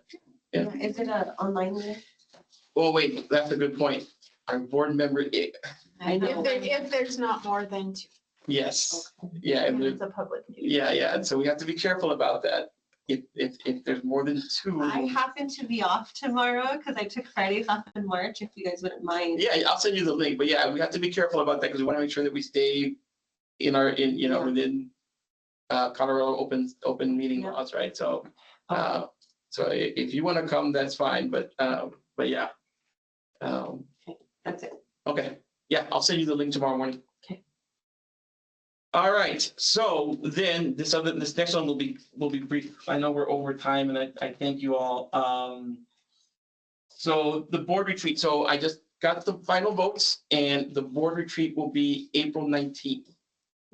Yeah. Is it an online meeting? Oh, wait, that's a good point. Our board member, I know. If there's not more than two, yes, yeah, and and it's a public meeting. yeah, and so we have to be careful about that. If there's more than two. I happen to be off tomorrow because I took Fridays off in March, if you guys wouldn't mind. Yeah, I'll send you the link, but yeah, we have to be careful about that because we want to make sure that we stay Yeah. within Colorado open meeting Yeah. laws, right? So, Okay. so if you want to come, that's fine, but yeah. That's it. Okay, yeah, I'll send you the link tomorrow morning. Okay. All right, so then this next one will be brief. I know we're over time and I thank you all. So the board retreat, so I just got the final votes and the board retreat will be April 19th.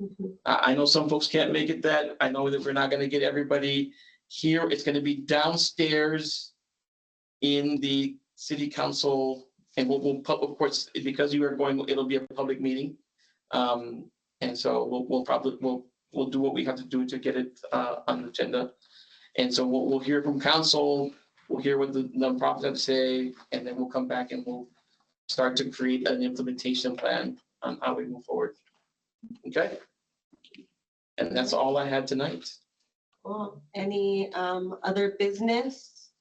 Mhm. I know some folks can't make it that. I know that we're not gonna get everybody here. It's gonna be downstairs in the city council. And we'll of course, because you are going, it'll be a public meeting. And so we'll do what we have to do to get it on the agenda. And so we'll hear from council, we'll hear what the nonprofits have to say, and then we'll come back and we'll start to create an implementation plan on how we move forward. Okay? And that's all I had tonight. Cool. Any other business?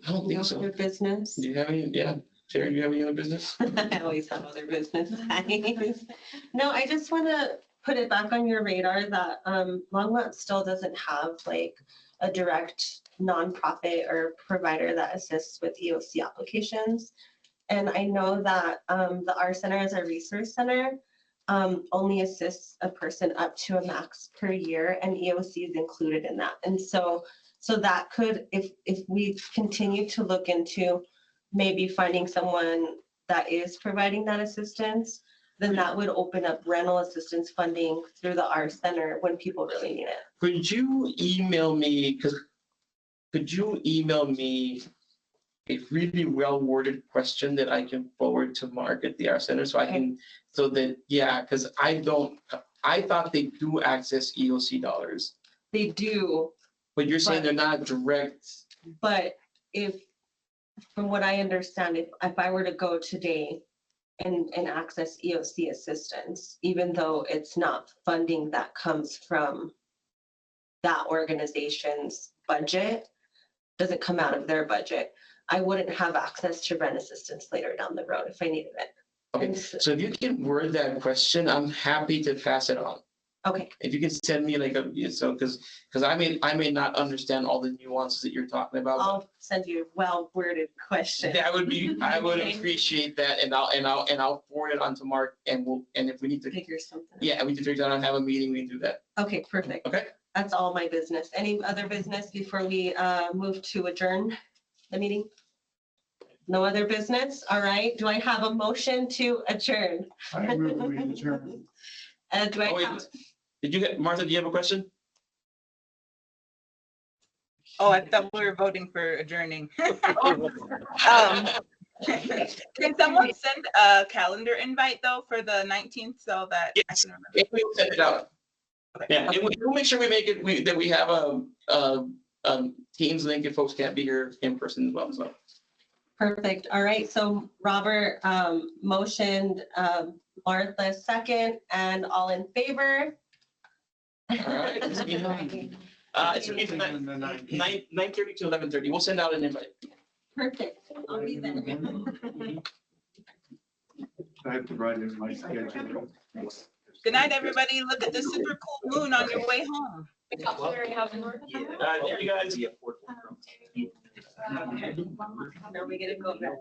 I don't think No so. other business? Do you have any? Yeah, Sharon, do you have any other business? I always have other business. No, I just want to put it back on your radar that Longmont still doesn't have like a direct nonprofit or provider that assists with EOC applications. And I know that the R Center as a resource center only assists a person up to a max per year, and EOC is included in that. And so that could, if we continue to look into maybe finding someone that is providing that assistance, then that would open up rental assistance funding through the R Center when people really need it. Could you email me, could you email me a really well worded question that I can forward to Mark at the R Center so I can, so that, yeah, because I thought they do access EOC dollars, They do, but you're saying they're not direct. but from what I understand, if I were to go today and access EOC assistance, even though it's not funding that comes from that organization's budget, doesn't come out of their budget, I wouldn't have access to rent assistance later down the road if I needed it. Okay, so if you can word that question, I'm happy to pass it on. Okay, If you can send me like because I may not understand all the nuances that you're talking about. I'll send you a well-worded question. I would appreciate that, and I'll forward it on to Mark, and if we need to, Figure something. yeah, we need to figure out and have a meeting, we can do that. Okay, perfect. Okay. That's all my business. Any other business before we move to adjourn the meeting? No other business? All right. Do I have a motion to adjourn? I move we adjourn. Do I Oh, wait. have? Martha, do you have a question? Oh, I thought we were voting for adjourning. Can someone send a calendar invite though for the 19th so that I Yes. can remember? If we'll send it out. Yeah, and we'll make sure we make it, that we have a Teams link if folks can't be here in person as well, so. Perfect. All right. So Robert motioned, Martha second, and all in favor? All right. It's gonna be 9:30 to 11:30. We'll send out an invite. Perfect. I'll be there. I have to write in my schedule. Good night, everybody. Look at the super cool moon on your way home. There you guys. Now we get to go back.